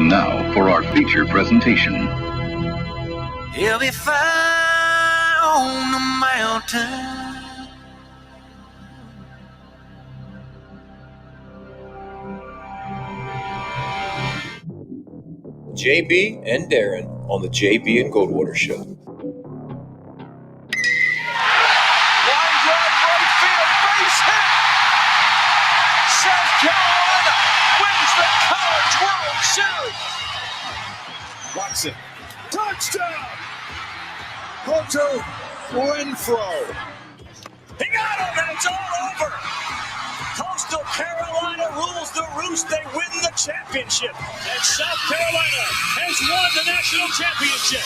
And now for our feature presentation. He'll be fine on the mountain. JB and Darren on the JB and Goldwater Show. Line drive right field, base hit. South Carolina wins the College World Series. Watson, touchdown! Hunter Renfrow. He got him, and it's all over. Coastal Carolina rules the roost. They win the championship. And South Carolina has won the national championship.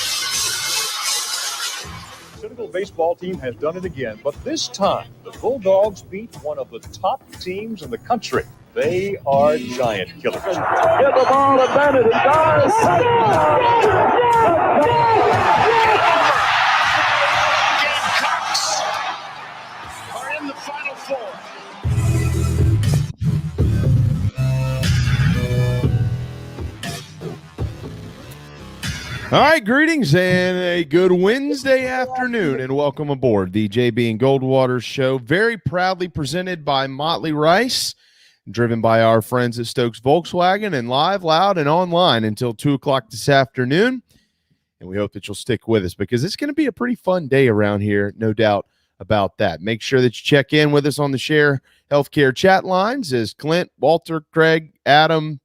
The Citadel baseball team has done it again, but this time the Bulldogs beat one of the top teams in the country. They are giant killers. Get the ball to Bennett. He does. Gamecocks are in the Final Four. All right, greetings and a good Wednesday afternoon, and welcome aboard the JB and Goldwater Show, very proudly presented by Motley Rice, driven by our friends at Stokes Volkswagen, and live, loud, and online until 2 o'clock this afternoon. And we hope that you'll stick with us because it's going to be a pretty fun day around here, no doubt about that. Make sure that you check in with us on the Share Healthcare chat lines, as Clint, Walter, Craig, Adam,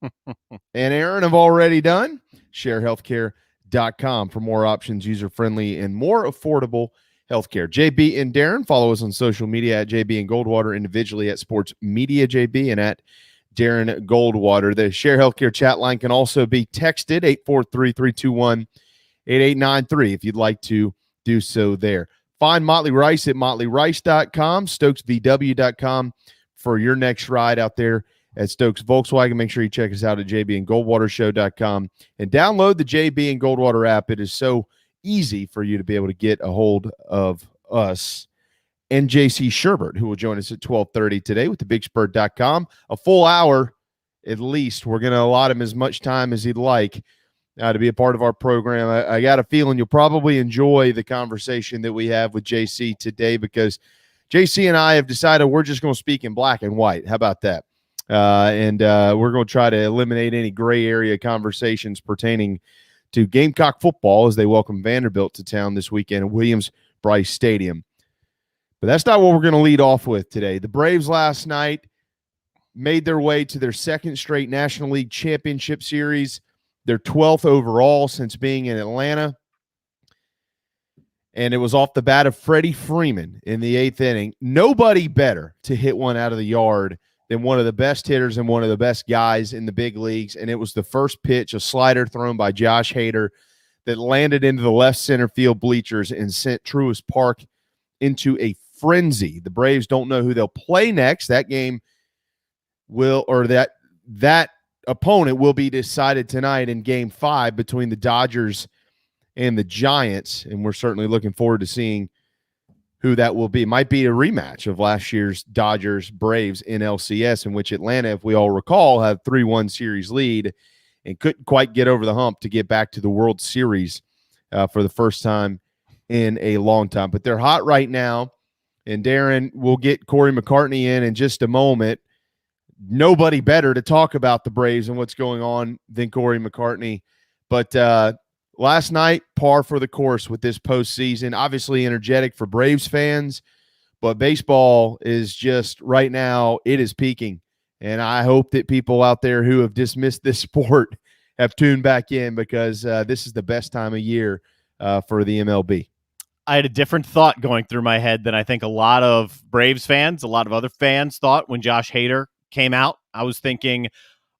and Aaron have already done. ShareHealthcare.com for more options, user-friendly, and more affordable healthcare. JB and Darren, follow us on social media at JB and Goldwater, individually at Sports Media JB and at Darren Goldwater. The Share Healthcare chat line can also be texted 843-321-8893 if you'd like to do so there. Find Motley Rice at motleyrice.com, stokesvw.com for your next ride out there at Stokes Volkswagen. Make sure you check us out at jbandgoldwatershow.com and download the JB and Goldwater app. It is so easy for you to be able to get a hold of us and JC Shurburtt, who will join us at 12:30 today with the BigSpur.com. A full hour at least. We're going to allot him as much time as he'd like to be a part of our program. I got a feeling you'll probably enjoy the conversation that we have with JC today, because JC and I have decided we're just going to speak in black and white. How about that? And we're going to try to eliminate any gray area conversations pertaining to Gamecock football as they welcome Vanderbilt to town this weekend at Williams-Brice Stadium. But that's not what we're going to lead off with today. The Braves last night made their way to their second straight National League Championship Series, their 12th overall since being in Atlanta. And it was off the bat of Freddie Freeman in the 8th inning. Nobody better to hit one out of the yard than one of the best hitters and one of the best guys in the big leagues. And it was the first pitch, a slider thrown by Josh Hader, that landed into the left center field bleachers and sent Truist Park into a frenzy. The Braves don't know who they'll play next. That game will, or that opponent will be decided tonight in Game 5 between the Dodgers and the Giants. And we're certainly looking forward to seeing who that will be. Might be a rematch of last year's Dodgers-Braves in NLCS, in which Atlanta, if we all recall, had 3-1 series lead and couldn't quite get over the hump to get back to the World Series for the first time in a long time. But they're hot right now, and Darren, we'll get Cory McCartney in just a moment. Nobody better to talk about the Braves and what's going on than Cory McCartney. But last night, par for the course with this postseason. Obviously energetic for Braves fans, but baseball is just right now, it is peaking. And I hope that people out there who have dismissed this sport have tuned back in, because this is the best time of year for the MLB. I had a different thought going through my head than I think a lot of Braves fans, a lot of other fans thought when Josh Hader came out. I was thinking,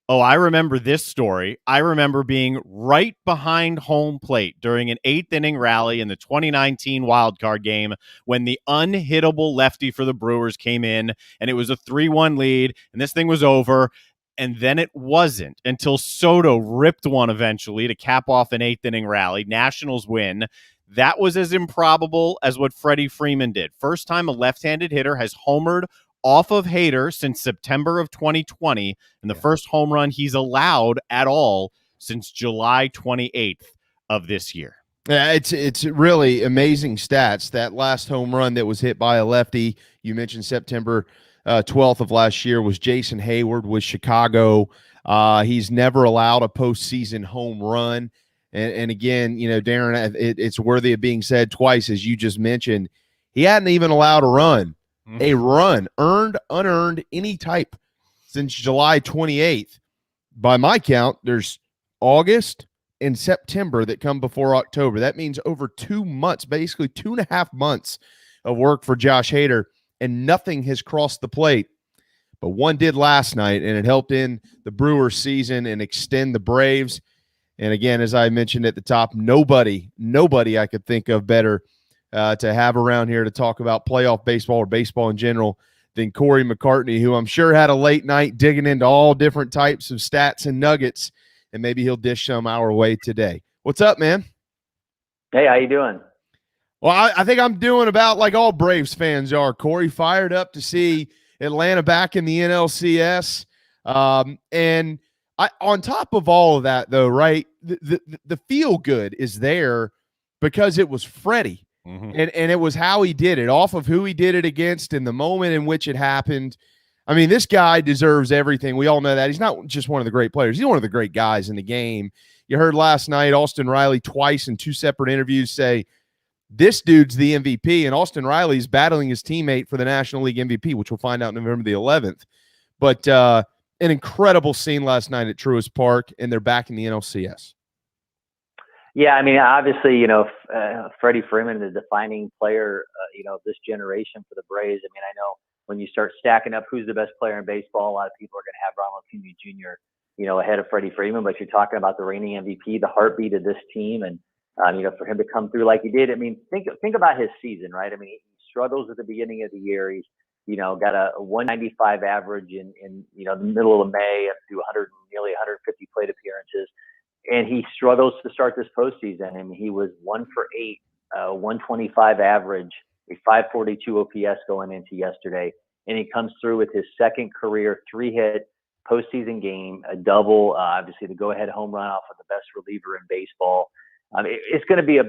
oh, I remember this story. I remember being right behind home plate during an 8th inning rally in the 2019 wildcard game when the unhittable lefty for the Brewers came in, and it was a 3-1 lead, and this thing was over. And then it wasn't until Soto ripped one eventually to cap off an 8th inning rally. Nationals win. That was as improbable as what Freddie Freeman did. First time a left-handed hitter has homered off of Hader since September of 2020, and the first home run he's allowed at all since July 28th of this year. Yeah, it's really amazing stats. That last home run that was hit by a lefty, you mentioned September 12th of last year, was Jason Hayward with Chicago. He's never allowed a postseason home run. And again, Darren, it's worthy of being said twice, as you just mentioned. He hadn't even allowed a run, earned, unearned, any type since July 28th. By my count, there's August and September that come before October. That means over 2 months, basically 2.5 months of work for Josh Hader, and nothing has crossed the plate. But one did last night, and it helped in the Brewers season and extend the Braves. And again, as I mentioned at the top, nobody I could think of better to have around here to talk about playoff baseball or baseball in general than Cory McCartney, who I'm sure had a late night digging into all different types of stats and nuggets, and maybe he'll dish some our way today. What's up, man? Hey, how you doing? Well, I think I'm doing about like all Braves fans are, Cory. Fired up to see Atlanta back in the NLCS. And on top of all of that, though, right, the feel good is there because it was Freddie. Mm-hmm. And it was how he did it, off of who he did it against and the moment in which it happened. I mean, this guy deserves everything. We all know that. He's not just one of the great players. He's one of the great guys in the game. You heard last night Austin Riley twice in 2 separate interviews say, this dude's the MVP, and Austin Riley's battling his teammate for the National League MVP, which we'll find out November the 11th. But an incredible scene last night at Truist Park, and they're back in the NLCS. Yeah, I mean, obviously, Freddie Freeman, the defining player, of this generation for the Braves. I mean, I know when you start stacking up who's the best player in baseball, a lot of people are going to have Ronald Acuna Jr., ahead of Freddie Freeman. But you're talking about the reigning MVP, the heartbeat of this team, and for him to come through like he did. I mean, think about his season, right? I mean, he struggles at the beginning of the year. He's got a 195 average in the middle of May up to nearly 150 plate appearances. And he struggles to start this postseason. I mean, he was 1 for 8, 125 average, a 542 OPS going into yesterday. And he comes through with his second career 3-hit postseason game, a double, obviously the go-ahead home run off of the best reliever in baseball. It's going to be a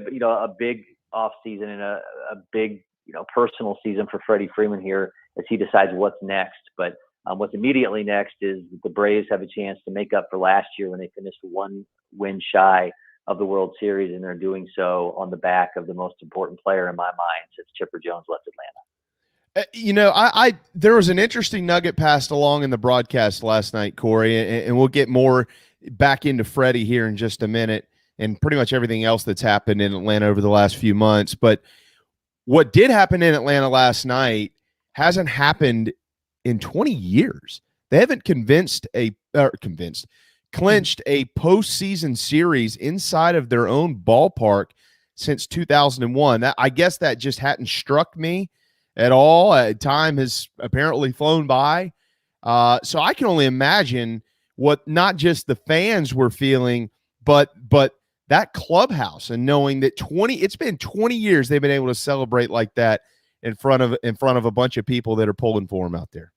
big off season and a big, personal season for Freddie Freeman here as he decides what's next. But what's immediately next is the Braves have a chance to make up for last year when they finished 1 win shy of the World Series, and they're doing so on the back of the most important player in my mind since Chipper Jones left Atlanta. There was an interesting nugget passed along in the broadcast last night, Cory, and we'll get more back into Freddie here in just a minute and pretty much everything else that's happened in Atlanta over the last few months. But what did happen in Atlanta last night hasn't happened in 20 years. They haven't clinched a postseason series inside of their own ballpark since 2001. I guess that just hadn't struck me at all. Time has apparently flown by. So I can only imagine what not just the fans were feeling, but that clubhouse, and knowing that it's been 20 years they've been able to celebrate like that in front of a bunch of people that are pulling for them out there.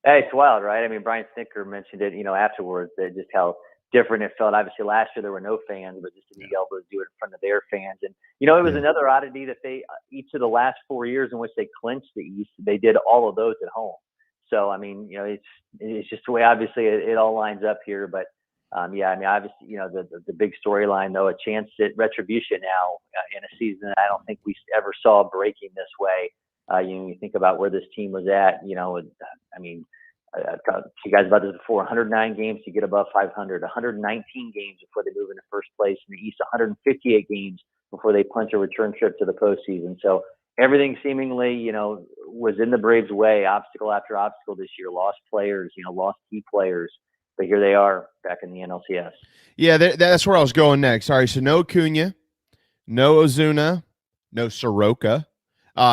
Hey, it's wild, right? I mean, Brian Snitker mentioned it, afterwards, that just how different it felt. Obviously, last year there were no fans, but just to be able to do it in front of their fans. And, it was another oddity that they, each of the last 4 years in which they clinched the East, they did all of those at home. So, I mean, it's just the way, obviously, it all lines up here. But, obviously, the big storyline, though, a chance at retribution now in a season that I don't think we ever saw breaking this way. You think about where this team was at, I've talked to you guys about this before, 109 games to get above 500, 119 games before they move into first place in the East, 158 games before they punch a return trip to the postseason. So everything seemingly, was in the Braves' way, obstacle after obstacle this year, lost players, lost key players. But here they are back in the NLCS. Yeah, that's where I was going next. Sorry, so no Acuna, no Ozuna, no Soroka.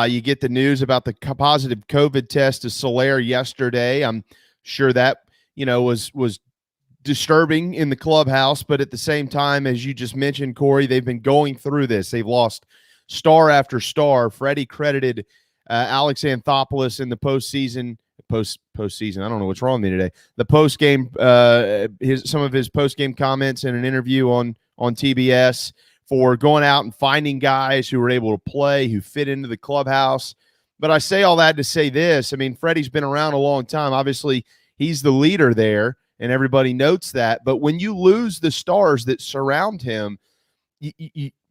You get the news about the positive COVID test to Soler yesterday. I'm sure that, was disturbing in the clubhouse, but at the same time, as you just mentioned, Cory, they've been going through this. They've lost star after star. Freddie credited Alex Anthopoulos in the postseason. Postseason. I don't know what's wrong with me today. The post game, some of his post game comments in an interview on TBS for going out and finding guys who were able to play, who fit into the clubhouse. But I say all that to say this. I mean, Freddie's been around a long time. Obviously, he's the leader there, and everybody notes that. But when you lose the stars that surround him,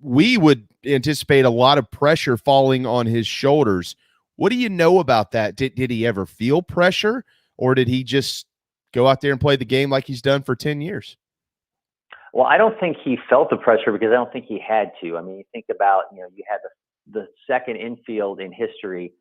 we would anticipate a lot of pressure falling on his shoulders. What do you know about that? Did he ever feel pressure, or did he just go out there and play the game like he's done for 10 years? Well, I don't think he felt the pressure because I don't think he had to. I mean, you think about, you had the second infield in history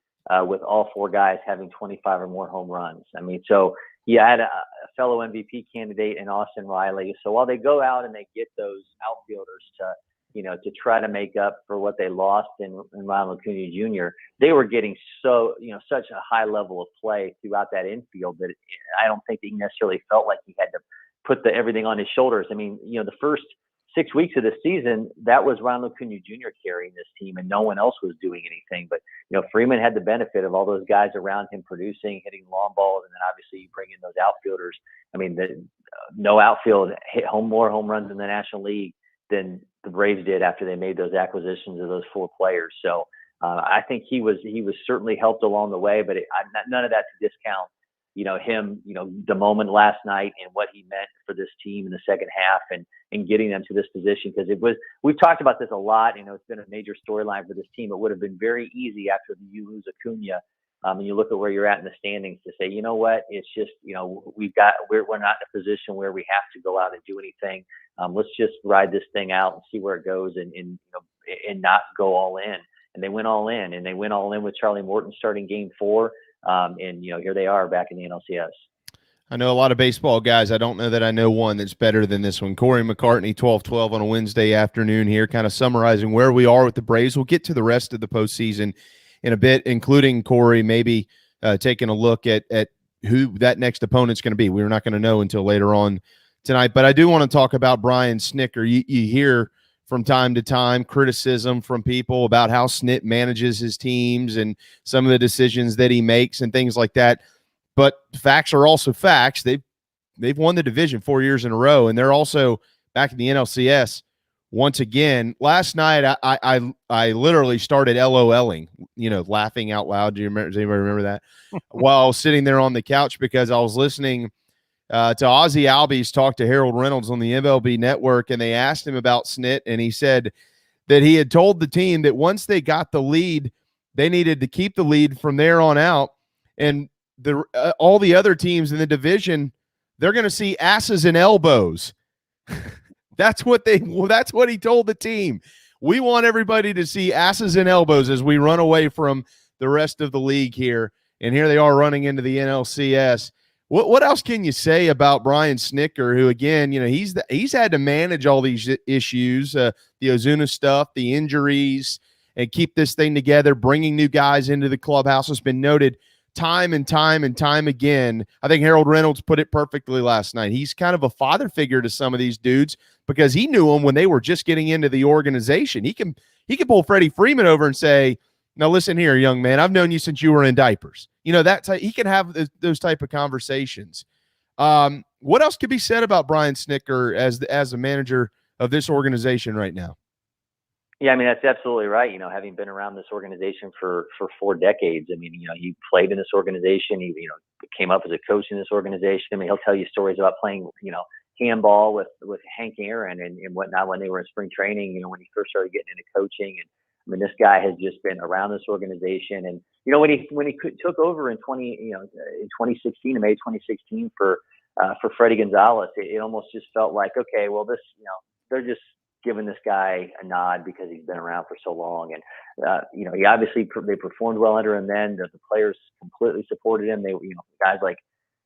with all four guys having 25 or more home runs. I mean, so he had a fellow MVP candidate in Austin Riley. So while they go out and they get those outfielders to try to make up for what they lost in Ronald Acuna Jr., they were getting such a high level of play throughout that infield that I don't think he necessarily felt like he had to put everything on his shoulders. I mean, the first 6 weeks of the season, that was Ronald Acuna Jr. carrying this team, and no one else was doing anything. But Freeman had the benefit of all those guys around him producing, hitting long balls, and then obviously you bring in those outfielders. I mean, no outfield hit more home runs in the National League than the Braves did after they made those acquisitions of those four players. So I think he was certainly helped along the way, but none of that to discount him, the moment last night and what he meant for this team in the second half and getting them to this position. Because we've talked about this a lot. It's been a major storyline for this team. It would have been very easy after you lose Acuna, and you look at where you're at in the standings to say, you know what, it's just, we're not in a position where we have to go out and do anything. Let's just ride this thing out and see where it goes and not go all in. And they went all in, and they went all in with Charlie Morton starting Game 4. And here they are back in the NLCS. I know a lot of baseball guys. I don't know that I know one that's better than this one. Cory McCartney, 12-12 on a Wednesday afternoon here, kind of summarizing where we are with the Braves. We'll get to the rest of the postseason in a bit, including Cory maybe taking a look at who that next opponent's going to be. We're not going to know until later on tonight. But I do want to talk about Brian Snitker. You hear from time to time criticism from people about how Snit manages his teams and some of the decisions that he makes and things like that. But facts are also facts. They've won the division 4 years in a row, and they're also back in the NLCS once again. Last night, I literally started LOLing, laughing out loud. Does anybody remember that? While sitting there on the couch, because I was listening to Ozzie Albies talk to Harold Reynolds on the MLB Network, and they asked him about Snit, and he said that he had told the team that once they got the lead, they needed to keep the lead from there on out, and all the other teams in the division, they're going to see asses and elbows. That's what he told the team. We want everybody to see asses and elbows as we run away from the rest of the league here, and here they are running into the NLCS. What else can you say about Brian Snitker, who, again, he's had to manage all these issues, the Ozuna stuff, the injuries, and keep this thing together, bringing new guys into the clubhouse has been noted time and time and time again. I think Harold Reynolds put it perfectly last night. He's kind of a father figure to some of these dudes because he knew them when they were just getting into the organization. He can pull Freddie Freeman over and say, now listen here, young man, I've known you since you were in diapers. He can have those type of conversations. What else could be said about Brian Snitker as a manager of this organization right now? Yeah, I mean, that's absolutely right. Having been around this organization for 4 decades, I mean, you played in this organization, you came up as a coach in this organization. I mean, he'll tell you stories about playing, handball with Hank Aaron and whatnot when they were in spring training, when he first started getting into coaching. And I mean, this guy has just been around this organization. And, when he took over in 2016, in May 2016 for Freddie Gonzalez, it almost just felt like, okay, well, this, they're just giving this guy a nod because he's been around for so long. And, he obviously, they performed well under him then. The players completely supported him. They, guys like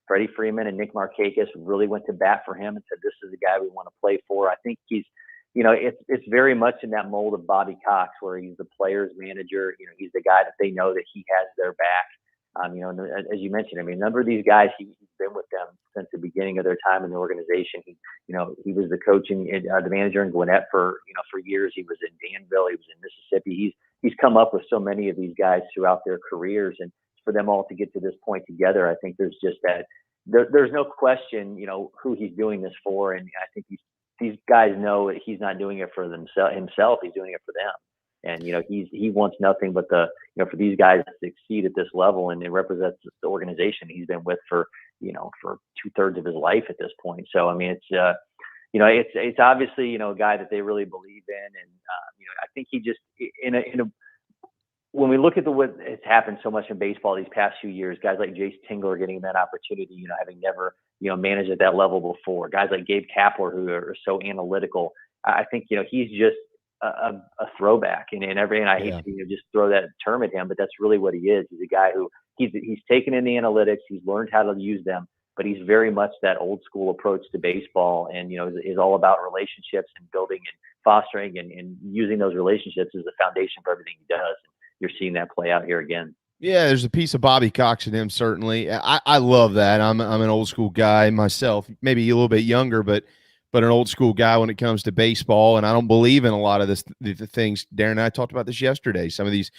Freddie Freeman and Nick Markakis really went to bat for him and said, this is the guy we want to play for. I think he's, it's very much in that mold of Bobby Cox, where he's the player's manager. He's the guy that they know that he has their back. And as you mentioned, I mean, a number of these guys, he's been with them since the beginning of their time in the organization. He was the coach and the manager in Gwinnett for years. He was in Danville. He was in Mississippi. he's come up with so many of these guys throughout their careers, and for them all to get to this point together, I think there's just that. There's no question, who he's doing this for, and I think these guys know that he's not doing it for himself. He's doing it for them. And, he wants nothing but for these guys to succeed at this level, and it represents the organization he's been with for 2/3 of his life at this point. So, I mean, it's obviously, a guy that they really believe in. And, I think he just, when we look at what has happened so much in baseball these past few years, guys like Jace Tingler getting that opportunity, having never, managed at that level before, guys like Gabe Kapler, who are so analytical. I think, he's just a throwback, and I hate to just throw that term at him, but that's really what he is. He's a guy who he's taken in the analytics, he's learned how to use them, but he's very much that old school approach to baseball, and is all about relationships and building and fostering and using those relationships as the foundation for everything he does. You're seeing that play out here again. Yeah, there's a piece of Bobby Cox in him, certainly. I love that. I'm an old school guy myself, maybe a little bit younger, but an old school guy when it comes to baseball. And I don't believe in a lot of the things. Darren and I talked about this yesterday. Some of these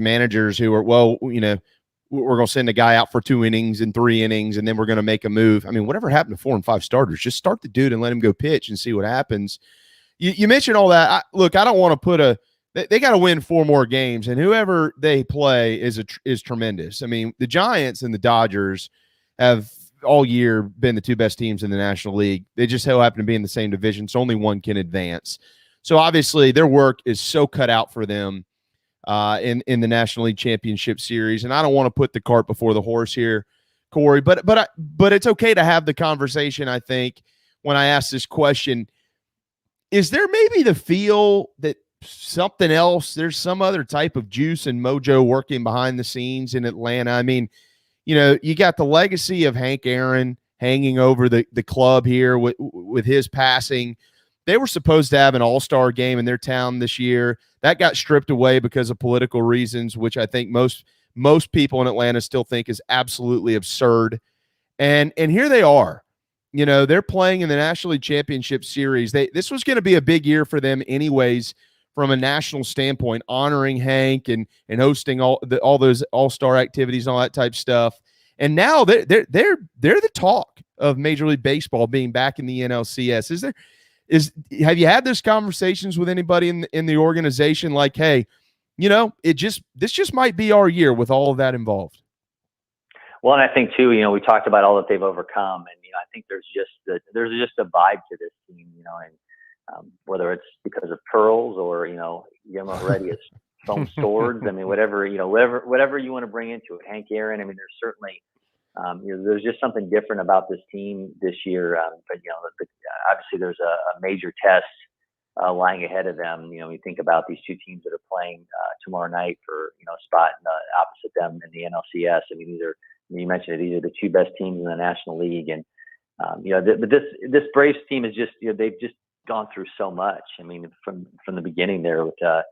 managers who are, we're going to send a guy out for 2 innings and 3 innings, and then we're going to make a move. I mean, whatever happened to 4 and 5 starters? Just start the dude and let him go pitch and see what happens. You mentioned all that. I don't want to put they got to win 4 more games, and whoever they play is tremendous. I mean, the Giants and the Dodgers have all year been the 2 best teams in the National League. They just so happen to be in the same division, so only one can advance. So obviously their work is so cut out for them in the National League Championship Series. And I don't want to put the cart before the horse here, Cory, but it's okay to have the conversation. I think when I ask this question, is there maybe the feel that something else, there's some other type of juice and mojo working behind the scenes in Atlanta? I mean, you got the legacy of Hank Aaron hanging over the club here with his passing. They were supposed to have an all-star game in their town this year. That got stripped away because of political reasons, which I think most people in Atlanta still think is absolutely absurd. And here they are. They're playing in the National League Championship Series. This was going to be a big year for them anyways, from a national standpoint, honoring Hank and hosting all those all-star activities and all that type of stuff. And now they're the talk of Major League Baseball being back in the NLCS. Have you had those conversations with anybody in the organization? Like, hey, this just might be our year with all of that involved. Well, and I think too, we talked about all that they've overcome, and I think there's just a vibe to this team, and whether it's because of pearls or Guillermo Heredia's foam swords. I mean, whatever you want to bring into it. Hank Aaron. I mean, there's certainly there's just something different about this team this year. But obviously there's a major test lying ahead of them. You think about these 2 teams that are playing tomorrow night for a spot opposite them in the NLCS. I mean, you mentioned it. These are the 2 best teams in the National League, and but this Braves team is just they've just gone through so much. I mean, from the beginning there with the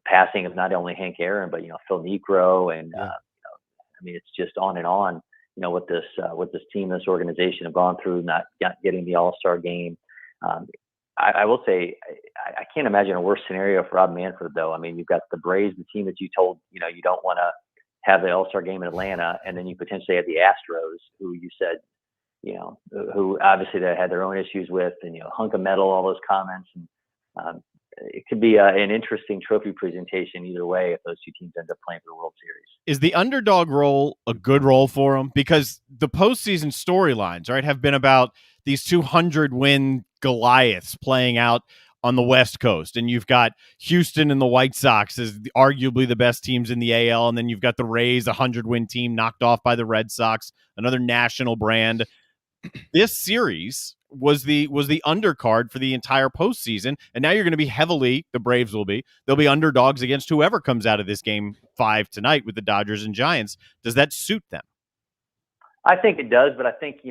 passing of not only Hank Aaron but Phil Niekro, and I mean, it's just on and on. What this team, this organization have gone through, not getting the All-Star game. I will say I can't imagine a worse scenario for Rob Manfred, though. I mean, you've got the Braves, the team that you told you don't want to have the All-Star game in Atlanta, and then you potentially have the Astros, who you said who obviously they had their own issues with, and hunk of metal, all those comments, and it could be an interesting trophy presentation either way if those 2 teams end up playing for the World Series. Is the underdog role a good role for them? Because the postseason storylines, right, have been about these 200-win Goliaths playing out on the West Coast, and you've got Houston and the White Sox as arguably the best teams in the AL, and then you've got the Rays, a 100-win team knocked off by the Red Sox, another national brand. This series was the undercard for the entire postseason, and now you're going to be the Braves they'll be underdogs against whoever comes out of this game 5 tonight with the Dodgers and Giants. Does that suit them? I think it does, but I think,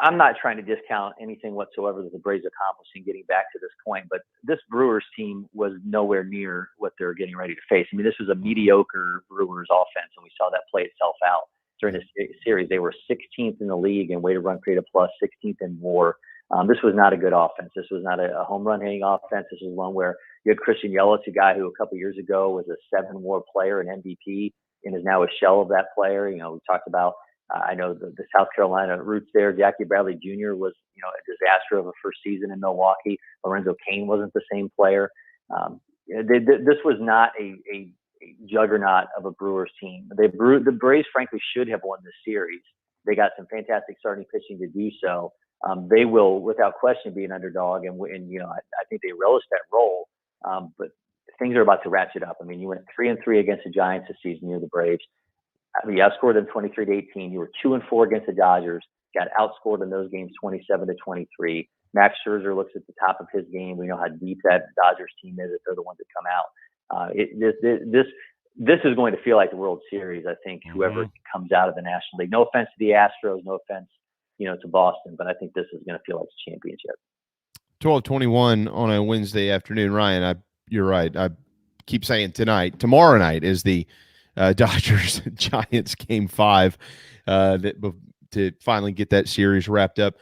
I'm not trying to discount anything whatsoever that the Braves accomplished in getting back to this point, but this Brewers team was nowhere near what they're getting ready to face. I mean, this was a mediocre Brewers offense, and we saw that play itself out during this series. They were 16th in the league in weighted run created plus, 16th in WAR. This was not a good offense. This was not a home run hitting offense. This was one where you had Christian Yelich, a guy who a couple years ago was a 7-WAR player and MVP, and is now a shell of that player. We talked about, I know the South Carolina roots there. Jackie Bradley Jr. was, a disaster of a first season in Milwaukee. Lorenzo Cain wasn't the same player. This was not a juggernaut of a Brewers team. The Braves, frankly, should have won this series. They got some fantastic starting pitching to do so. They will, without question, be an underdog, and I think they relish that role. But things are about to ratchet up. I mean, you went 3-3 against the Giants this season. You're the Braves. You outscored them 23-18. You were 2-4 against the Dodgers. Got outscored in those games 27-23. Max Scherzer looks at the top of his game. We know how deep that Dodgers team is if they're the ones that come out. This is going to feel like the World Series. I think whoever comes out of the National League. No offense to the Astros. No offense, to Boston, but I think this is going to feel like a championship. 12:21 on a Wednesday afternoon. Ryan, you're right. I keep saying tonight. Tomorrow night is the Dodgers Giants Game 5 to finally get that series wrapped up.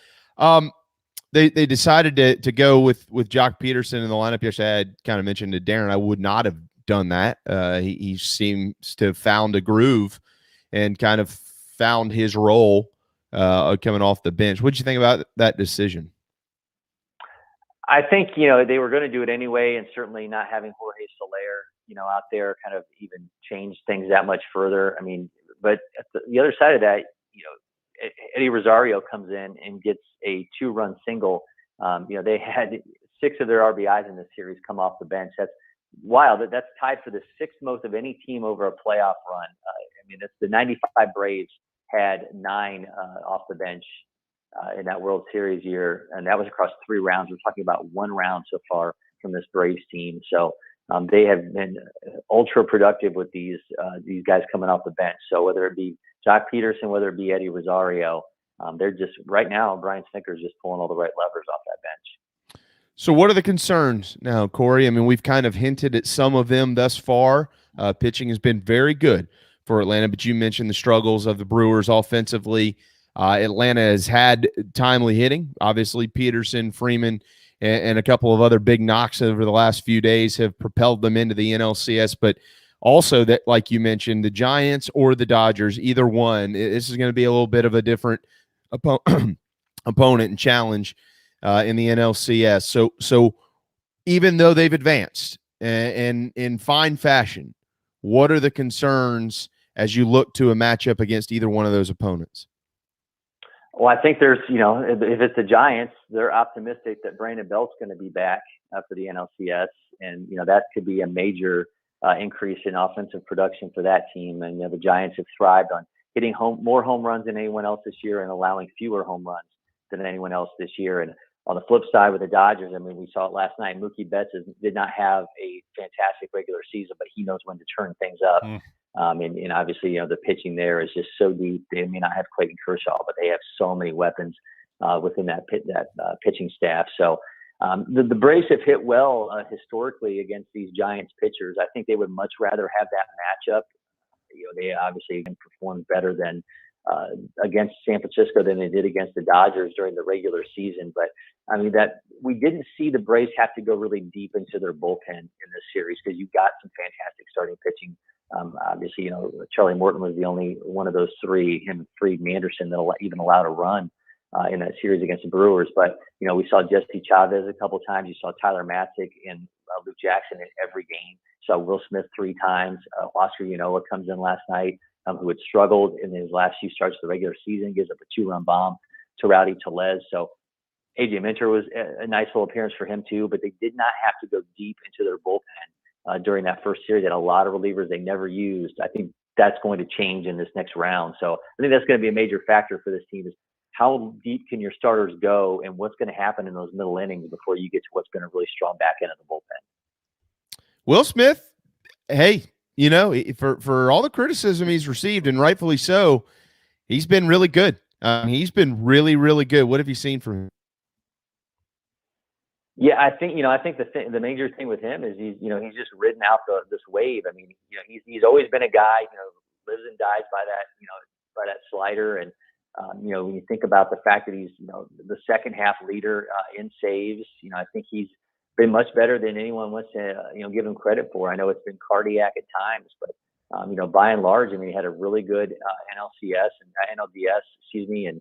They decided to go with Jock Peterson in the lineup yesterday. I had kind of mentioned to Darren I would not have done that. He seems to have found a groove and kind of found his role coming off the bench. What did you think about that decision? I think, they were going to do it anyway, and certainly not having Jorge Soler, out there kind of even changed things that much further. I mean, but at the other side of that, Eddie Rosario comes in and gets a 2-run single. They had 6 of their RBIs in this series come off the bench. That's wild. That's tied for the 6th most of any team over a playoff run. It's the 95 Braves had 9 off the bench in that World Series year, and that was across 3 rounds. We're talking about 1 round so far from this Braves team. So they have been ultra productive with these guys coming off the bench. So whether it be Jock Peterson, whether it be Eddie Rosario, they're just right now. Brian Snitker's just pulling all the right levers off that bench. So what are the concerns now, Cory? I mean, we've kind of hinted at some of them thus far. Pitching has been very good for Atlanta, but you mentioned the struggles of the Brewers offensively. Atlanta has had timely hitting. Obviously, Peterson, Freeman, and a couple of other big knocks over the last few days have propelled them into the NLCS. But also that, like you mentioned, the Giants or the Dodgers, either one, this is going to be a little bit of a different opponent and challenge in the NLCS. So even though they've advanced and in fine fashion, what are the concerns as you look to a matchup against either one of those opponents? Well, I think there's, if it's the Giants, they're optimistic that Brandon Belt's going to be back for the NLCS. And, that could be a major increase in offensive production for that team. And, the Giants have thrived on hitting more home runs than anyone else this year and allowing fewer home runs than anyone else this year. And on the flip side with the Dodgers, we saw it last night. Mookie Betts did not have a fantastic regular season, but he knows when to turn things up. And obviously, the pitching there is just so deep. They may not have Clayton Kershaw, but they have so many weapons within that pitching staff. So the Braves have hit well historically against these Giants pitchers. I think they would much rather have that matchup. They obviously performed better than against San Francisco than they did against the Dodgers during the regular season. But that we didn't see the Braves have to go really deep into their bullpen in this series because you got some fantastic starting pitching. Obviously, Charlie Morton was the only one of those 3, him and Fried Anderson, that even allowed a run in that series against the Brewers. But, we saw Jesse Chavez a couple times. You saw Tyler Matzik and Luke Jackson in every game. You saw Will Smith 3 times. Oscar Yanoa comes in last night, who had struggled in his last few starts of the regular season, gives up a 2-run bomb to Rowdy Tellez. So AJ Minter was a nice little appearance for him too, but they did not have to go deep into their bullpen during that first series. They had a lot of relievers they never used. I think that's going to change in this next round. So I think that's going to be a major factor for this team is how deep can your starters go and what's going to happen in those middle innings before you get to what's been a really strong back end of the bullpen. Will Smith, hey, for all the criticism he's received, and rightfully so, he's been really good. He's been really, really good. What have you seen from him? Yeah, I think the major thing with him is he's just ridden out this wave. He's always been a guy lives and dies by that by that slider, and When you think about the fact that he's, the second half leader in saves, I think he's been much better than anyone wants to, give him credit for. I know it's been cardiac at times, but, by and large, he had a really good NLCS and NLDS, and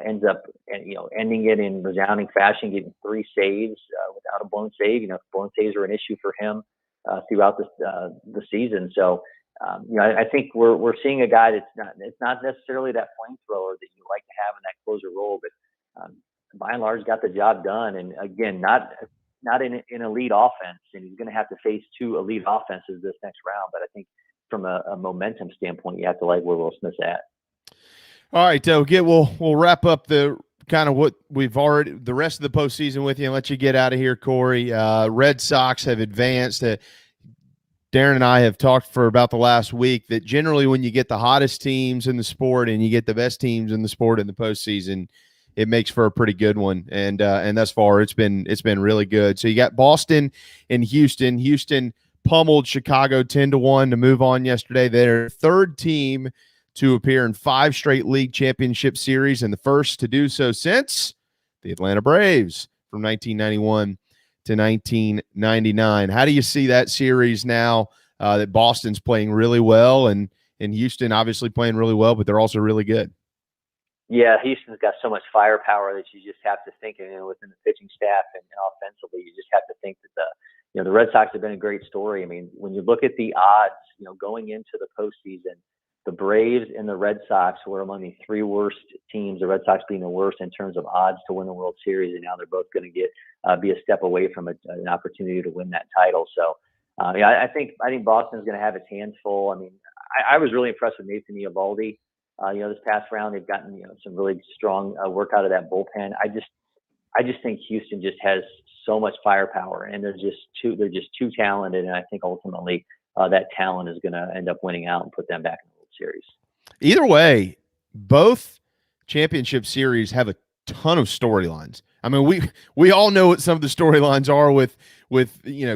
ends up, ending it in resounding fashion, getting 3 saves without a blown save. Blown saves are an issue for him throughout the season. So, I think we're seeing a guy it's not necessarily that flamethrower that you like to have in that closer role, but by and large got the job done. And again, not in an elite offense, and he's going to have to face 2 elite offenses this next round. But I think from a momentum standpoint, you have to like where Will Smith's at. All right, we'll wrap up the kind of what we've already the rest of the postseason with you and let you get out of here, Cory. Red Sox have advanced. Darren and I have talked for about the last week that generally when you get the hottest teams in the sport and you get the best teams in the sport in the postseason, it makes for a pretty good one. And thus far it's been really good. So you got Boston and Houston. Houston pummeled Chicago 10-1 to move on yesterday. They're third team to appear in 5 straight league championship series and the first to do so since the Atlanta Braves from 1991 to 1999. How do you see that series now that Boston's playing really well and Houston obviously playing really well, but they're also really good? Yeah, Houston's got so much firepower that you just have to think, within the pitching staff and offensively, you just have to think that the Red Sox have been a great story. When you look at the odds, going into the postseason, the Braves and the Red Sox were among the 3 worst teams, the Red Sox being the worst in terms of odds to win the World Series, and now they're both going to be a step away from an opportunity to win that title. So, I think Boston's going to have its hands full. I was really impressed with Nathan Eovaldi. This past round they've gotten some really strong work out of that bullpen. I just think Houston just has so much firepower, and they're just too talented, and I think ultimately that talent is going to end up winning out and put them back in the World Series. Either way, both championship series have a ton of storylines. We all know what some of the storylines are with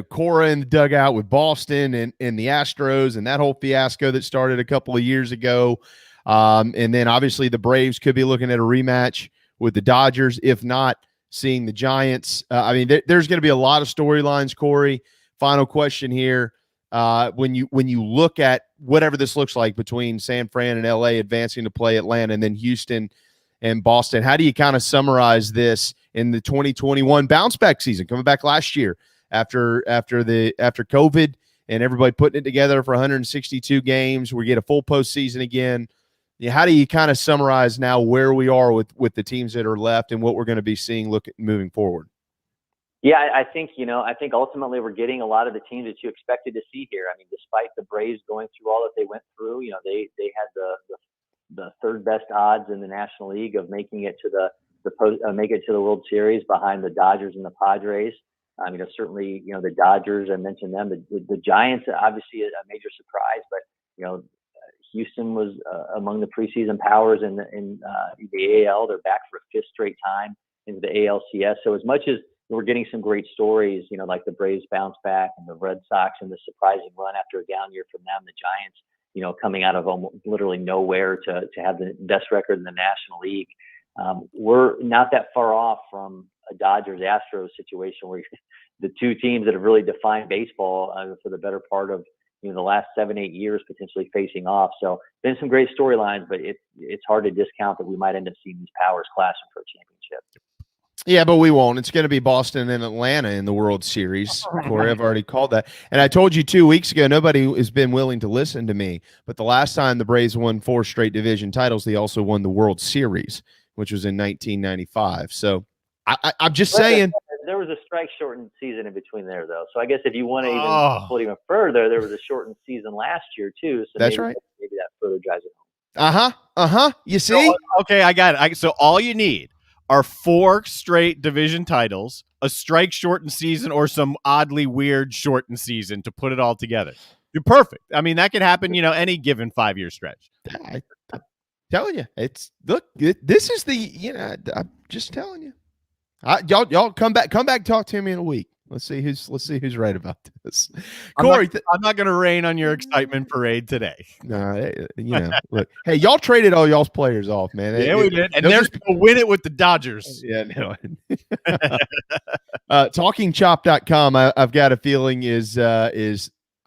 Cory in the dugout with Boston and the Astros and that whole fiasco that started a couple of years ago. And then obviously the Braves could be looking at a rematch with the Dodgers, if not seeing the Giants. There's going to be a lot of storylines, Cory. Final question here. When you look at whatever this looks like between San Fran and LA advancing to play Atlanta and then Houston and Boston, how do you kind of summarize this in the 2021 bounce back season, coming back last year after COVID and everybody putting it together for 162 games? We get a full postseason again. How do you kind of summarize now where we are with the teams that are left and what we're going to be seeing moving forward? Yeah, I think ultimately we're getting a lot of the teams that you expected to see here. Despite the Braves going through all that they went through, they had the third best odds in the National League of making it to the World Series behind the Dodgers and the Padres. Certainly, the Dodgers, I mentioned them. The Giants, obviously a major surprise, but Houston was among the preseason powers in the AL. They're back for a 5th straight time into the ALCS. So as much as we're getting some great stories, like the Braves bounce back and the Red Sox and the surprising run after a down year from them, the Giants, coming out of almost literally nowhere to have the best record in the National League. We're not that far off from a Dodgers Astros situation where the 2 teams that have really defined baseball for the better part of the last 7-8 years potentially facing off. So been some great storylines, but it's hard to discount that we might end up seeing these powers clashing for a championship. Yeah, but we won't. It's going to be Boston and Atlanta in the World Series. Cory, I've already called that. And I told you 2 weeks ago, nobody has been willing to listen to me. But the last time the Braves won 4 straight division titles, they also won the World Series, which was in 1995. So I'm just saying. There was a strike-shortened season in between there, though. So I guess if you want to even further, there was a shortened season last year, too. So that's right. Maybe that further drives it home. You see? Okay, I got it. So all you need are 4 straight division titles, a strike-shortened season, or some oddly weird shortened season to put it all together. You're perfect. That could happen, any given 5-year stretch. I'm telling you. This is I'm just telling you. Y'all come back, talk to me in a week. Let's see who's right about this. Cory, I'm not going to rain on your excitement parade today. Look, hey, y'all traded all y'all's players off, man. Yeah, we did, and they're going to win it with the Dodgers. Yeah, no. TalkingChop.com, I've got a feeling is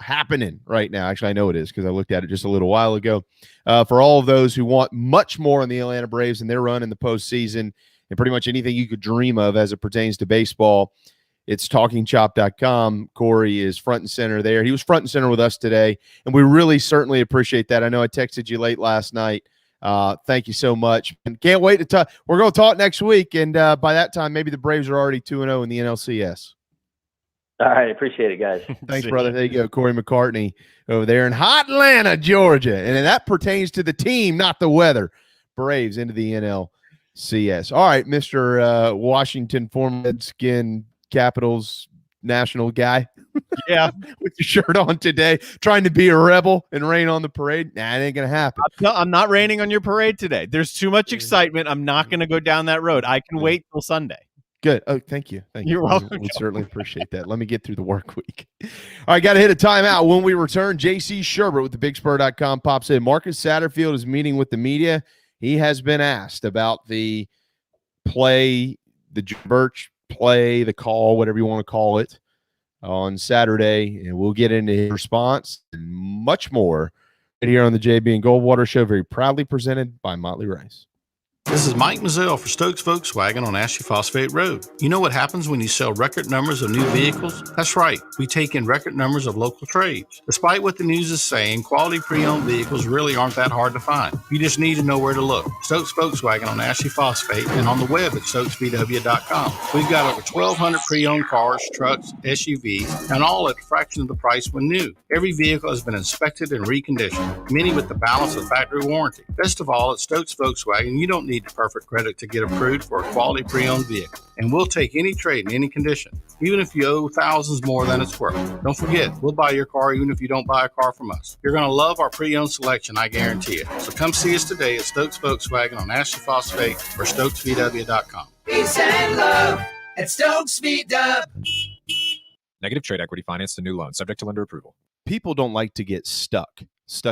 happening right now. Actually, I know it is because I looked at it just a little while ago. For all of those who want much more on the Atlanta Braves and their run in the postseason, and pretty much anything you could dream of as it pertains to baseball, it's TalkingChop.com. Cory is front and center there. He was front and center with us today, and we really certainly appreciate that. I know I texted you late last night. Thank you so much. And can't wait to talk. We're going to talk next week, and by that time, maybe the Braves are already 2-0 in the NLCS. All right. Appreciate it, guys. Thanks, brother. There you go. Cory McCartney over there in hot Atlanta, Georgia. And that pertains to the team, not the weather. Braves into the NLCS. All right, Mr. Washington, former Redskin Capitals national guy. Yeah. With your shirt on today, trying to be a rebel and rain on the parade. Nah, it ain't going to happen. I'm not raining on your parade today. There's too much excitement. I'm not going to go down that road. I can wait till Sunday. Good. Oh, thank you. You're welcome. We certainly appreciate that. Let me get through the work week. All right, got to hit a timeout. When we return, JC Shurburtt with the BigSpur.com pops in. Marcus Satterfield is meeting with the media. He has been asked about the play, the Birch play, the call, whatever you want to call it, on Saturday, and we'll get into his response and much more right here on the JB and Goldwater Show, very proudly presented by Motley Rice. This is Mike Mazzell for Stokes Volkswagen on Ashley Phosphate Road. You know what happens when you sell record numbers of new vehicles? That's right, we take in record numbers of local trades. Despite what the news is saying, quality pre-owned vehicles really aren't that hard to find. You just need to know where to look. Stokes Volkswagen on Ashley Phosphate and on the web at stokesvw.com. We've got over 1,200 pre-owned cars, trucks, SUVs, and all at a fraction of the price when new. Every vehicle has been inspected and reconditioned, many with the balance of factory warranty. Best of all, at Stokes Volkswagen, you don't need perfect credit to get approved for a quality pre-owned vehicle, and we'll take any trade in any condition, even if you owe thousands more than it's worth. Don't forget, we'll buy your car even if you don't buy a car from us. You're going to love our pre-owned selection, I guarantee it. So come see us today at Stokes Volkswagen on Ashley Phosphate or stokesvw.com. Peace and love at Stokes VW. Negative trade equity financed a new loan subject to lender approval. People don't like to get stuck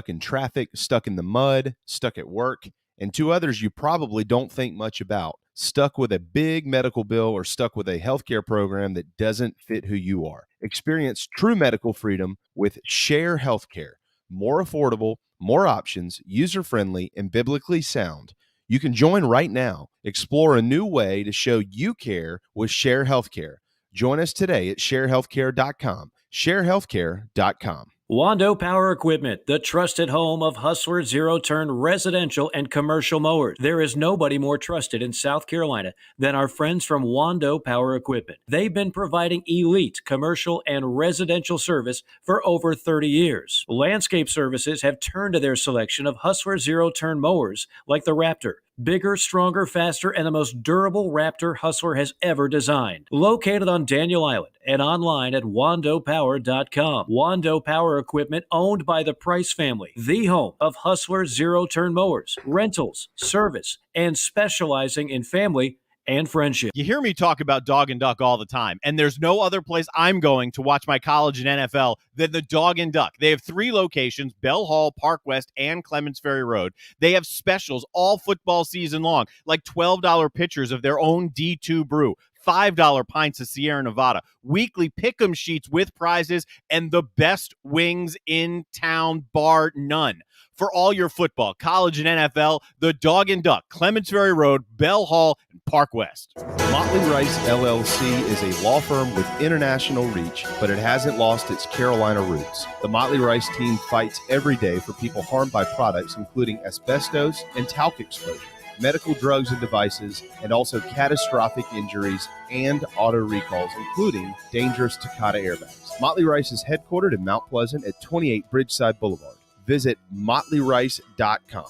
in traffic, stuck in the mud, stuck at work. And two others you probably don't think much about, stuck with a big medical bill or stuck with a healthcare program that doesn't fit who you are. Experience true medical freedom with Share Healthcare. More affordable, more options, user-friendly, and biblically sound. You can join right now. Explore a new way to show you care with Share Healthcare. Join us today at sharehealthcare.com. sharehealthcare.com. Wando Power Equipment, the trusted home of Hustler zero-turn residential and commercial mowers. There is nobody more trusted in South Carolina than our friends from Wando Power Equipment. They've been providing elite commercial and residential service for over 30 years. Landscape Services have turned to their selection of Hustler zero-turn mowers like the Raptor. Bigger, stronger, faster, and the most durable Raptor Hustler has ever designed. Located on Daniel Island and online at wandopower.com. Wando Power Equipment, owned by the Price family, the home of Hustler zero-turn mowers, rentals, service, and specializing in family and friendship. You hear me talk about Dog and Duck all the time, and there's no other place I'm going to watch my college and NFL than the Dog and Duck. They have 3 locations, Bell Hall, Park West, and Clements Ferry Road. They have specials all football season long, like $12 pitchers of their own D2 brew, $5 pints of Sierra Nevada, weekly pick'em sheets with prizes, and the best wings in town, bar none. For all your football, college, and NFL, the Dog and Duck, Clements Ferry Road, Bell Hall, and Park West. Motley Rice LLC is a law firm with international reach, but it hasn't lost its Carolina roots. The Motley Rice team fights every day for people harmed by products including asbestos and talc exposure, medical drugs and devices, and also catastrophic injuries and auto recalls, including dangerous Takata airbags. Motley Rice is headquartered in Mount Pleasant at 28 Bridgeside Boulevard. Visit motleyrice.com.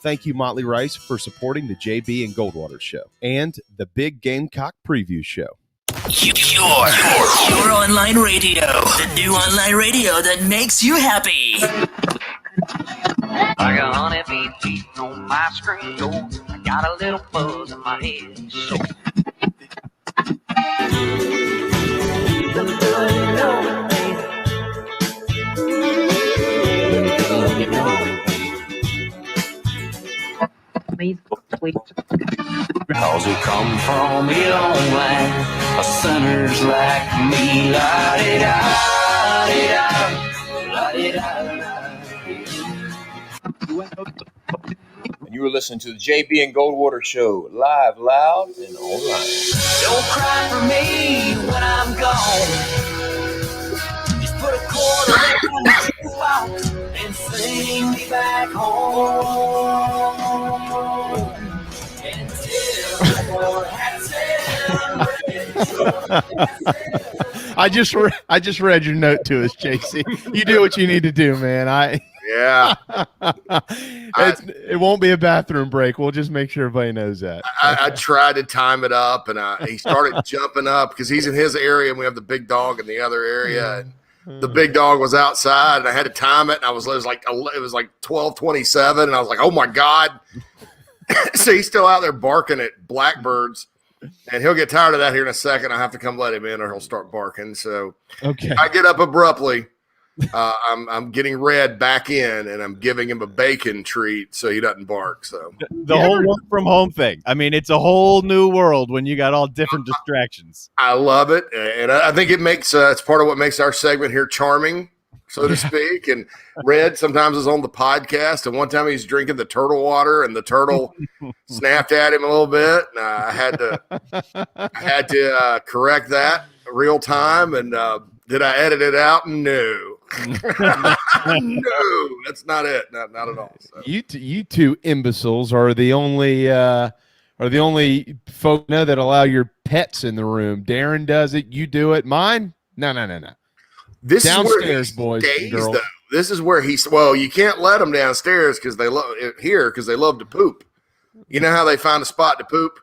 Thank you, Motley Rice, for supporting the JB and Goldwater Show and the Big Gamecock Preview Show. Your online radio, the new online radio that makes you happy. I got honey beating on my screen door. I got a little buzz in my head. So know it, baby. You know it. Cause we come from a long line of sinners like me. La-di-da, la-di-da, la-di-da. And you were listening to the JB and Goldwater Show, live, loud, and online. Don't cry for me when I'm gone. Just put a quarter in my jukebox and sing me back home. And tell more I just read your note to us, JC. You do what you need to do, man. Yeah. It won't be a bathroom break. We'll just make sure everybody knows that. I tried to time it up, and he started jumping up because he's in his area, and we have the big dog in the other area. And the big dog was outside, and I had to time it, and it was like 12:27, and I was like, oh my God. So he's still out there barking at blackbirds, and he'll get tired of that here in a second. I have to come let him in, or he'll start barking. So okay, I get up abruptly. I'm getting Red back in, and I'm giving him a bacon treat so he doesn't bark. So the whole work from home thing. I mean, it's a whole new world when you got all different distractions. I love it, and I think it makes it's part of what makes our segment here charming, so to speak. And Red sometimes is on the podcast, and one time he's drinking the turtle water, and the turtle snapped at him a little bit. And I had to correct that real time. And did I edit it out? No. No, that's not it. Not at all. So. You two imbeciles are the only folk know that allow your pets in the room. Darren does it. You do it. Mine? No. This downstairs, is where boys and girls. Though. This is where you can't let them downstairs because they love to poop. You know how they find a spot to poop?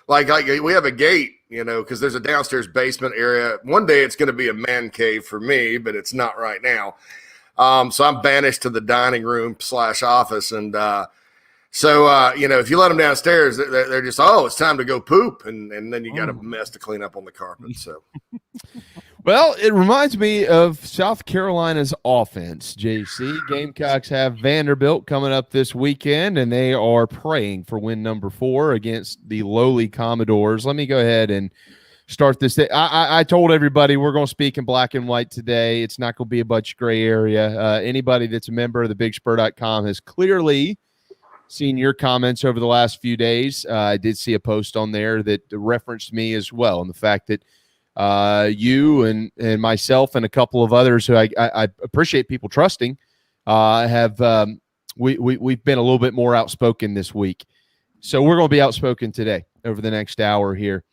Like we have a gate, because there's a downstairs basement area. One day it's going to be a man cave for me, but it's not right now. So I'm banished to the dining room / office. And if you let them downstairs, they're just, it's time to go poop. And then you got a mess to clean up on the carpet. So. Well, it reminds me of South Carolina's offense, JC. Gamecocks have Vanderbilt coming up this weekend, and they are praying for win number 4 against the lowly Commodores. Let me go ahead and start this. I told everybody we're going to speak in black and white today. It's not going to be a bunch of gray area. Anybody that's a member of the BigSpur.com has clearly seen your comments over the last few days. I did see a post on there that referenced me as well, and the fact that you and myself and a couple of others who I appreciate people trusting we've been a little bit more outspoken this week. So we're going to be outspoken today over the next hour here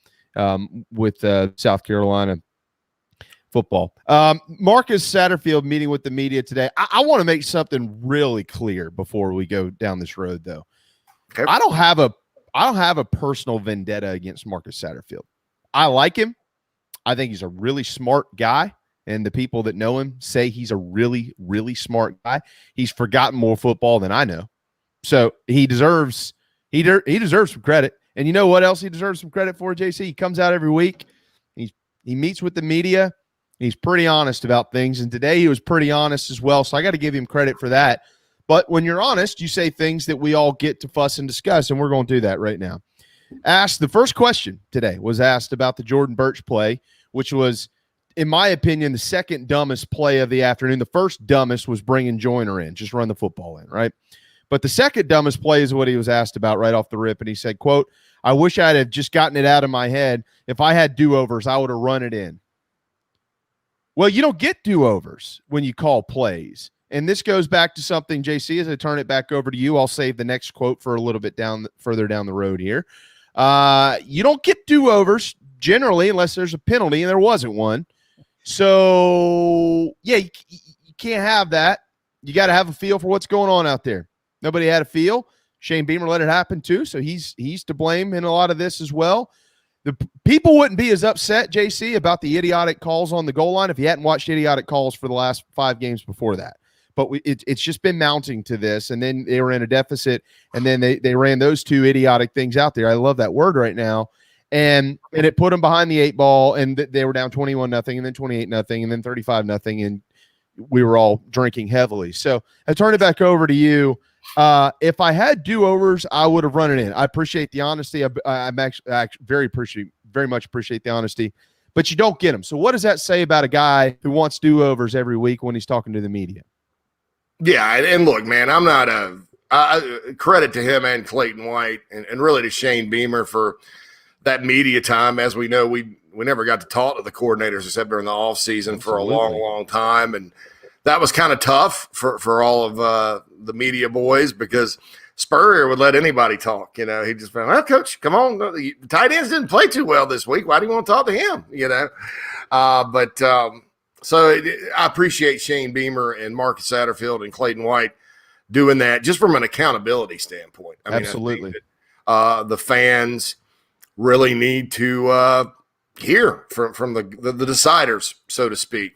with South Carolina football. Marcus Satterfield meeting with the media today. I want to make something really clear before we go down this road, though. Okay. I don't have a personal vendetta against Marcus Satterfield. I like him. I think he's a really smart guy, and the people that know him say he's a really, really smart guy. He's forgotten more football than I know, so he deserves some credit. And you know what else he deserves some credit for, JC? He comes out every week. He meets with the media. He's pretty honest about things, and today he was pretty honest as well. So I got to give him credit for that. But when you're honest, you say things that we all get to fuss and discuss, and we're going to do that right now. The first question today was asked about the Jordan Birch play, which was, in my opinion, the second dumbest play of the afternoon. The first dumbest was bringing Joyner in, just run the football in, right? But the second dumbest play is what he was asked about right off the rip, and he said, quote, "I wish I'd have just gotten it out of my head. If I had do-overs, I would have run it in." Well, you don't get do-overs when you call plays. And this goes back to something, JC, as I turn it back over to you. I'll save the next quote for a little bit further down the road here. You don't get do-overs generally unless there's a penalty, and there wasn't one. So, yeah, you can't have that. You got to have a feel for what's going on out there. Nobody had a feel. Shane Beamer let it happen too, so he's to blame in a lot of this as well. The people wouldn't be as upset, JC, about the idiotic calls on the goal line if you hadn't watched idiotic calls for the last 5 games before that. But it's just been mounting to this, and then they were in a deficit, and then they ran those 2 idiotic things out there. I love that word right now. And it put them behind the 8 ball, and they were down 21-0, and then 28-0, and then 35-0, and we were all drinking heavily. So I turn it back over to you. If I had do-overs, I would have run it in. I appreciate the honesty. I'm actually very much appreciate the honesty, but you don't get them. So what does that say about a guy who wants do-overs every week when he's talking to the media? Yeah, and look, man, I'm not credit to him and Clayton White and really to Shane Beamer for that media time. As we know, we never got to talk to the coordinators except during the off season for a long time. And that was kind of tough for all of the media boys because Spurrier would let anybody talk. You know, he just went, well, coach, come on. The tight ends didn't play too well this week. Why do you want to talk to him? You know, so I appreciate Shane Beamer and Marcus Satterfield and Clayton White doing that just from an accountability standpoint. I mean, absolutely. I think that, the fans really need to hear from the deciders, so to speak.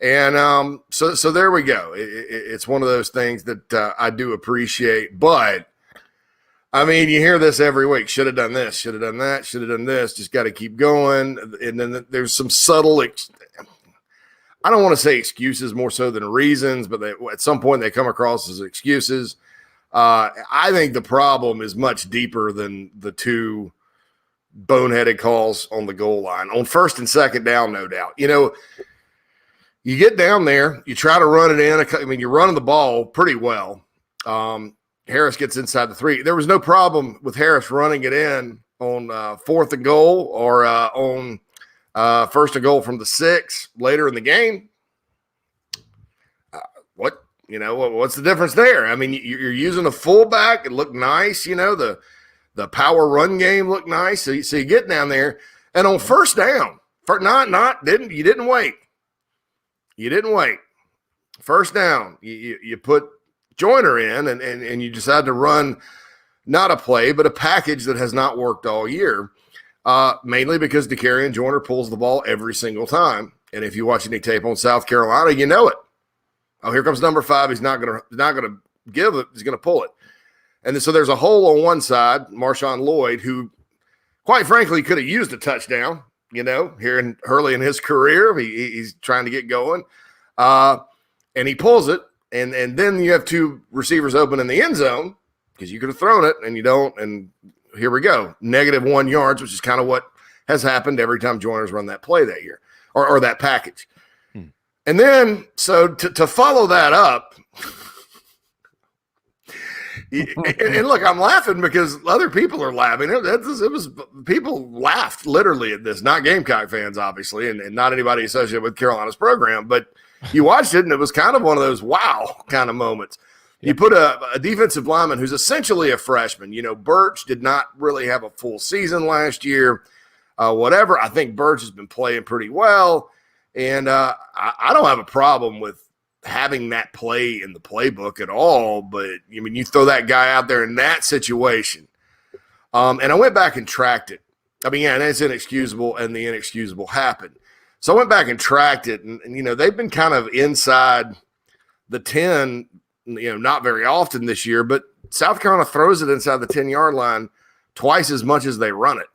And so there we go. It's one of those things that I do appreciate. But, I mean, you hear this every week. Should have done this, should have done that, should have done this. Just got to keep going. And then there's some subtle I don't want to say excuses more so than reasons, but at some point they come across as excuses. I think the problem is much deeper than the two boneheaded calls on the goal line. On first and second down, no doubt. You know, you get down there, you try to run it in. I mean, you're running the ball pretty well. Harris gets inside the 3. There was no problem with Harris running it in on fourth and goal or on first and goal from the 6 later in the game. What's the difference there? I mean, you're using a fullback. It looked nice. You know, the power run game looked nice. So you get down there, and on first down, you didn't wait. You didn't wait. First down, you put Joyner in, and you decide to run not a play, but a package that has not worked all year. Mainly because DeCarrion Joyner pulls the ball every single time. And if you watch any tape on South Carolina, you know it. Oh, here comes number 5. He's not gonna give it. He's gonna pull it. And so there's a hole on one side, Marshawn Lloyd, who, quite frankly, could have used a touchdown. You know, here early in his career, he's trying to get going, and he pulls it. And then you have 2 receivers open in the end zone because you could have thrown it and you don't. And here we go. -1 yards, which is kind of what has happened every time Joyner's run that play that year or that package. And then, so to follow that up, and look, I'm laughing because other people are laughing. People laughed literally at this, not Gamecock fans, obviously, and not anybody associated with Carolina's program, but you watched it and it was kind of one of those wow kind of moments. You put a defensive lineman who's essentially a freshman. You know, Birch did not really have a full season last year. Whatever. I think Birch has been playing pretty well. And I don't have a problem with having that play in the playbook at all. But, I mean, you throw that guy out there in that situation. And I went back and tracked it. I mean, yeah, and it's inexcusable, and the inexcusable happened. So I went back and tracked it. And you know, they've been kind of inside the 10, you know, not very often this year, but South Carolina throws it inside the 10-yard line twice as much as they run it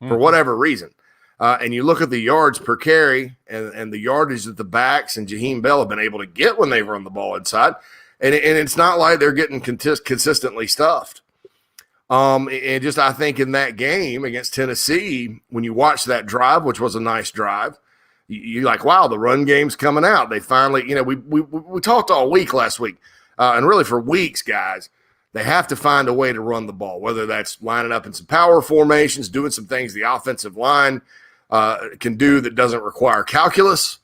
for whatever reason. And you look at the yards per carry and the yardage that the backs and Jaheim Bell have been able to get when they run the ball inside. And it's not like they're getting consistently stuffed. And just I think in that game against Tennessee, when you watch that drive, which was a nice drive, you're like, wow, the run game's coming out. They finally, you know, we talked all week last week. And really for weeks, guys, they have to find a way to run the ball, whether that's lining up in some power formations, doing some things the offensive line can do that doesn't require calculus,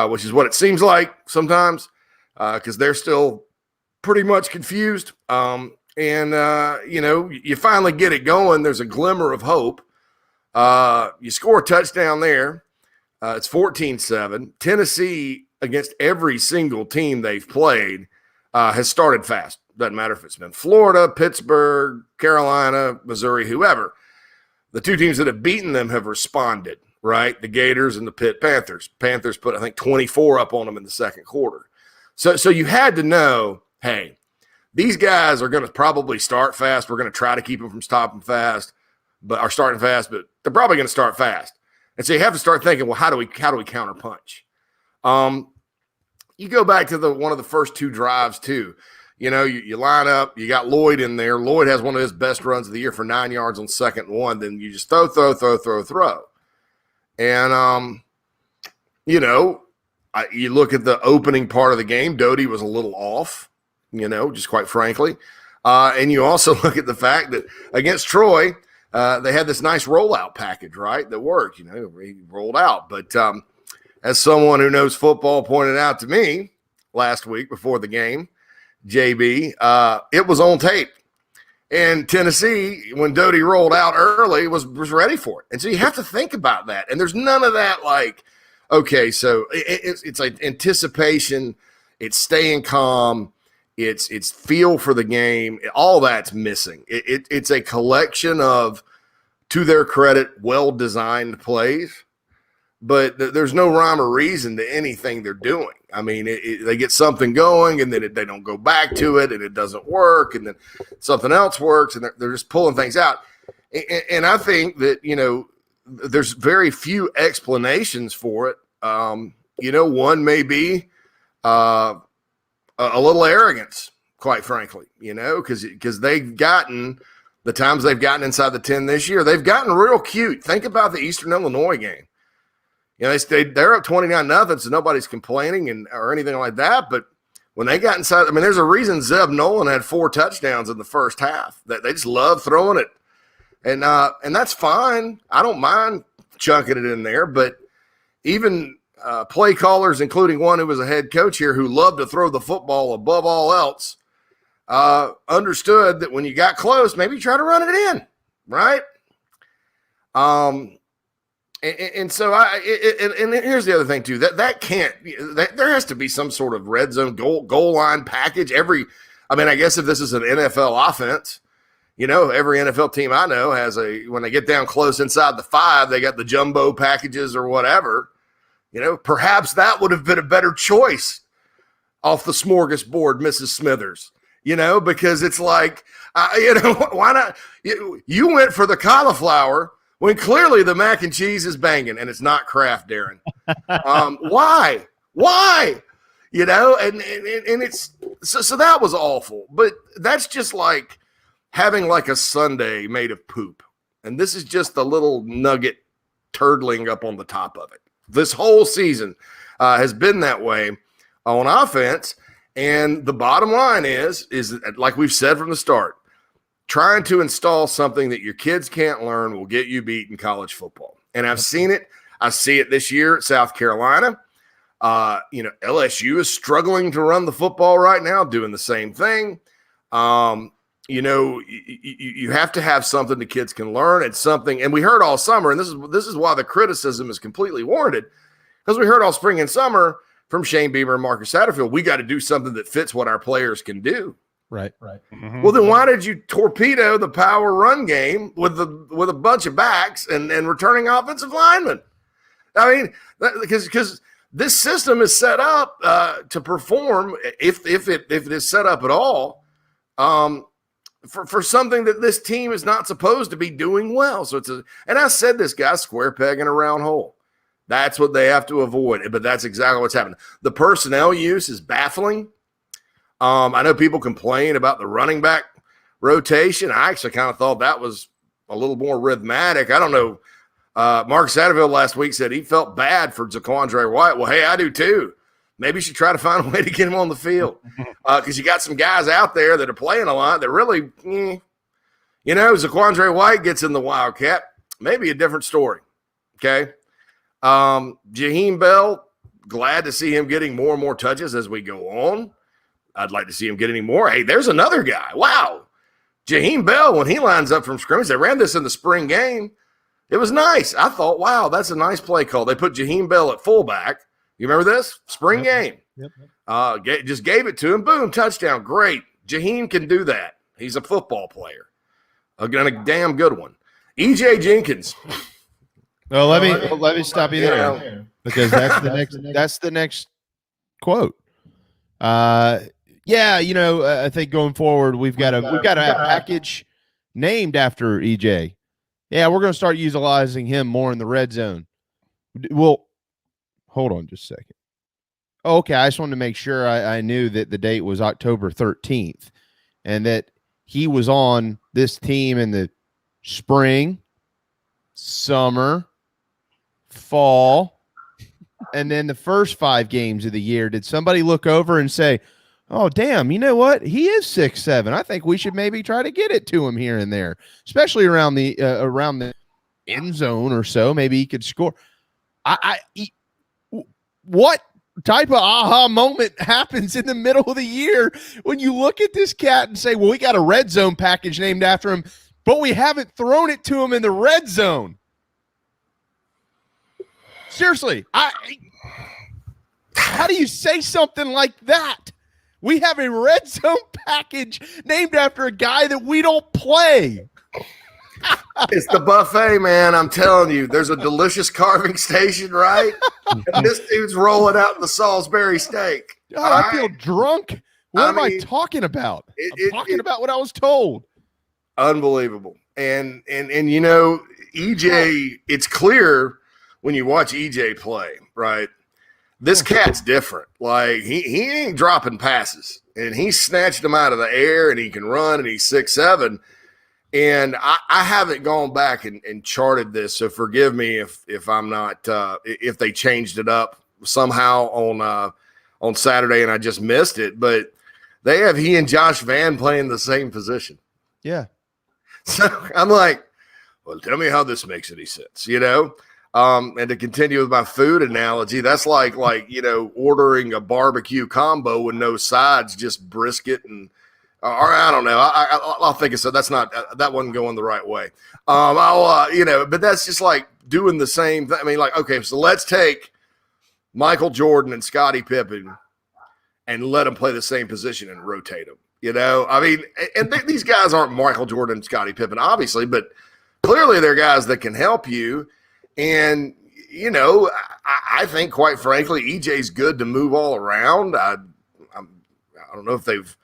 which is what it seems like sometimes because they're still pretty much confused. You know, you finally get it going. There's a glimmer of hope. You score a touchdown there. It's 14-7. Tennessee, against every single team they've played, has started fast. Doesn't matter if it's been Florida, Pittsburgh, Carolina, Missouri, whoever. The 2 teams that have beaten them have responded, right? The Gators and the Pitt Panthers. Panthers put, I think, 24 up on them in the second quarter. So you had to know, hey, these guys are going to probably start fast. We're going to try to keep them from stopping fast. but are starting fast, but they're probably going to start fast. And so you have to start thinking, well, how do we counterpunch? You go back to one of the first 2 drives too. You know, you line up, you got Lloyd in there. Lloyd has one of his best runs of the year for 9 yards on 2nd and 1. Then you just throw. And, you know, you look at the opening part of the game, Doty was a little off, you know, just quite frankly. And you also look at the fact that against Troy, they had this nice rollout package, right, that worked. You know, he rolled out. But as someone who knows football pointed out to me last week before the game, JB, it was on tape. And Tennessee, when Doty rolled out early, was ready for it. And so you have to think about that. And there's none of that like, okay, so it's like anticipation, it's staying calm, it's feel for the game. All that's missing. It's a collection of, to their credit, well-designed plays. But there's no rhyme or reason to anything they're doing. I mean, they get something going, and then they don't go back to it, and it doesn't work, and then something else works, and they're just pulling things out. And I think that, you know, there's very few explanations for it. You know, one may be a little arrogance, quite frankly, you know, because they've gotten – the times they've gotten inside the 10 this year, they've gotten real cute. Think about the Eastern Illinois game. You know, they're up 29-0, so nobody's complaining or anything like that. But when they got inside, I mean, there's a reason Zeb Nolan had 4 touchdowns in the first half. They just love throwing it, and that's fine. I don't mind chunking it in there. But even play callers, including one who was a head coach here who loved to throw the football above all else, understood that when you got close, maybe try to run it in, right? And so and here's the other thing too, that can't, there has to be some sort of red zone goal line package. I guess if this is an NFL offense, you know, every NFL team I know has when they get down close inside the 5, they got the jumbo packages or whatever. You know, perhaps that would have been a better choice off the smorgasbord, Mrs. Smithers, you know, because it's like, you know, why not? You went for the cauliflower when clearly the mac and cheese is banging, and it's not Kraft, Darren. Why? You know, and it's so that was awful. But that's just like having like a sundae made of poop, and this is just a little nugget turdling up on the top of it. This whole season has been that way on offense, and the bottom line is like we've said from the start. Trying to install something that your kids can't learn will get you beat in college football. And I've seen it. I see it this year at South Carolina. You know, LSU is struggling to run the football right now, doing the same thing. You know, you have to have something the kids can learn. It's something, and we heard all summer, and this is why the criticism is completely warranted, because we heard all spring and summer from Shane Beamer and Marcus Satterfield, we got to do something that fits what our players can do. Right. Mm-hmm. Well, then why did you torpedo the power run game with a bunch of backs and returning offensive linemen? I mean, because this system is set up to perform, if it is set up at all, for something that this team is not supposed to be doing well. So and I said this, guys, square peg in a round hole. That's what they have to avoid. But that's exactly what's happening. The personnel use is baffling. I know people complain about the running back rotation. I actually kind of thought that was a little more rhythmic. I don't know. Mark Satterfield last week said he felt bad for Zaquandre White. Well, hey, I do too. Maybe you should try to find a way to get him on the field because you got some guys out there that are playing a lot that really, you know, Zaquandre White gets in the Wildcat, maybe a different story. Okay. Jaheim Bell, glad to see him getting more and more touches as we go on. I'd like to see him get any more. Hey, there's another guy. Wow. Jaheim Bell, when he lines up from scrimmage, they ran this in the spring game. It was nice. I thought, wow, that's a nice play call. They put Jaheim Bell at fullback. You remember this? Spring game. Yep. Just gave it to him. Boom, touchdown. Great. Jaheim can do that. He's a football player. A damn good one. E.J. Jenkins. Well, let me stop you there because that's the next quote. Yeah, you know, I think going forward we've got a package named after EJ Yeah, we're going to start utilizing him more in the red zone. Well, hold on just a second. Oh, okay, I just wanted to make sure I knew that the date was October 13th and that he was on this team in the spring, summer, fall, and then the first 5 games of the year. Did somebody look over and say, oh, damn, you know what? He is 6'7". I think we should maybe try to get it to him here and there, especially around the end zone or so. Maybe he could score. What type of aha moment happens in the middle of the year when you look at this cat and say, well, we got a red zone package named after him, but we haven't thrown it to him in the red zone? Seriously, how do you say something like that? We have a red zone package named after a guy that we don't play. It's the buffet, man. I'm telling you, there's a delicious carving station, right? And this dude's rolling out the Salisbury steak. God, I feel drunk. What am I talking about? I'm talking about what I was told. Unbelievable. And you know, EJ, it's clear when you watch EJ play, right? This cat's different. Like he ain't dropping passes, and he snatched them out of the air, and he can run, and he's 6'7". And I haven't gone back and charted this, so forgive me if I'm not if they changed it up somehow on Saturday and I just missed it. But they have he and Josh Van playing the same position. Yeah. So I'm like, well, tell me how this makes any sense, you know? And to continue with my food analogy, that's like you know, ordering a barbecue combo with no sides, just brisket and. Or I don't know. I'll think of so. That's not that wasn't going the right way. You know, but that's just like doing the same thing. I mean, like, okay, so let's take Michael Jordan and Scottie Pippen and let them play the same position and rotate them. You know, I mean, and these guys aren't Michael Jordan and Scottie Pippen, obviously, but clearly they're guys that can help you. And you know, I think, quite frankly, EJ's good to move all around. I don't know if they've.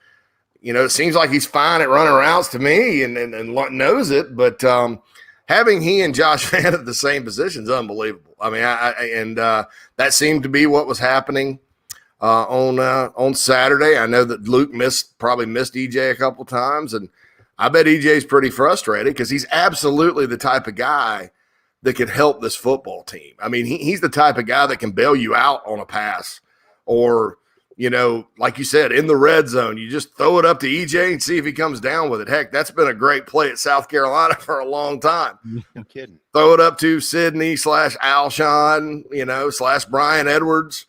You know, it seems like he's fine at running routes to me and knows it, but having he and Josh Van at the same position is unbelievable. I mean, that seemed to be what was happening on Saturday. I know that Luke probably missed EJ a couple times, and I bet EJ's pretty frustrated because he's absolutely the type of guy that can help this football team. I mean, he's the type of guy that can bail you out on a pass or – you know, like you said, in the red zone, you just throw it up to EJ and see if he comes down with it. Heck, that's been a great play at South Carolina for a long time. No kidding. Throw it up to Sidney / Alshon, you know, / Brian Edwards.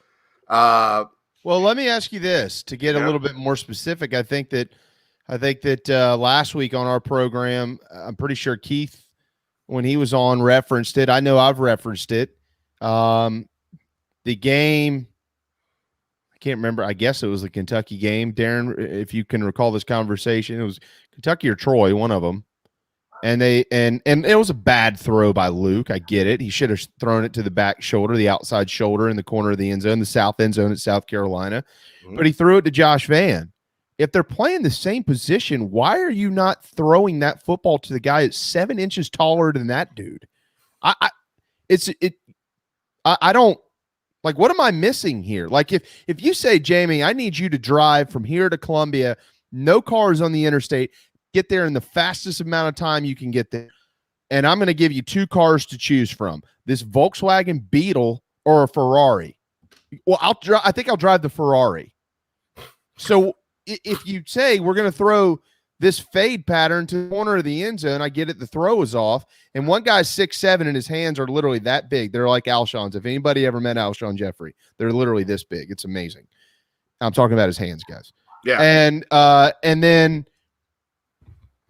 Well, let me ask you this to get a little bit more specific. I think that last week on our program, I'm pretty sure Keith, when he was on, referenced it. I know I've referenced it. The game. Can't remember. I guess it was the Kentucky game. Darren, if you can recall this conversation, it was Kentucky or Troy, one of them. And it was a bad throw by Luke. I get it. He should have thrown it to the back shoulder, the outside shoulder in the corner of the end zone, the south end zone at South Carolina. Mm-hmm. But he threw it to Josh Van. If they're playing the same position, why are you not throwing that football to the guy that's 7 inches taller than that dude? I don't. Like, what am I missing here? Like, if you say, Jamie, I need you to drive from here to Columbia, no cars on the interstate, get there in the fastest amount of time you can get there, and I'm going to give you 2 cars to choose from, this Volkswagen Beetle or a Ferrari. Well, I think I'll drive the Ferrari. So if you say we're going to throw this fade pattern to the corner of the end zone, I get it. The throw is off. And one guy's 6'7", and his hands are literally that big. They're like Alshon's. If anybody ever met Alshon Jeffrey, they're literally this big. It's amazing. I'm talking about his hands, guys. Yeah. And then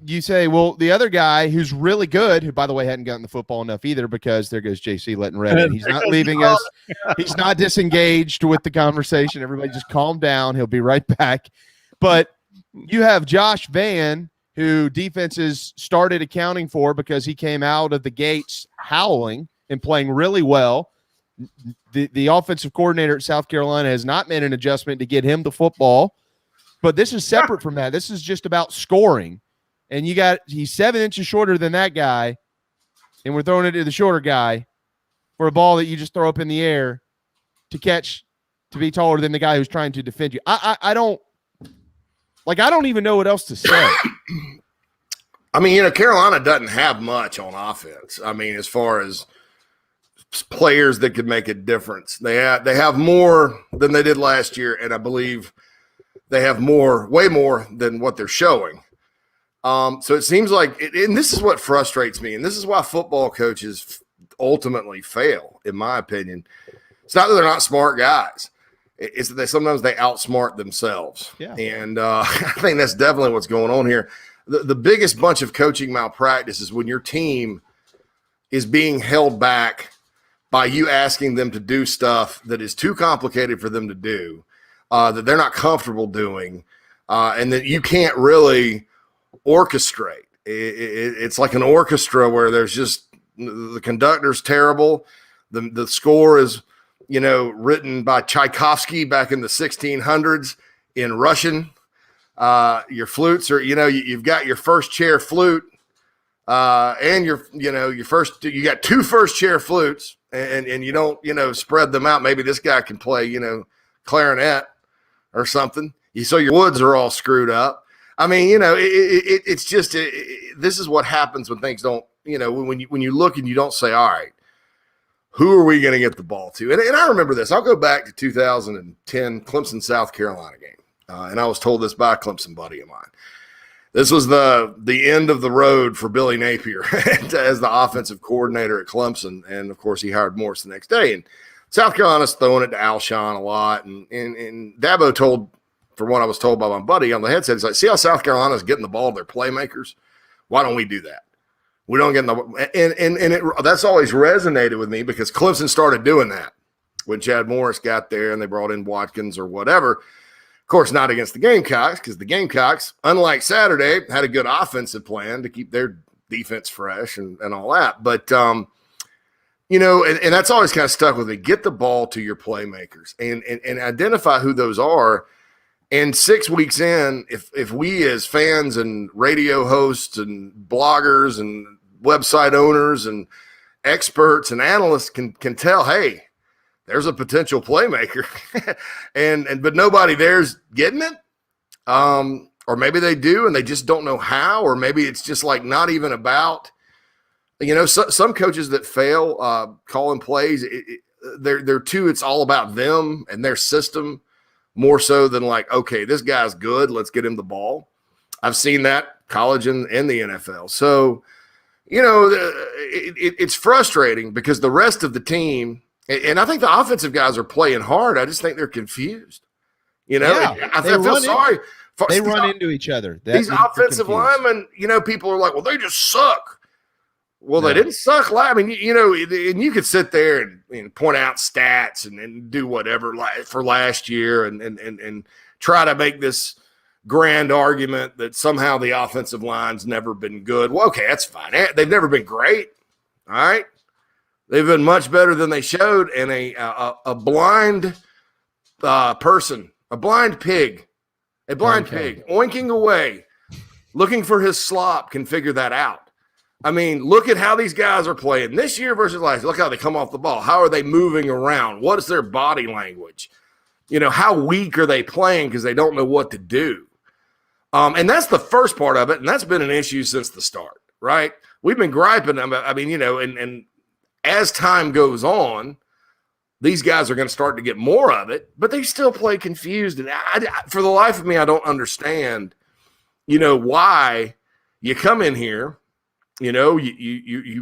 you say, well, the other guy who's really good, who, by the way, hadn't gotten the football enough either, because there goes JC letting red in. He's not leaving us. He's not disengaged with the conversation. Everybody just calm down. He'll be right back. But you have Josh Van, who defenses started accounting for because he came out of the gates howling and playing really well. The offensive coordinator at South Carolina has not made an adjustment to get him the football. But this is separate from that. This is just about scoring. And he's 7 inches shorter than that guy. and we're throwing it to the shorter guy for a ball that you just throw up in the air to catch, to be taller than the guy who's trying to defend you. I don't even know what else to say. I mean, Carolina doesn't have much on offense. I mean, as far as players that could make a difference, they have more than they did last year, and I believe they have way more than what they're showing. So it seems like, and this is what frustrates me, and this is why football coaches ultimately fail, in my opinion. It's not that they're not smart guys. It's that sometimes they outsmart themselves. Yeah. And I think that's definitely what's going on here. The biggest bunch of coaching malpractice is when your team is being held back by you asking them to do stuff that is too complicated for them to do, that they're not comfortable doing, and that you can't really orchestrate. It's like an orchestra where there's just the conductor's terrible. The score is, written by Tchaikovsky back in the 1600s in Russian. Your flutes are, you've got your first chair flute, and you got two first chair flutes, and you don't, spread them out. Maybe this guy can play, clarinet or something. So your woods are all screwed up. I mean, it's just, this is what happens when things don't, when you look and you don't say, all right, who are we going to get the ball to? And I remember this. I'll go back to 2010 Clemson, South Carolina game. And I was told this by a Clemson buddy of mine. This was the end of the road for Billy Napier as the offensive coordinator at Clemson. And, of course, he hired Morris the next day. And South Carolina's throwing it to Alshon a lot. And Dabo told, from what I was told by my buddy on the headset, he's like, see how South Carolina's getting the ball to their playmakers? Why don't we do that? We don't get that's always resonated with me because Clemson started doing that when Chad Morris got there and they brought in Watkins or whatever. Of course, not against the Gamecocks because the Gamecocks, unlike Saturday, had a good offensive plan to keep their defense fresh and all that. But, and that's always kind of stuck with me. Get the ball to your playmakers and identify who those are. And 6 weeks in, if we as fans and radio hosts and bloggers and website owners and experts and analysts can tell, hey, there's a potential playmaker, but nobody there's getting it, or maybe they do and they just don't know how, or maybe it's just like not even about, some coaches that fail calling plays, they're too. It's all about them and their system. More so than like, okay, this guy's good, let's get him the ball. I've seen that college and the NFL. So, it's frustrating because the rest of the team, and I think the offensive guys are playing hard. I just think they're confused. I feel sorry. They run into each other. These offensive linemen, people are like, well, they just suck. Well, they didn't suck. I mean, and you could sit there and point out stats and do whatever for last year and try to make this grand argument that somehow the offensive line's never been good. Well, okay, that's fine. They've never been great. All right. They've been much better than they showed. And a blind person, a blind pig, oinking away, looking for his slop can figure that out. I mean, look at how these guys are playing this year versus last year. Look how they come off the ball. How are they moving around? What is their body language? How weak are they playing because they don't know what to do? And that's the first part of it, and that's been an issue since the start, right? We've been griping. I mean, and as time goes on, these guys are going to start to get more of it, but they still play confused. And for the life of me, I don't understand, why you come in here. You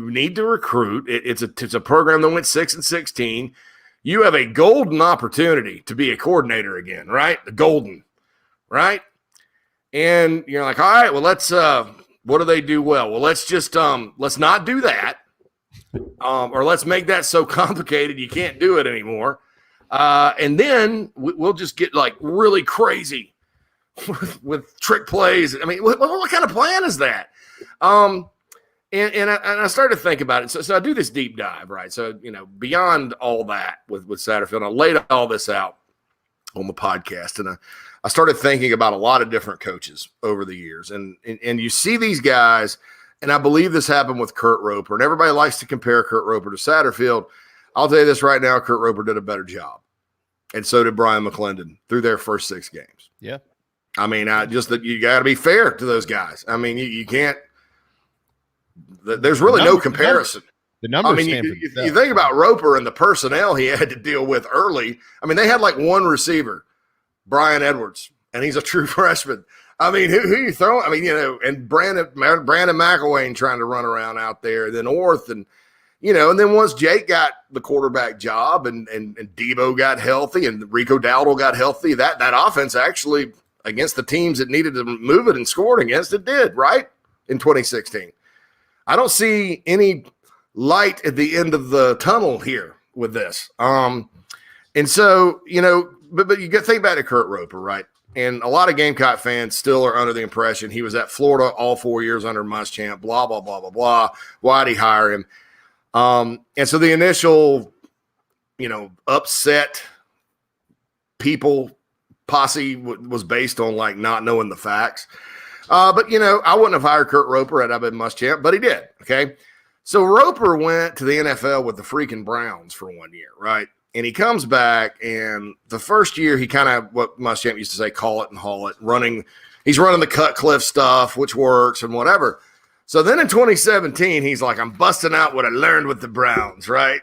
need to recruit. It's a program that went 6-16. You have a golden opportunity to be a coordinator again, right? The golden, right? And you're like, all right, well, let's what do they do well? Well, let's just let's not do that. Or let's make that so complicated you can't do it anymore. And then we'll just get like really crazy with trick plays. I mean, what kind of plan is that? And I started to think about it. So I do this deep dive, right? So, beyond all that with Satterfield, I laid all this out on the podcast. And I started thinking about a lot of different coaches over the years. And you see these guys, and I believe this happened with Kurt Roper, and everybody likes to compare Kurt Roper to Satterfield. I'll tell you this right now, Kurt Roper did a better job. And so did Brian McClendon through their first 6 games. Yeah. I mean, you got to be fair to those guys. I mean, you can't – there's really no comparison. The numbers. I mean, you think about Roper and the personnel he had to deal with early. I mean, they had like one receiver, Brian Edwards, and he's a true freshman. I mean, who you throwing? I mean, and Brandon McElwain trying to run around out there, then Orth and – and then once Jake got the quarterback job and Debo got healthy and Rico Dowdle got healthy, that offense actually against the teams that needed to move it and scored against it did, right, in 2016. I don't see any light at the end of the tunnel here with this. And so, but you get think back to Kurt Roper, right? And a lot of Gamecock fans still are under the impression he was at Florida all 4 years under Muschamp, blah, blah, blah, blah, blah. Why'd he hire him? And so the initial, upset posse was based on like not knowing the facts. But I wouldn't have hired Kurt Roper had I been Muschamp, but he did. Okay. So Roper went to the NFL with the freaking Browns for 1 year. Right. And he comes back, and the first year he kind of, what Muschamp used to say, call it and haul it, he's running the Cutcliffe stuff, which works and whatever. So then in 2017, he's like, I'm busting out what I learned with the Browns, right?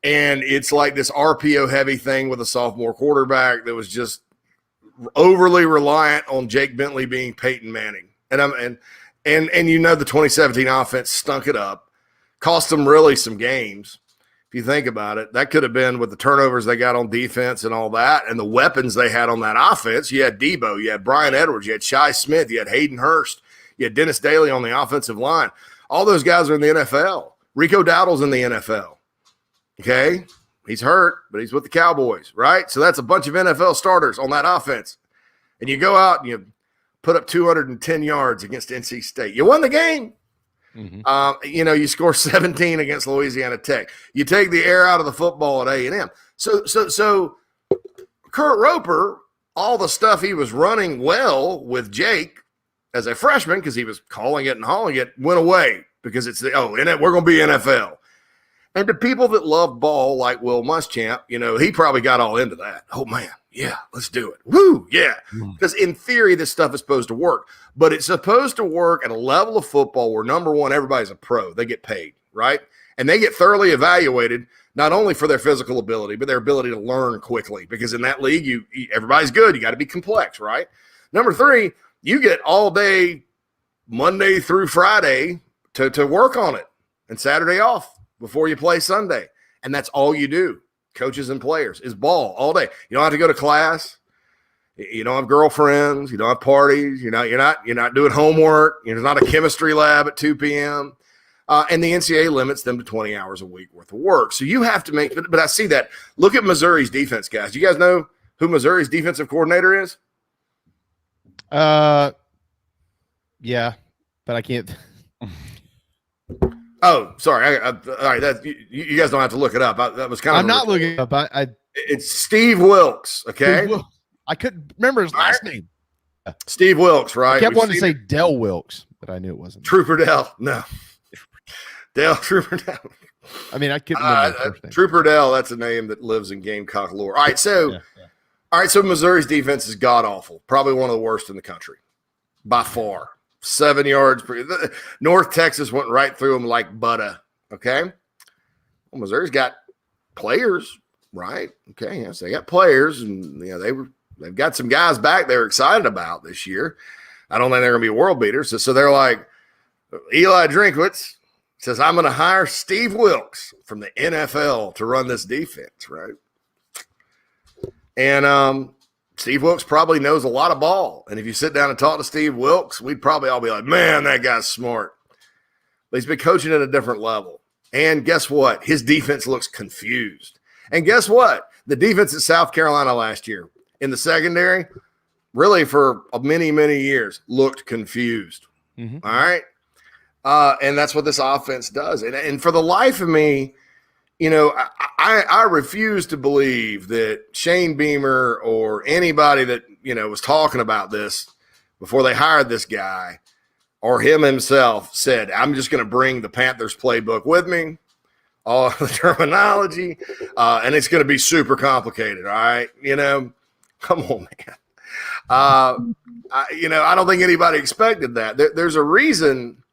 And it's like this RPO heavy thing with a sophomore quarterback that was just overly reliant on Jake Bentley being Peyton Manning. And the 2017 offense stunk it up, cost them really some games. If you think about it, that could have been with the turnovers they got on defense and all that, and the weapons they had on that offense. You had Debo, you had Brian Edwards, you had Shi Smith, you had Hayden Hurst. You had Dennis Daly on the offensive line. All those guys are in the NFL. Rico Dowdle's in the NFL. Okay? He's hurt, but he's with the Cowboys, right? So that's a bunch of NFL starters on that offense. And you go out and you put up 210 yards against NC State. You won the game. Mm-hmm. You score 17 against Louisiana Tech. You take the air out of the football at A&M. So Kurt Roper, all the stuff he was running well with Jake, as a freshman, because he was calling it and hauling it, went away because we're going to be NFL. And to people that love ball like Will Muschamp, he probably got all into that. Oh, man, yeah, let's do it. Woo, yeah. Because in theory, this stuff is supposed to work. But it's supposed to work at a level of football where, number one, everybody's a pro. They get paid, right? And they get thoroughly evaluated, not only for their physical ability, but their ability to learn quickly. Because in that league, everybody's good. You got to be complex, right? Number 3, you get all day Monday through Friday to work on it and Saturday off before you play Sunday. And that's all you do, coaches and players, is ball all day. You don't have to go to class. You don't have girlfriends. You don't have parties. You're not doing homework. There's not a chemistry lab at 2 p.m. And the NCAA limits them to 20 hours a week worth of work. So you have to make – but I see that. Look at Missouri's defense, guys. Do you guys know who Missouri's defensive coordinator is? Yeah, but I can't. Oh, sorry. All right, you guys don't have to look it up. That was kind of. I'm not looking it up. It's Steve Wilkes. Okay, Steve Wilkes. I couldn't remember his last name. Steve Wilkes, right? I kept wanting to say Dell Wilkes, but I knew it wasn't. Trooper Dell. No, Dell Trooper Dell. I mean, I couldn't remember his first name. Trooper Dell. That's a name that lives in Gamecock lore. All right, so. Yeah. All right, so Missouri's defense is god-awful. Probably one of the worst in the country by far. 7 yards. North Texas went right through them like butter, okay? Well, Missouri's got players, right? Okay, yes, they got players, and they've got some guys back they're excited about this year. I don't think they're going to be world beaters. So they're like, Eli Drinkwitz says, I'm going to hire Steve Wilkes from the NFL to run this defense, right? And Steve Wilkes probably knows a lot of ball. And if you sit down and talk to Steve Wilkes, we'd probably all be like, man, that guy's smart. But he's been coaching at a different level. And guess what? His defense looks confused. And guess what? The defense at South Carolina last year in the secondary, really for many, many years, looked confused. Mm-hmm. All right? And that's what this offense does. And for the life of me, I refuse to believe that Shane Beamer or anybody that, was talking about this before they hired this guy or him himself said, I'm just going to bring the Panthers playbook with me, all the terminology, and it's going to be super complicated, all right? Come on, man. I don't think anybody expected that. There's a reason.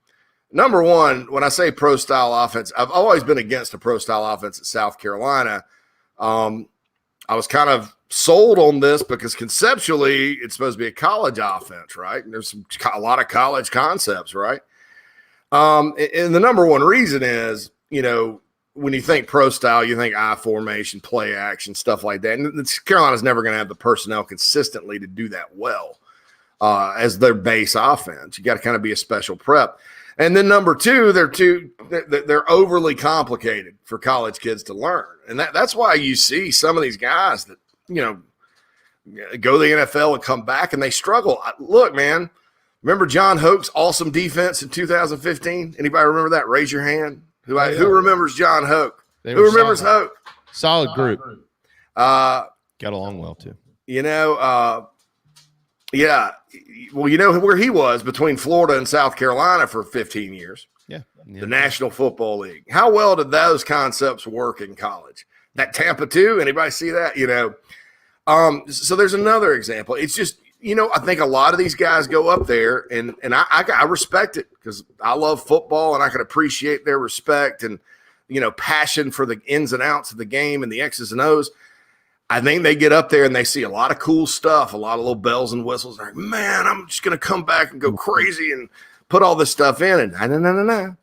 Number one, when I say pro-style offense, I've always been against a pro-style offense at South Carolina. I was kind of sold on this because conceptually it's supposed to be a college offense, right? And there's a lot of college concepts, right? And the number one reason is, when you think pro style, you think I formation, play action, stuff like that. And Carolina's never going to have the personnel consistently to do that well as their base offense. You got to kind of be a special prep. And then number two, they're overly complicated for college kids to learn. And that's why you see some of these guys that, go to the NFL and come back and they struggle. Look, man, remember John Hoke's awesome defense in 2015? Anybody remember that? Raise your hand. Who remembers John Hoke? Who remembers Hoke? Solid group. Got along well too. Yeah. Well, you know where he was between Florida and South Carolina for 15 years. Yeah. The National Football League. How well did those concepts work in college? That Tampa 2, anybody see that? So there's another example. It's just, I think a lot of these guys go up there and I respect it because I love football and I can appreciate their respect and, passion for the ins and outs of the game and the X's and O's. I think they get up there and they see a lot of cool stuff, a lot of little bells and whistles. They're like, man, I'm just going to come back and go crazy and put all this stuff in. And no.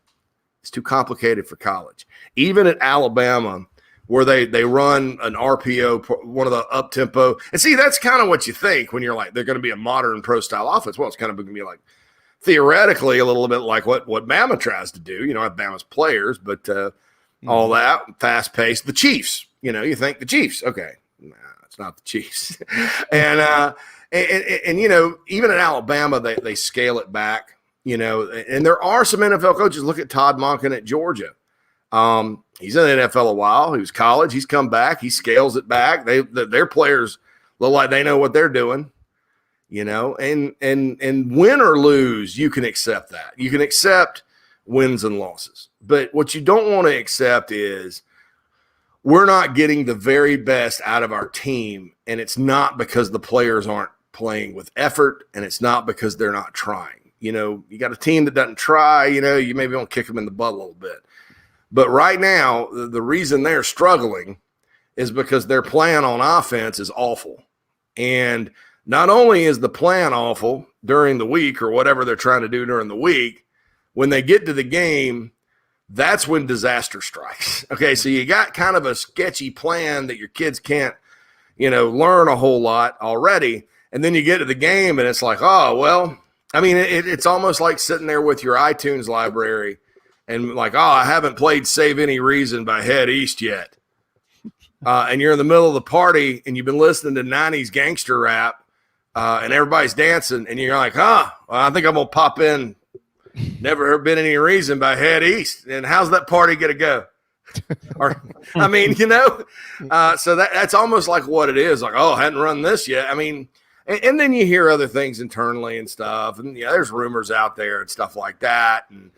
It's too complicated for college. Even at Alabama, where they run an RPO, one of the up-tempo. And see, that's kind of what you think when you're like, they're going to be a modern pro-style offense. Well, it's kind of going to be like theoretically a little bit like what Bama tries to do. Bama's players, but all that, fast-paced. The Chiefs, you think the Chiefs. Okay. Nah, it's not the Chiefs. and even in Alabama, they scale it back, and there are some NFL coaches. Look at Todd Monken at Georgia. He's in the NFL a while. He was college. He's come back. He scales it back. Their players look like they know what they're doing, and win or lose, you can accept that. You can accept wins and losses. But what you don't want to accept is we're not getting the very best out of our team, and it's not because the players aren't playing with effort, and it's not because they're not trying. You got a team that doesn't try, you maybe want to kick them in the butt a little bit. But right now, the reason they're struggling is because their plan on offense is awful. And not only is the plan awful during the week or whatever they're trying to do during the week, when they get to the game, that's when disaster strikes. Okay, so you got kind of a sketchy plan that your kids can't, learn a whole lot already. And then you get to the game and it's like, oh, well, I mean, it's almost like sitting there with your iTunes library and like, oh, I haven't played Save Any Reason by Head East yet. And you're in the middle of the party and you've been listening to 90s gangster rap and everybody's dancing and you're like, well, I think I'm going to pop in Never Been Any Reason by Head East. And how's that party going to go? So that's almost like what it is. Like, oh, I hadn't run this yet. I mean, and then you hear other things internally and stuff. And there's rumors out there and stuff like that. And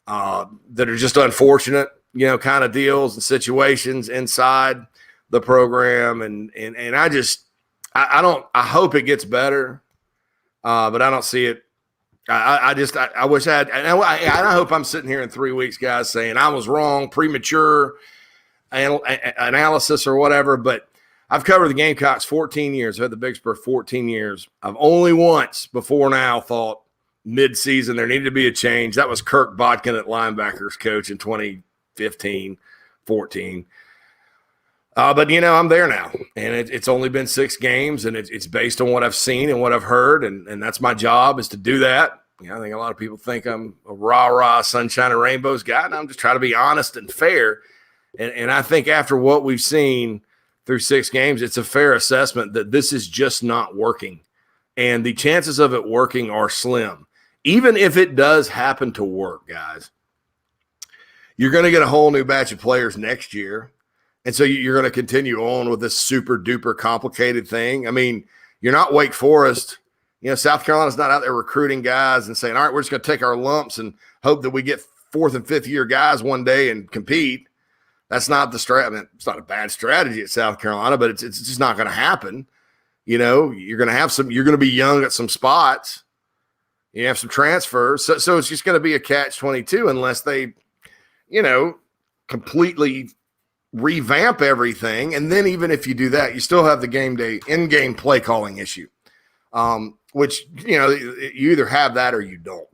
that are just unfortunate, kind of deals and situations inside the program. And I hope it gets better, but I don't see it. I wish I had, and I hope I'm sitting here in 3 weeks, guys, saying I was wrong, premature analysis or whatever, but I've covered the Gamecocks 14 years. I've had the Big Spur 14 years. I've only once before now thought mid-season there needed to be a change. That was Kirk Bodkin at linebackers coach in 2015, 14. But, I'm there now, and it's only been 6 games, and it's based on what I've seen and what I've heard, and that's my job is to do that. I think a lot of people think I'm a rah-rah sunshine and rainbows guy, and I'm just trying to be honest and fair. And I think after what we've seen through 6 games, it's a fair assessment that this is just not working, and the chances of it working are slim. Even if it does happen to work, guys, you're going to get a whole new batch of players next year. And so you're going to continue on with this super duper complicated thing. I mean, you're not Wake Forest South Carolina's not out there recruiting guys and saying, all right, we're just going to take our lumps and hope that we get 4th and 5th year guys one day and compete. That's not the strategy. I mean, it's not a bad strategy at South Carolina, but it's just not going to happen. You're going to have you're going to be young at some spots. You have some transfers. So it's just going to be a catch-22 unless they, completely revamp everything. And then even if you do that, you still have the game day in-game play calling issue, which, you either have that or you don't.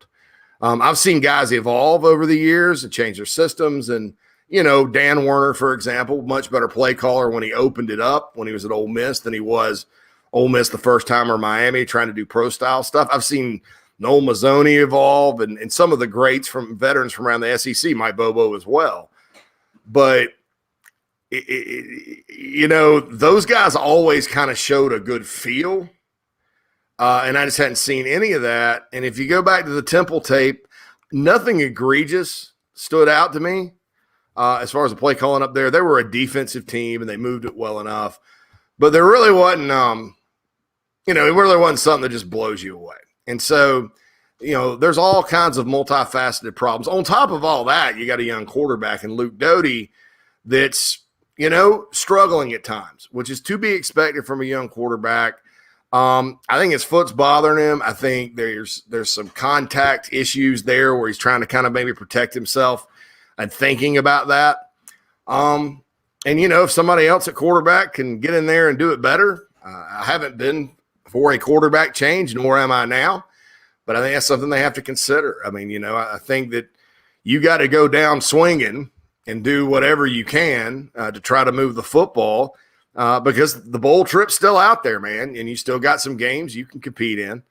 I've seen guys evolve over the years and change their systems. And, Dan Werner, for example, much better play caller when he opened it up when he was at Ole Miss than he was Ole Miss the first time, or Miami trying to do pro-style stuff. I've seen Noel Mazzoni evolve and some of the greats from veterans from around the SEC, Mike Bobo as well. But, those guys always kind of showed a good feel. And I just hadn't seen any of that. And if you go back to the Temple tape, nothing egregious stood out to me as far as the play calling up there. They were a defensive team and they moved it well enough. But there really wasn't, it really wasn't something that just blows you away. And so, there's all kinds of multifaceted problems. On top of all that, you got a young quarterback in Luke Doty that's, struggling at times, which is to be expected from a young quarterback. I think his foot's bothering him. I think there's some contact issues there where he's trying to kind of maybe protect himself and thinking about that. And, if somebody else at quarterback can get in there and do it better, I haven't been for a quarterback change, nor am I now. But I think that's something they have to consider. I mean, I think that you got to go down swinging and do whatever you can to try to move the football because the bowl trip's still out there, man, and you still got some games you can compete in.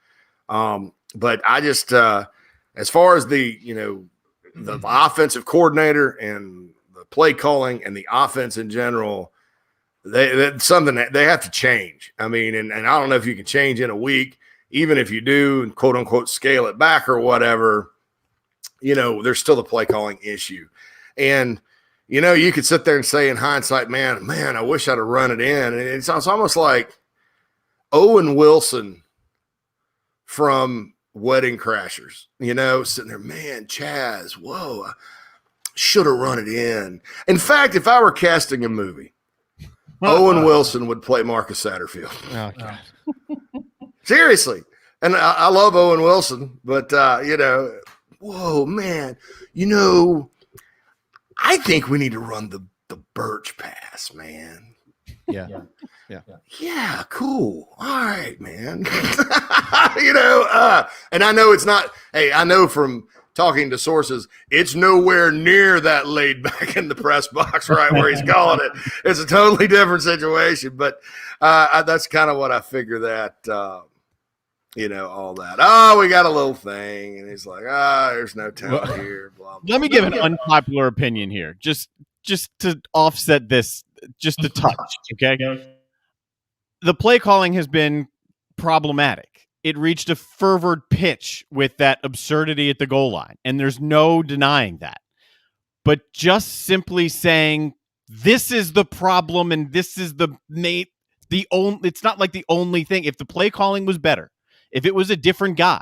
But I just, as far as the offensive coordinator and the play calling and the offense in general, that's something that they have to change. I mean, and I don't know if you can change in a week. Even if you do, and quote unquote, scale it back or whatever, there's still the play calling issue. And, you could sit there and say in hindsight, man, I wish I'd have run it in. And it's almost like Owen Wilson from Wedding Crashers, sitting there, man, Chaz, whoa, I should have run it in. In fact, if I were casting a movie, Owen Wilson would play Marcus Satterfield. Oh, God. Seriously. And I love Owen Wilson, but, whoa, man, I think we need to run the Birch Pass, man. Yeah, cool. All right, man. And I know it's not, I know from talking to sources, it's nowhere near that laid back in the press box, right, where he's calling it. It's a totally different situation, but that's kind of what I figure that, all that. Oh, we got a little thing, and he's like, there's no talent here, blah, blah. Let me give an unpopular opinion here, just to offset this, just a touch, okay? The play calling has been problematic. It reached a fervored pitch with that absurdity at the goal line, and there's no denying that. But just simply saying this is the problem and this is it's not like the only thing. If the play calling was better, if it was a different guy,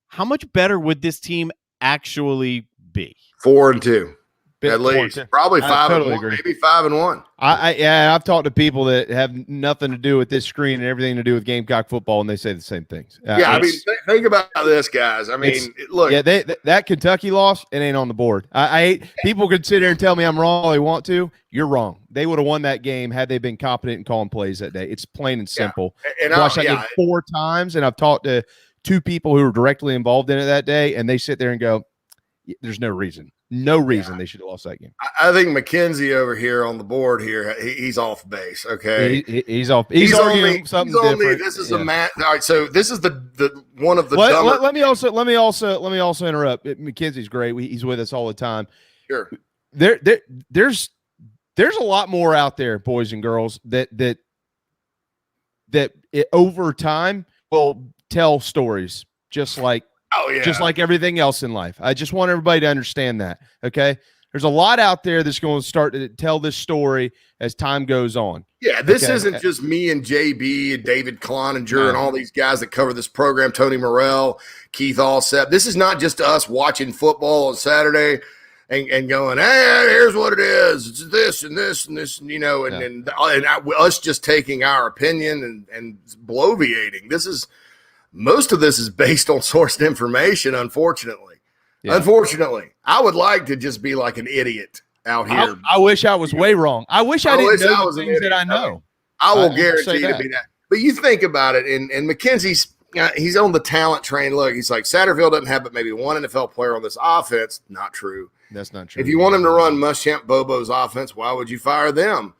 how much better would this team actually be? 4-2. At least probably 5-1, totally agree. Maybe 5-1. I've talked to people that have nothing to do with this screen and everything to do with Gamecock football, and they say the same things. I mean, think about this, guys. I mean, look, that Kentucky loss, it ain't on the board. I hate people could sit there and tell me I'm wrong. They want to. You're wrong. They would have won that game had they been competent in calling plays that day. It's plain and simple. And I watched that game 4 times, and I've talked to 2 people who were directly involved in it that day, and they sit there and go, "There's no reason." No reason they should have lost that game. I think McKenzie over here on the board here, he's off base. Okay, he's off. He's arguing something different. This is a match. All right, so this is the one of the. Let me also interrupt. McKenzie's great. He's with us all the time. Sure. There's a lot more out there, boys and girls, that over time will tell stories just like. Oh, yeah. Just like everything else in life. I just want everybody to understand that. Okay. There's a lot out there that's going to start to tell this story as time goes on. Yeah, this isn't just me and JB and David Cloninger and all these guys that cover this program, Tony Morrell, Keith Allsep. This is not just us watching football on Saturday and going, hey, here's what it is. It's this and this and this, and us just taking our opinion and bloviating. Most of this is based on sourced information, unfortunately. Yeah. Unfortunately, I would like to just be like an idiot out here. I wish I was way wrong. I wish I didn't know the things that I know. I will guarantee you to be that. But you think about it, and McKenzie's he's on the talent train. Look, he's like, Satterfield doesn't have but maybe one NFL player on this offense. Not true. That's not true. If you want him to run Muschamp Bobo's offense, why would you fire them?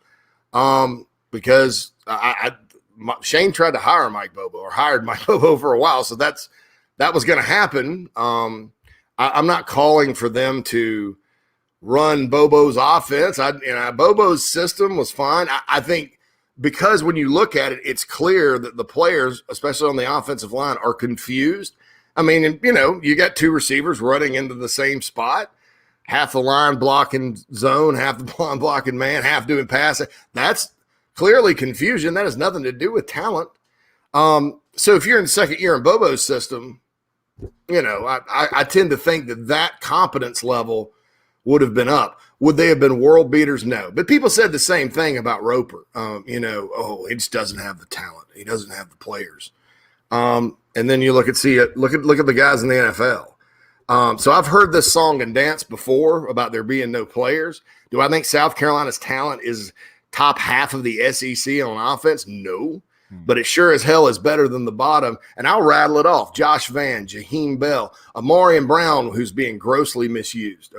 Because Shane tried to hire Mike Bobo or hired Mike Bobo for a while, so that was going to happen. I'm not calling for them to run Bobo's offense. Bobo's system was fine. I think because when you look at it, it's clear that the players, especially on the offensive line, are confused. I mean, you got two receivers running into the same spot, half the line blocking zone, half the line blocking man, half doing passing. That's clearly confusion. That has nothing to do with talent. So if you're in the second year in Bobo's system, I tend to think that competence level would have been up. Would they have been world beaters? No. But people said the same thing about Roper. He just doesn't have the talent. He doesn't have the players. And then you look at the guys in the NFL. So I've heard this song and dance before about there being no players. Do I think South Carolina's talent is top half of the SEC on offense? No. But it sure as hell is better than the bottom. And I'll rattle it off. Josh Vann, Jaheim Bell, Amarian Brown, who's being grossly misused,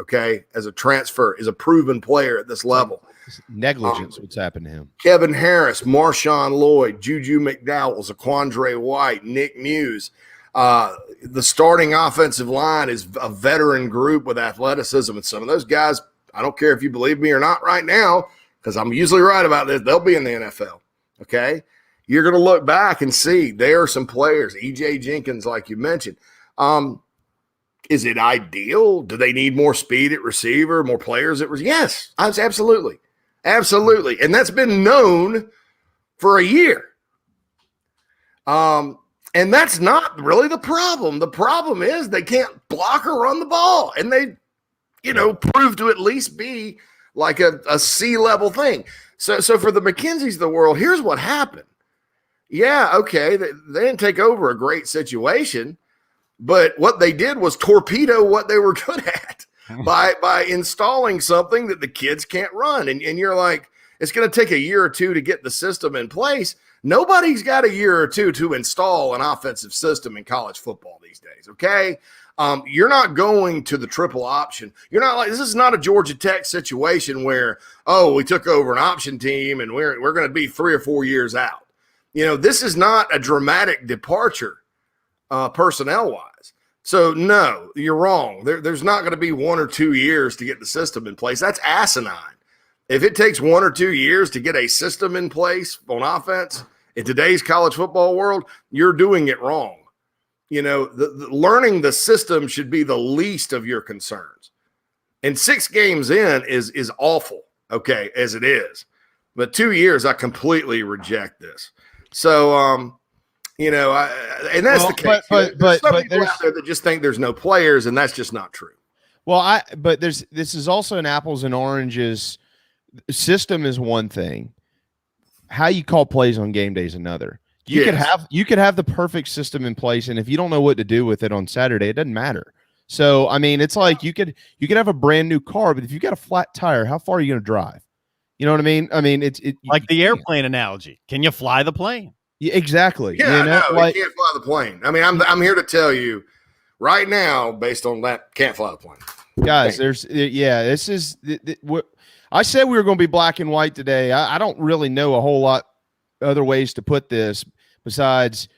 as a transfer, is a proven player at this level. Negligence, what's happened to him. Kevin Harris, Marshawn Lloyd, Juju McDowell, Zaquandre White, Nick Muse. The starting offensive line is a veteran group with athleticism. And some of those guys, I don't care if you believe me or not right now, because I'm usually right about this, they'll be in the NFL, You're going to look back and see there are some players, E.J. Jenkins, like you mentioned. Is it ideal? Do they need more speed at receiver, more players at receiver? Yes, absolutely. Absolutely. And that's been known for a year. And that's not really the problem. The problem is they can't block or run the ball. And they, prove to at least be like a C-level thing. So for the McKenzies of the world, here's what happened. Yeah, okay, they didn't take over a great situation, but what they did was torpedo what they were good at by installing something that the kids can't run. And you're like, it's going to take a year or two to get the system in place. Nobody's got a year or two to install an offensive system in college football these days, okay? You're not going to the triple option. You're not like, this is not a Georgia Tech situation where, we took over an option team and we're going to be 3 or 4 years out. This is not a dramatic departure personnel-wise. So, no, you're wrong. There's not going to be 1 or 2 years to get the system in place. That's asinine. If it takes 1 or 2 years to get a system in place on offense in today's college football world, you're doing it wrong. The learning the system should be the least of your concerns. And 6 games in is awful, as it is. But 2 years, I completely reject this. So, and that's the case. But some people out there that just think there's no players, and that's just not true. Well, this is also an apples and oranges. System is one thing. How you call plays on game day is another. You could have the perfect system in place, and if you don't know what to do with it on Saturday, it doesn't matter. So, I mean, it's like you could have a brand new car, but if you got a flat tire, how far are you going to drive? You know what I mean? I mean, it's like the airplane analogy. Can you fly the plane? Yeah, exactly. Yeah, you can't fly the plane. I mean, I'm here to tell you right now, based on that, can't fly the plane. Guys, this is what I said we were going to be black and white today. I don't really know a whole lot other ways to put this besides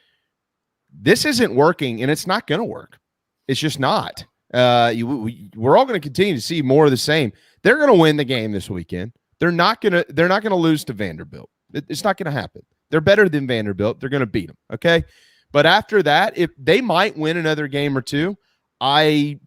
this isn't working and it's not going to work. It's just not. We're all going to continue to see more of the same. They're going to win the game this weekend. They're not going to lose to Vanderbilt. It's not going to happen. They're better than Vanderbilt. They're going to beat them. Okay. But after that, if they might win another game or two, I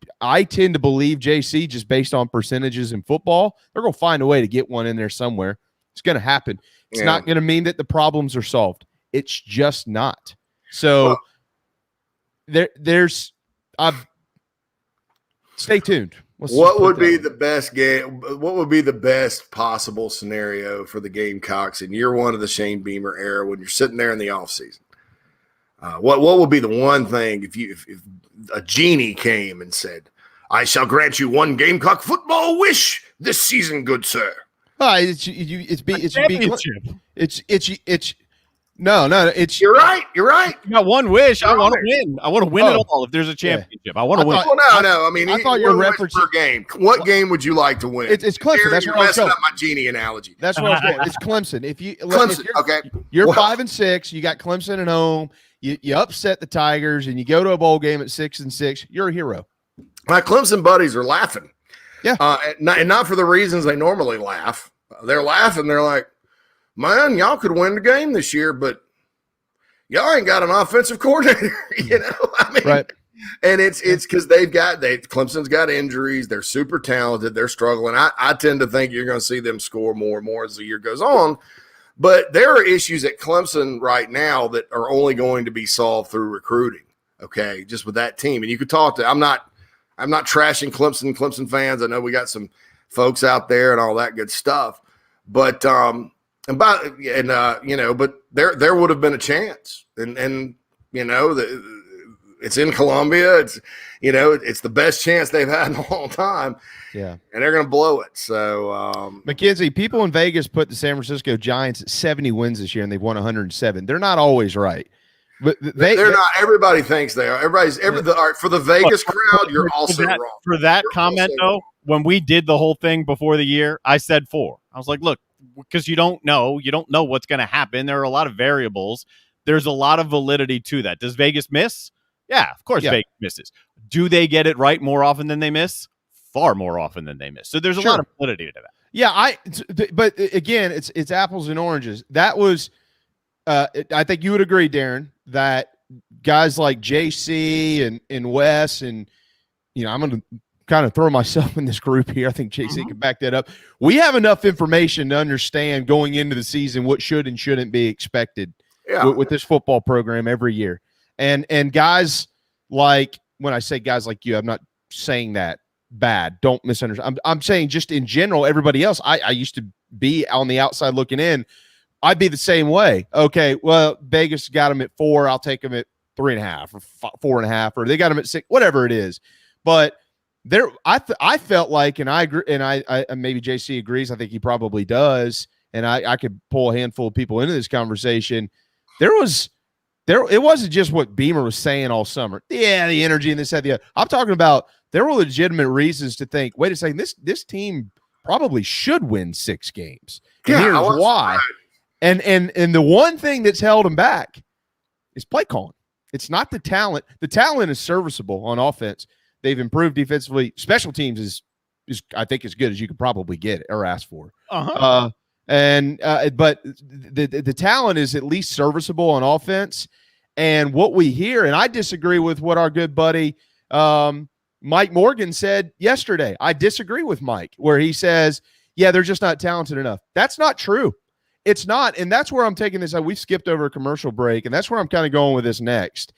tend to believe JC just based on percentages in football. They're going to find a way to get one in there somewhere. It's going to happen. It's not going to mean that the problems are solved. It's just not. So there's stay tuned. What would be the best game? What would be the best possible scenario for the Gamecocks in year one of the Shane Beamer era when you're sitting there in the offseason? What would be the one thing if a genie came and said, "I shall grant you one Gamecock football wish this season, good sir"? It's You're right. You're right. You got one wish. I want to win. I want to win it all. If there's a championship, I want to win. Well, no. I mean, I thought you're referencing per game. What game would you like to win? It's Clemson. That's you're where I was messing going. up my genie analogy. That's where I was going. It's Clemson. You're Well, 5-6. You got Clemson at home. You upset the Tigers, and you go to a bowl game at 6-6. You're a hero. My Clemson buddies are laughing. Yeah, and not for the reasons they normally laugh. They're laughing. They're like, "Man, y'all could win the game this year, but y'all ain't got an offensive coordinator." I mean, right. And it's because Clemson's got injuries. They're super talented. They're struggling. I tend to think you're going to see them score more and more as the year goes on. But there are issues at Clemson right now that are only going to be solved through recruiting. Okay, just with that team, and you could talk to. I'm not trashing Clemson fans. I know we got some folks out there and all that good stuff, but but there would have been a chance, and it's in Columbia. It's the best chance they've had in a long time. Yeah, and they're going to blow it. So, Mackenzie, people in Vegas put the San Francisco Giants at 70 wins this year, and they've won 107. They're not always right, but they're not. Everybody thinks they are. For the Vegas crowd. You're also wrong for that comment though. When we did the whole thing before the year, I said 4. I was like, look, because you don't know what's going to happen. There are a lot of variables. There's a lot of validity to that. Does Vegas miss? Yeah, of course Vegas misses. Do they get it right more often than they miss? Far more often than they miss. So there's a lot of validity to that. Yeah, but again, it's apples and oranges. That was, I think you would agree, Darren, that guys like JC and Wes and, I'm going to kind of throw myself in this group here. I think JC can back that up. We have enough information to understand going into the season what should and shouldn't be expected with this football program every year. And guys like, when I say guys like you, I'm not saying that bad. Don't misunderstand. I'm saying just in general, everybody else, I used to be on the outside looking in. I'd be the same way. Okay, well, Vegas got them at 4. I'll take them at 3.5 or 4.5, or they got them at 6, whatever it is. But I felt like, and I agree, and I maybe JC agrees. I think he probably does. And I could pull a handful of people into this conversation. It wasn't just what Beamer was saying all summer. Yeah, the energy and this, that, the other. I'm talking about there were legitimate reasons to think, wait a second, this team probably should win 6 games. And here's why. And the one thing that's held them back is play calling. It's not the talent. The talent is serviceable on offense. They've improved defensively. Special teams is I think as good as you could probably get or ask for. But the talent is at least serviceable on offense. And what we hear, and I disagree with what our good buddy Mike Morgan said yesterday. I disagree with Mike, where he says, yeah, they're just not talented enough. That's not true. It's not. And that's where I'm taking this. We skipped over a commercial break, and that's where I'm kind of going with this next.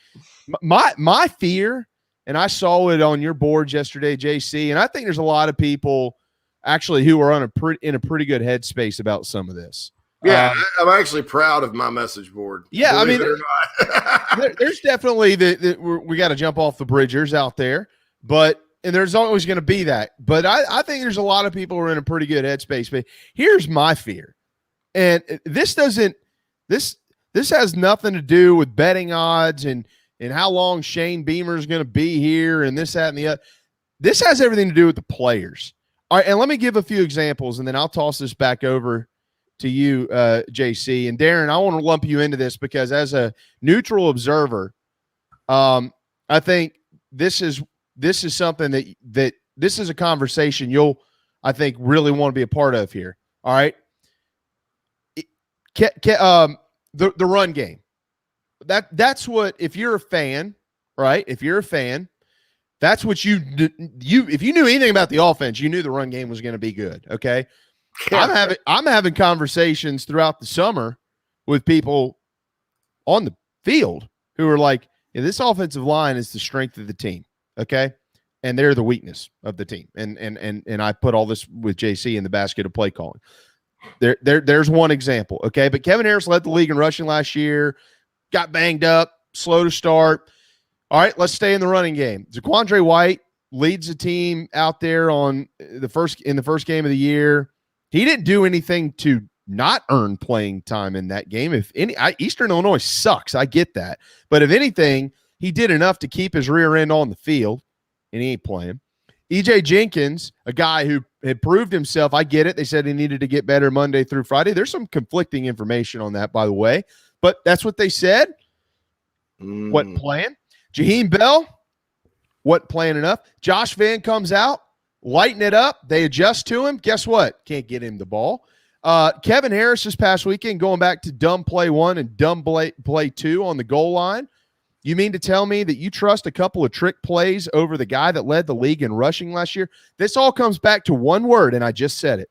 My fear, and I saw it on your boards yesterday, JC, and I think there's a lot of people actually who are in a pretty good headspace about some of this. Yeah, I'm actually proud of my message board. Yeah, I mean, there's definitely we got to jump off the bridgers out there, and there's always going to be that. But I think there's a lot of people who are in a pretty good headspace. But here's my fear, and this has nothing to do with betting odds and how long Shane Beamer is going to be here and this, that, and the other. This has everything to do with the players. All right, and let me give a few examples, and then I'll toss this back over to you, JC. And Darren, I want to lump you into this because as a neutral observer, I think this is something that this is a conversation you'll, I think, really want to be a part of here. All right. The run game. That's what, if you're a fan, right? If you're a fan, That's what you if you knew anything about the offense, you knew the run game was going to be good. Okay. Yeah. I'm having conversations throughout the summer with people on the field who are like, yeah, this offensive line is the strength of the team. Okay. And they're the weakness of the team. And I put all this with JC in the basket of play calling. There's one example. Okay. But Kevin Harris led the league in rushing last year, got banged up, slow to start. All right, let's stay in the running game. Zaquandre White leads the team out there in the first game of the year. He didn't do anything to not earn playing time in that game. Eastern Illinois sucks. I get that. But if anything, he did enough to keep his rear end on the field, and he ain't playing. EJ Jenkins, a guy who had proved himself. I get it. They said he needed to get better Monday through Friday. There's some conflicting information on that, by the way. But that's what they said. Wasn't playing. Jaheim Bell, wasn't playing enough. Josh Vann comes out, lighten it up. They adjust to him. Guess what? Can't get him the ball. Kevin Harris this past weekend going back to dumb play 1 and dumb play 2 on the goal line. You mean to tell me that you trust a couple of trick plays over the guy that led the league in rushing last year? This all comes back to one word, and I just said it.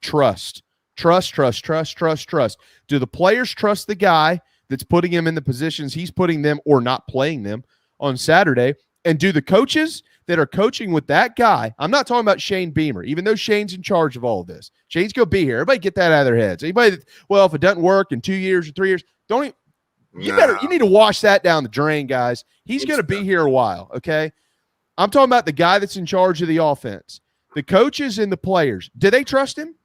Trust. Trust. Do the players trust the guy that's putting him in the positions he's putting them or not playing them on Saturday? And do the coaches that are coaching with that guy, I'm not talking about Shane Beamer, even though Shane's in charge of all of this. Shane's going to be here. Everybody get that out of their heads. Anybody, if it doesn't work in 2 years or 3 years, you need to wash that down the drain, guys. He's going to be here a while, okay? I'm talking about the guy that's in charge of the offense. The coaches and the players, do they trust him?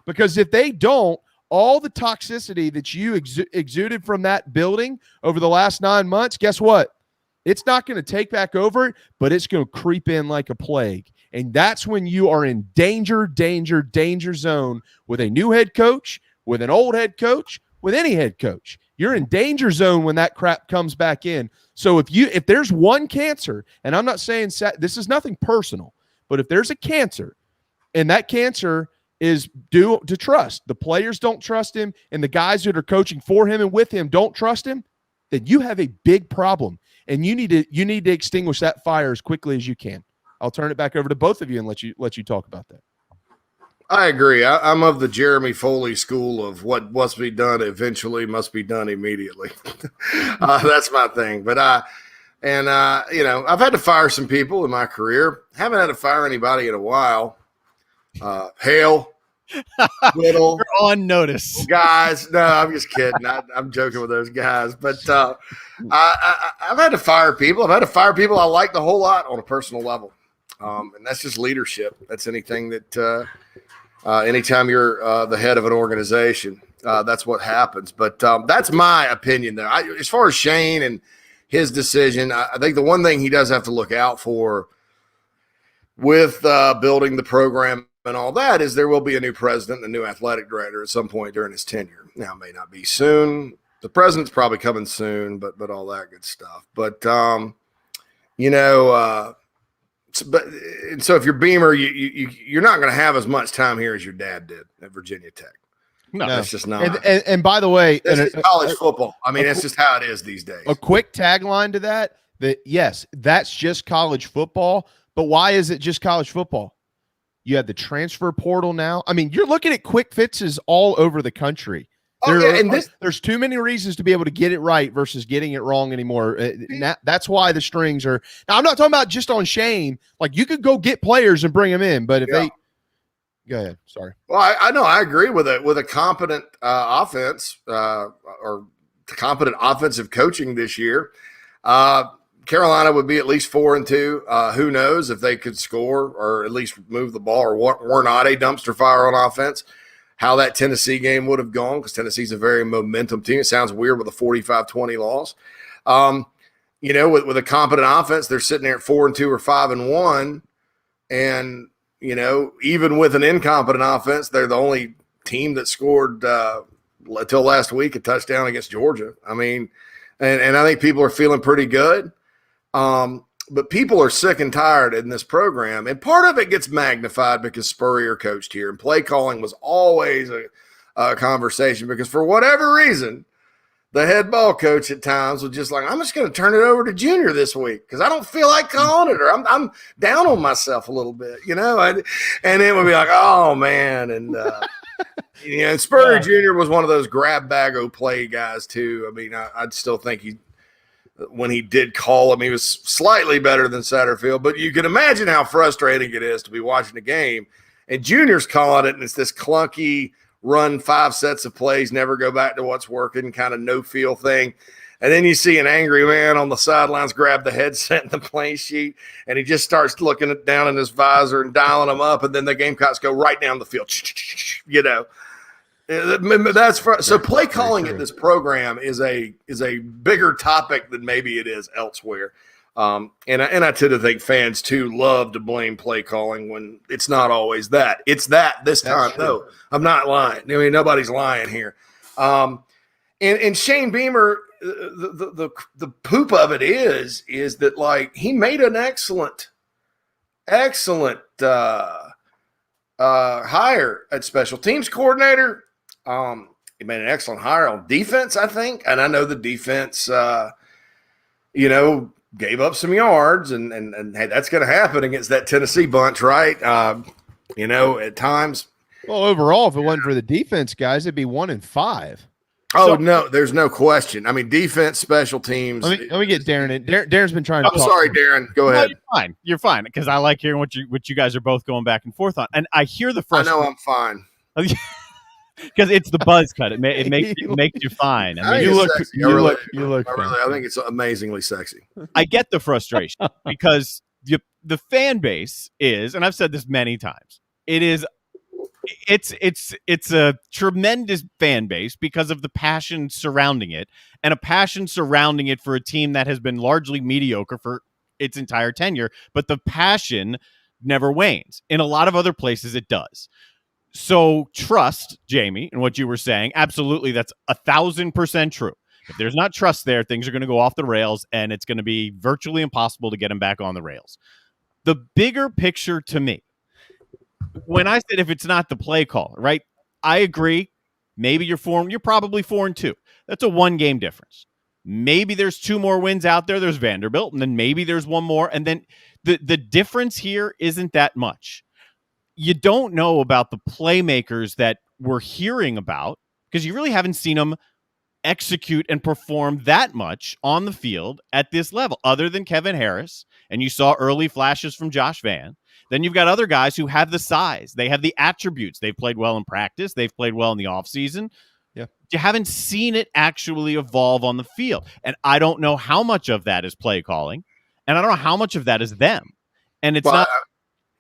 Because if they don't, all the toxicity that you exuded from that building over the last 9 months, guess what? It's not going to take back over it, but it's going to creep in like a plague. And that's when you are in danger zone with a new head coach, with an old head coach, with any head coach. You're in danger zone when that crap comes back in. So if there's one cancer, and I'm not saying this is nothing personal, but if there's a cancer, and that cancer is due to trust, the players don't trust him, and the guys that are coaching for him and with him don't trust him, then you have a big problem, and you need to extinguish that fire as quickly as you can. I'll turn it back over to both of you and let you talk about that. I agree. I'm of the Jeremy Foley school of what must be done eventually must be done immediately. That's my thing. But I've had to fire some people in my career. Haven't had to fire anybody in a while. Hale, Little, you're on notice, guys. No, I'm just kidding. I'm joking with those guys. But I've had to fire people. I've had to fire people I liked a whole lot on a personal level, and that's just leadership. That's anything that. Anytime you're the head of an organization, that's what happens. But that's my opinion there. As far as Shane and his decision, I think the one thing he does have to look out for with building the program and all that is there will be a new president and a new athletic director at some point during his tenure. Now, it may not be soon. The president's probably coming soon, but all that good stuff. But, so if you're Beamer, you're not going to have as much time here as your dad did at Virginia Tech. No, that's just not. And by the way, it's college football. I mean, that's just how it is these days. A quick tagline to that yes, that's just college football. But why is it just college football? You have the transfer portal now. I mean, you're looking at quick fixes all over the country. There's too many reasons to be able to get it right versus getting it wrong anymore. That's why the strings are. Now, I'm not talking about just on Shane. Like, you could go get players and bring them in, but if they go ahead, sorry. Well, I know I agree with it. With a competent offense or competent offensive coaching this year, Carolina would be at least 4-2. Who knows if they could score or at least move the ball or were not a dumpster fire on offense. How that Tennessee game would have gone, because Tennessee's a very momentum team. It sounds weird with a 45-20 loss. With a competent offense, they're sitting there at 4-2 or 5-1. And, even with an incompetent offense, they're the only team that scored until last week a touchdown against Georgia. I mean, and I think people are feeling pretty good. But people are sick and tired in this program, and part of it gets magnified because Spurrier coached here, and play calling was always a conversation because for whatever reason, the head ball coach at times was just like, I'm just going to turn it over to Junior this week because I don't feel like calling it, or I'm down on myself a little bit, and it would be like, oh man, and Spurrier Jr. was one of those grab bag play guys too. I mean, I'd still think when he did call him, he was slightly better than Satterfield, but you can imagine how frustrating it is to be watching a game and Junior's calling it, and it's this clunky run 5 sets of plays, never go back to what's working, kind of no feel thing. And then you see an angry man on the sidelines grab the headset and the play sheet, and he just starts looking down in his visor and dialing them up, and then the Gamecocks go right down the field. That's so play calling at this program is a bigger topic than maybe it is elsewhere. And I tend to think fans too love to blame play calling when it's not always that. It's that this time though. I'm not lying. I mean, nobody's lying here. And Shane Beamer, the poop of it is that like he made an excellent hire at special teams coordinator. He made an excellent hire on defense, I think. And I know the defense, gave up some yards, and hey, that's going to happen against that Tennessee bunch, right? At times. Well, overall, if it wasn't for the defense guys, it'd be 1-5. Oh, no, there's no question. I mean, defense, special teams. Let me get Darren in. Darren's been trying to talk. Sorry, Darren. Go ahead. You're fine, because I like hearing what you guys are both going back and forth on. And I hear the frustration. I know I'm fine. Because it's the buzz cut. It makes you fine. I mean, you look. I think it's amazingly sexy. I get the frustration because the fan base is, and I've said this many times, it's a tremendous fan base because of the passion surrounding it, and a passion surrounding it for a team that has been largely mediocre for its entire tenure. But the passion never wanes. In a lot of other places, it does. So trust, Jamie, and what you were saying, absolutely, that's 1,000% true. If there's not trust there, things are going to go off the rails, and it's going to be virtually impossible to get them back on the rails. The bigger picture to me, when I said if it's not the play call, right, I agree. Maybe you're probably 4-2. That's a 1-game difference. Maybe there's 2 more wins out there. There's Vanderbilt, and then maybe there's 1 more, and then the difference here isn't that much. You don't know about the playmakers that we're hearing about because you really haven't seen them execute and perform that much on the field at this level, other than Kevin Harris. And you saw early flashes from Josh Vann. Then you've got other guys who have the size. They have the attributes. They've played well in practice. They've played well in the offseason. Yeah. You haven't seen it actually evolve on the field. And I don't know how much of that is play calling. And I don't know how much of that is them. And it's not...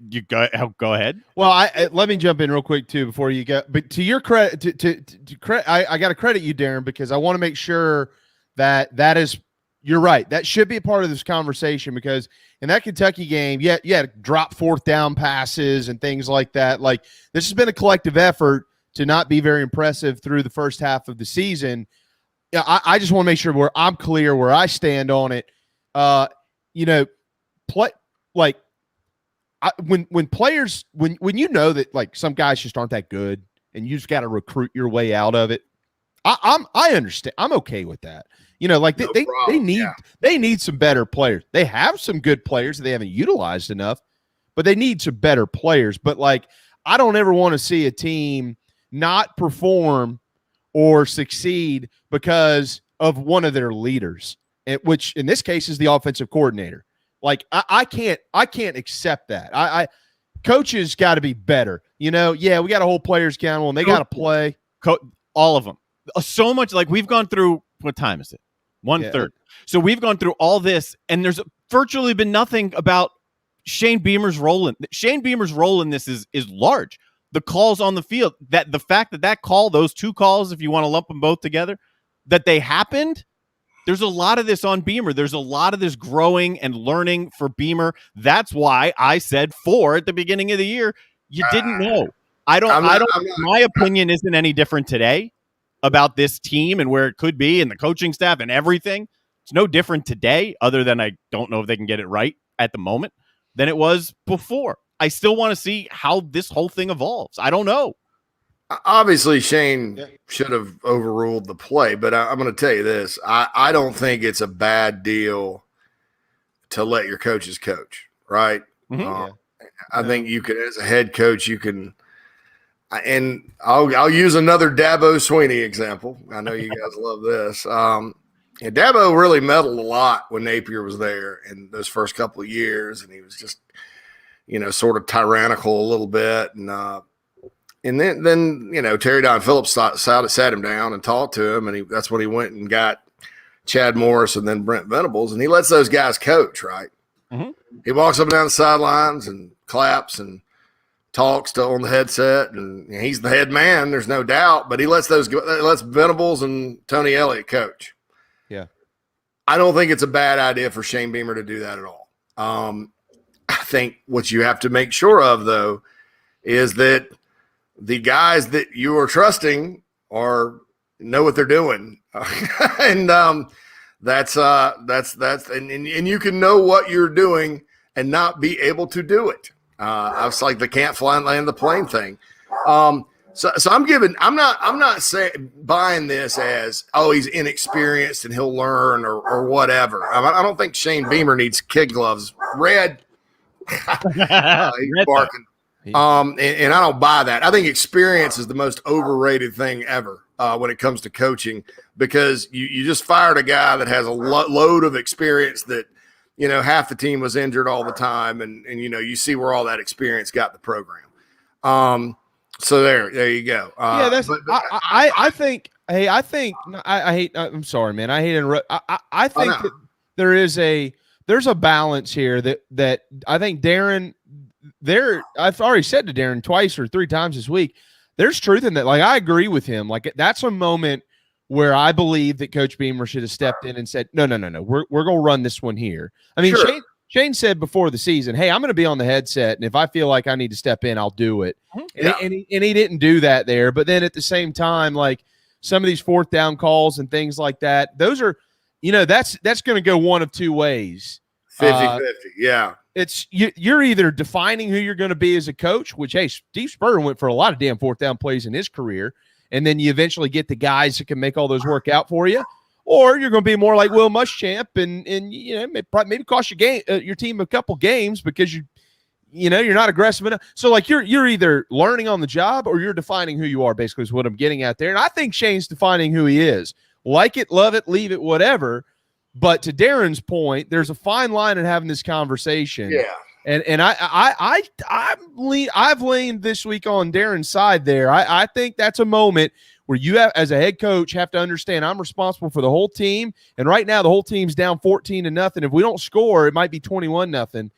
You go ahead. Well, let me jump in real quick too before you go. But to your credit, I got to credit you, Darren, because I want to make sure that is. You're right. That should be a part of this conversation because in that Kentucky game, yeah, drop 4th down passes and things like that. Like this has been a collective effort to not be very impressive through the first half of the season. Yeah, I just want to make sure I'm clear where I stand on it. Play like. When players when you know that like some guys just aren't that good and you just got to recruit your way out of it, I understand. I'm okay with that. They need some better players. They have some good players that they haven't utilized enough, but they need some better players. But like I don't ever want to see a team not perform or succeed because of one of their leaders, which in this case is the offensive coordinator. Like I can't accept that. Coaches got to be better. Yeah, we got to hold players accountable and they got to play. All of them. So much like we've gone through. What time is it? 1:30. Yeah. So we've gone through all this, and there's virtually been nothing about Shane Beamer's role in. Shane Beamer's role in this is large. The calls on the field, that the fact that call, those 2 calls, if you want to lump them both together, that they happened. There's a lot of this on Beamer. There's a lot of this growing and learning for Beamer. That's why I said 4 at the beginning of the year. You didn't know. My opinion isn't any different today about this team and where it could be and the coaching staff and everything. It's no different today, other than I don't know if they can get it right at the moment, than it was before. I still want to see how this whole thing evolves. I don't know. Obviously, Shane should have overruled the play, but I'm going to tell you this. I don't think it's a bad deal to let your coaches coach, right? I think you can, as a head coach, you can – and I'll use another Dabo Swinney example. I know you guys love this. And Dabo really meddled a lot when Napier was there in those first couple of years, and he was just, sort of tyrannical a little bit. And then Terry Don Phillips sat him down and talked to him, and that's when he went and got Chad Morris and then Brent Venables, and he lets those guys coach, right? Mm-hmm. He walks up and down the sidelines and claps and talks on the headset, and he's the head man, there's no doubt, but he lets Venables and Tony Elliott coach. Yeah. I don't think it's a bad idea for Shane Beamer to do that at all. I think what you have to make sure of, though, is that the guys that you are trusting know what they're doing. And that's and you can know what you're doing and not be able to do it. It's like the can't fly and land the plane thing. So I'm not saying buying this as, oh, he's inexperienced and he'll learn or whatever. I don't think Shane Beamer needs kid gloves. Red, he's barking. And I don't buy that. I think experience is the most overrated thing ever when it comes to coaching, because you just fired a guy that has a load of experience that, half the team was injured all the time. And you see where all that experience got the program. So there you go. I think I'm sorry, man. I hate to interrupt. I think that there's a balance here that I think Darren I've already said to Darren twice or three times this week, there's truth in that. Like, I agree with him. Like, that's a moment where I believe that Coach Beamer should have stepped in and said, no, we're going to run this one here. I mean, sure. Shane said before the season, hey, I'm going to be on the headset, and if I feel like I need to step in, I'll do it. Yeah. And he didn't do that there. But then at the same time, like, some of these fourth down calls and things like that, those are, that's going to go one of two ways. 50-50, yeah. It's you're either defining who you're going to be as a coach, which, hey, Steve Spurrier went for a lot of damn fourth down plays in his career, and then you eventually get the guys that can make all those work out for you, or you're going to be more like Will Muschamp and maybe cost your team a couple games because you're not aggressive enough. So, like, you're either learning on the job or you're defining who you are, basically, is what I'm getting at there. And I think Shane's defining who he is. Like it, love it, leave it, whatever. But to Darren's point, there's a fine line in having this conversation. Yeah. And I've leaned this week on Darren's side there. I think that's a moment where you have, as a head coach, have to understand I'm responsible for the whole team. And right now the whole team's down 14-0. If we don't score, it might be 21-0.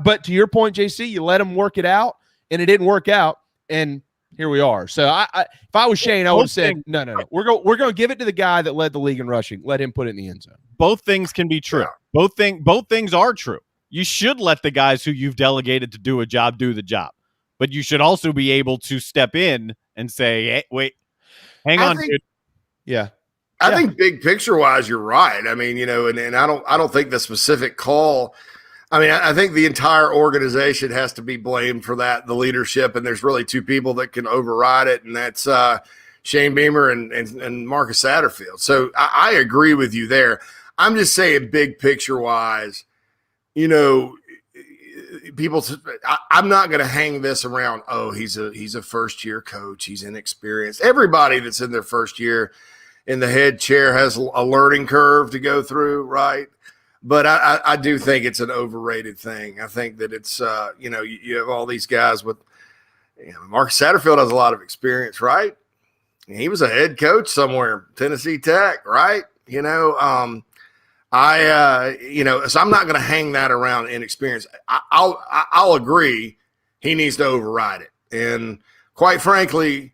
But to your point, JC, you let them work it out, and it didn't work out. And here we are. So if I was Shane, I would have said, no. We're going to give it to the guy that led the league in rushing. Let him put it in the end zone. Both things can be true. Yeah. Both things are true. You should let the guys who you've delegated to do a job do the job. But you should also be able to step in and say, hey, wait, hang on, dude. Yeah. I think big picture wise, you're right. I mean, and I don't think the specific call. I mean, I think the entire organization has to be blamed for that, the leadership, and there's really two people that can override it, and that's Shane Beamer and Marcus Satterfield. So I agree with you there. I'm just saying big picture-wise, people – I'm not going to hang this around, oh, he's a first-year coach, he's inexperienced. Everybody that's in their first year in the head chair has a learning curve to go through, right? But I do think it's an overrated thing. I think that it's, you have all these guys with, Marcus Satterfield has a lot of experience, right? He was a head coach somewhere, Tennessee Tech, right? So I'm not going to hang that around inexperience. I'll agree he needs to override it. And quite frankly,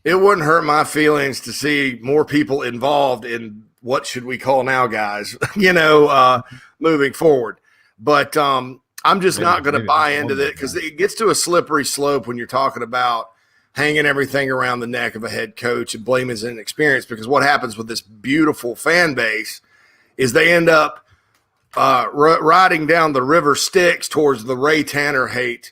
it wouldn't hurt my feelings to see more people involved in what should we call now, guys, moving forward. But I'm just not going to buy into that, because it gets to a slippery slope when you're talking about hanging everything around the neck of a head coach and blaming his inexperience, because what happens with this beautiful fan base is they end up riding down the river Styx towards the Ray Tanner hate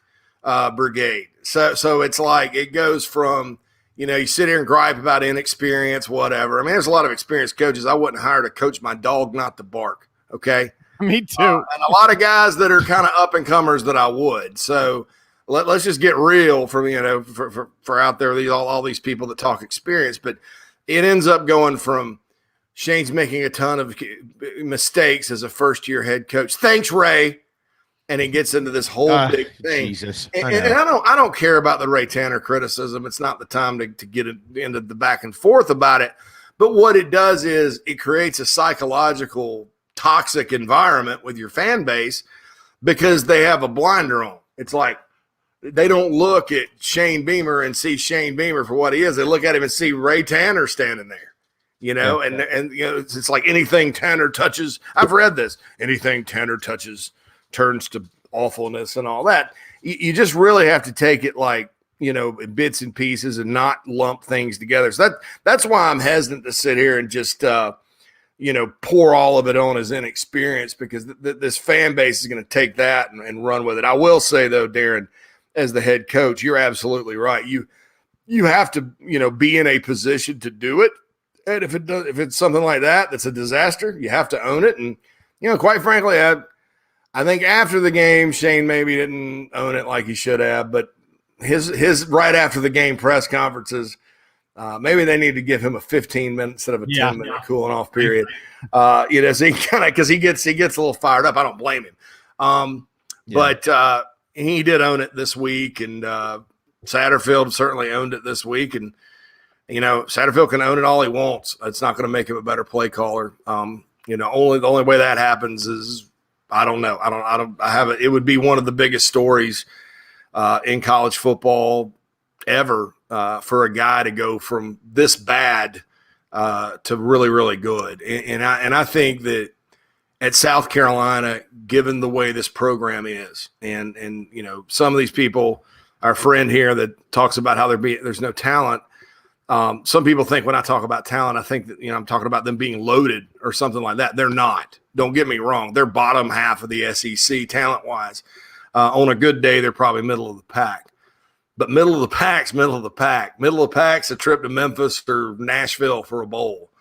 brigade. So it's like it goes from, you sit here and gripe about inexperience, whatever. I mean, there's a lot of experienced coaches. I wouldn't hire to coach my dog not to bark, okay? Me too. And a lot of guys that are kind of up-and-comers that I would. So let's just get real from, for out there, all these people that talk experience. But it ends up going from Shane's making a ton of mistakes as a first-year head coach. Thanks, Ray. And it gets into this whole big thing. Jesus. And I don't care about the Ray Tanner criticism. It's not the time to get into the back and forth about it. But what it does is it creates a psychological toxic environment with your fan base because they have a blinder on. It's like they don't look at Shane Beamer and see Shane Beamer for what he is. They look at him and see Ray Tanner standing there. And it's like anything Tanner touches. I've read this. Anything Tanner touches turns to awfulness and all that. You just really have to take it like, bits and pieces and not lump things together. So that's why I'm hesitant to sit here and just, pour all of it on his inexperience, because this fan base is going to take that and run with it. I will say, though, Darren, as the head coach, you're absolutely right. You have to, be in a position to do it. And if it's something like that, that's a disaster, you have to own it. And, quite frankly, I think after the game, Shane maybe didn't own it like he should have, but his right after the game press conferences, maybe they need to give him a 15-minute instead of a 10-minute cooling off period. So he because he gets a little fired up. I don't blame him. But he did own it this week, and Satterfield certainly owned it this week. And Satterfield can own it all he wants. It's not going to make him a better play caller. The only way that happens is, I don't know. It would be one of the biggest stories in college football ever for a guy to go from this bad to really, really good. And I think that at South Carolina, given the way this program is, and some of these people, our friend here that talks about how there's no talent. Some people think when I talk about talent, I think that, I'm talking about them being loaded or something like that. They're not. Don't get me wrong. They're bottom half of the SEC talent-wise. On a good day, they're probably middle of the pack. But middle of the pack's middle of the pack. Middle of the pack's a trip to Memphis or Nashville for a bowl.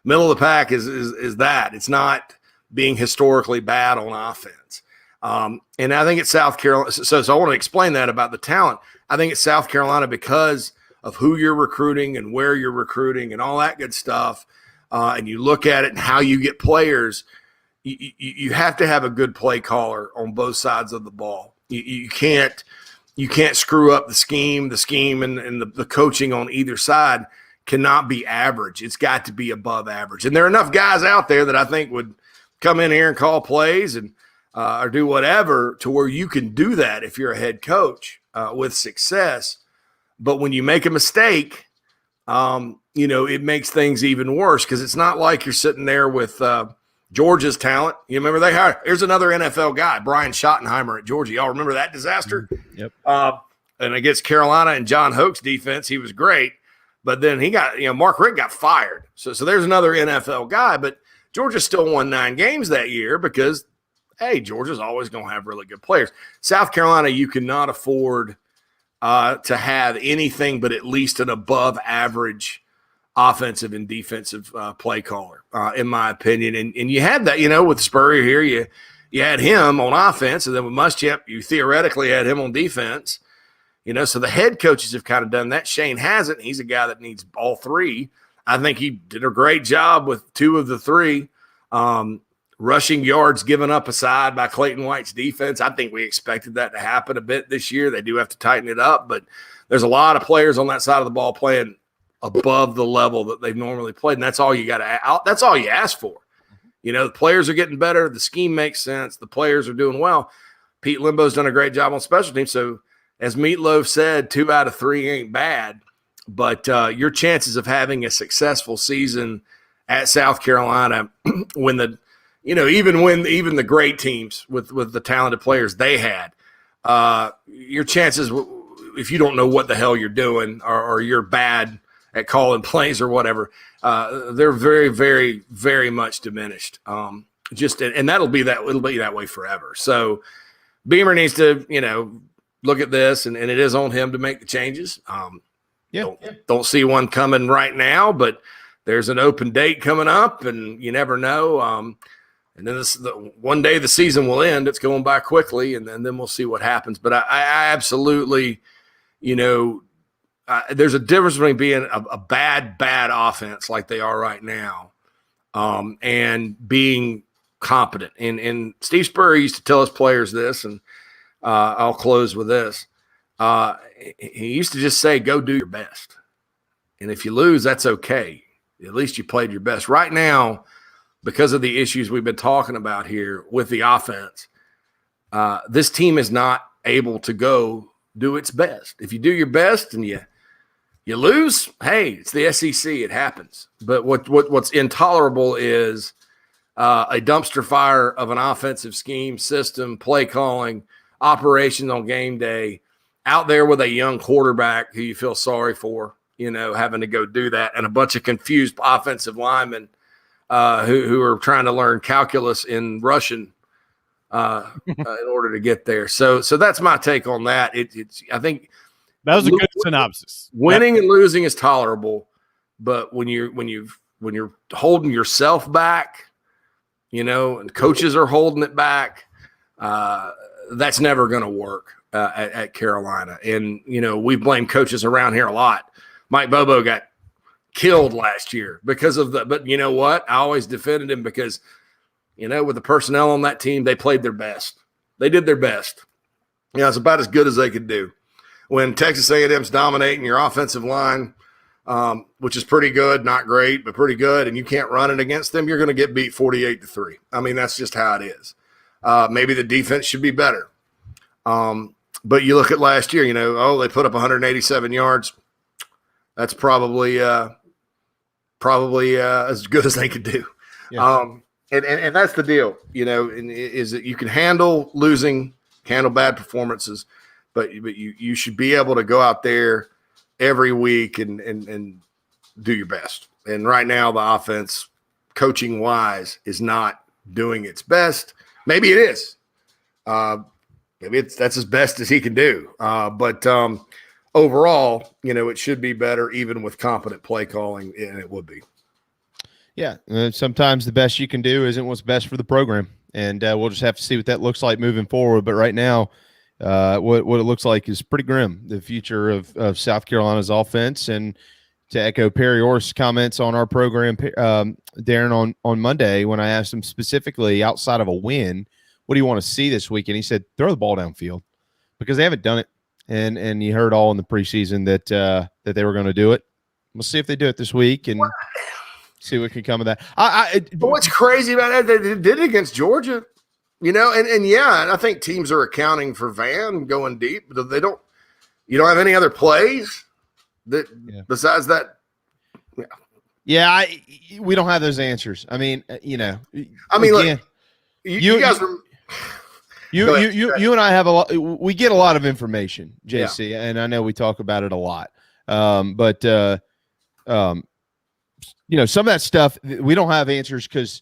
Middle of the pack is that. It's not being historically bad on offense. And I think it's South Carolina. So I want to explain that about the talent. I think it's South Carolina because of who you're recruiting and where you're recruiting and all that good stuff. And you look at it and how you get players, you have to have a good play caller on both sides of the ball. You can't screw up the scheme and the coaching on either side cannot be average. It's got to be above average. And there are enough guys out there that I think would come in here and call plays and or do whatever to where you can do that if you're a head coach with success. But when you make a mistake, it makes things even worse, because it's not like you're sitting there with Georgia's talent. You remember they hired – here's another NFL guy, Brian Schottenheimer at Georgia. Y'all remember that disaster? Yep. And against Carolina and John Hoke's defense, he was great. But then he got – Mark Richt got fired. So there's another NFL guy. But Georgia still won 9 games that year because, hey, Georgia's always going to have really good players. South Carolina, you cannot afford – to have anything but at least an above average offensive and defensive play caller, in my opinion. And you had that, with Spurrier here, you had him on offense, and then with Muschamp, you theoretically had him on defense. So the head coaches have kind of done that. Shane hasn't. He's a guy that needs all three. I think he did a great job with 2 of the 3. Rushing yards given up aside by Clayton White's defense. I think we expected that to happen a bit this year. They do have to tighten it up, but there's a lot of players on that side of the ball playing above the level that they've normally played, and that's all you got to. That's all you ask for. The players are getting better. The scheme makes sense. The players are doing well. Pete Limbo's done a great job on special teams. So, as Meatloaf said, 2 out of 3 ain't bad, but your chances of having a successful season at South Carolina when even the great teams with the talented players they had, your chances, if you don't know what the hell you're doing or you're bad at calling plays or whatever, they're very, very, very much diminished. And it'll be that way forever. So Beamer needs to, look at this, and it is on him to make the changes. Yeah. Don't see one coming right now, but there's an open date coming up, and you never know. And then one day the season will end. It's going by quickly, and then we'll see what happens. But I absolutely, there's a difference between being a bad offense like they are right now, and being competent. And Steve Spur used to tell his players this, and I'll close with this. He used to just say, go do your best. And if you lose, that's okay. At least you played your best. Right now, because of the issues we've been talking about here with the offense, this team is not able to go do its best. If you do your best and you lose, hey, it's the SEC. It happens. But what's intolerable is a dumpster fire of an offensive scheme, system, play calling, operations on game day, out there with a young quarterback who you feel sorry for, having to go do that, and a bunch of confused offensive linemen who are trying to learn calculus in Russian in order to get there. So that's my take on that. I think that was a good synopsis. Winning and losing is tolerable, but when you're holding yourself back, and coaches are holding it back, that's never going to work at Carolina. And we blame coaches around here a lot. Mike Bobo got killed last year because of but you know what? I always defended him because, with the personnel on that team, they played their best. They did their best. It's about as good as they could do. When Texas A&M's dominating your offensive line, which is pretty good, not great, but pretty good, and you can't run it against them, you're going to get beat 48-3. I mean, that's just how it is. Maybe the defense should be better. But you look at last year, they put up 187 yards. That's probably as good as they could do. Yeah. And that's the deal, is that you can handle losing, handle bad performances, but you should be able to go out there every week and do your best. And right now the offense, coaching wise, is not doing its best. Maybe it is. Maybe that's as best as he can do. But overall, it should be better, even with competent play calling, and it would be. Yeah, sometimes the best you can do isn't what's best for the program, and we'll just have to see what that looks like moving forward. But right now, what it looks like is pretty grim, the future of South Carolina's offense. And to echo Perry Orr's comments on our program, Darren, on Monday, when I asked him specifically, outside of a win, what do you want to see this week? And he said, throw the ball downfield, because they haven't done it. And you heard all in the preseason that they were going to do it. We'll see if they do it this week and see what can come of that. But what's crazy about that, they did it against Georgia, and I think teams are accounting for Van going deep, but you don't have any other plays besides that. Yeah, we don't have those answers. I mean, again, look, you guys are. You and I have we get a lot of information, JC, and I know we talk about it a lot. But some of that stuff we don't have answers because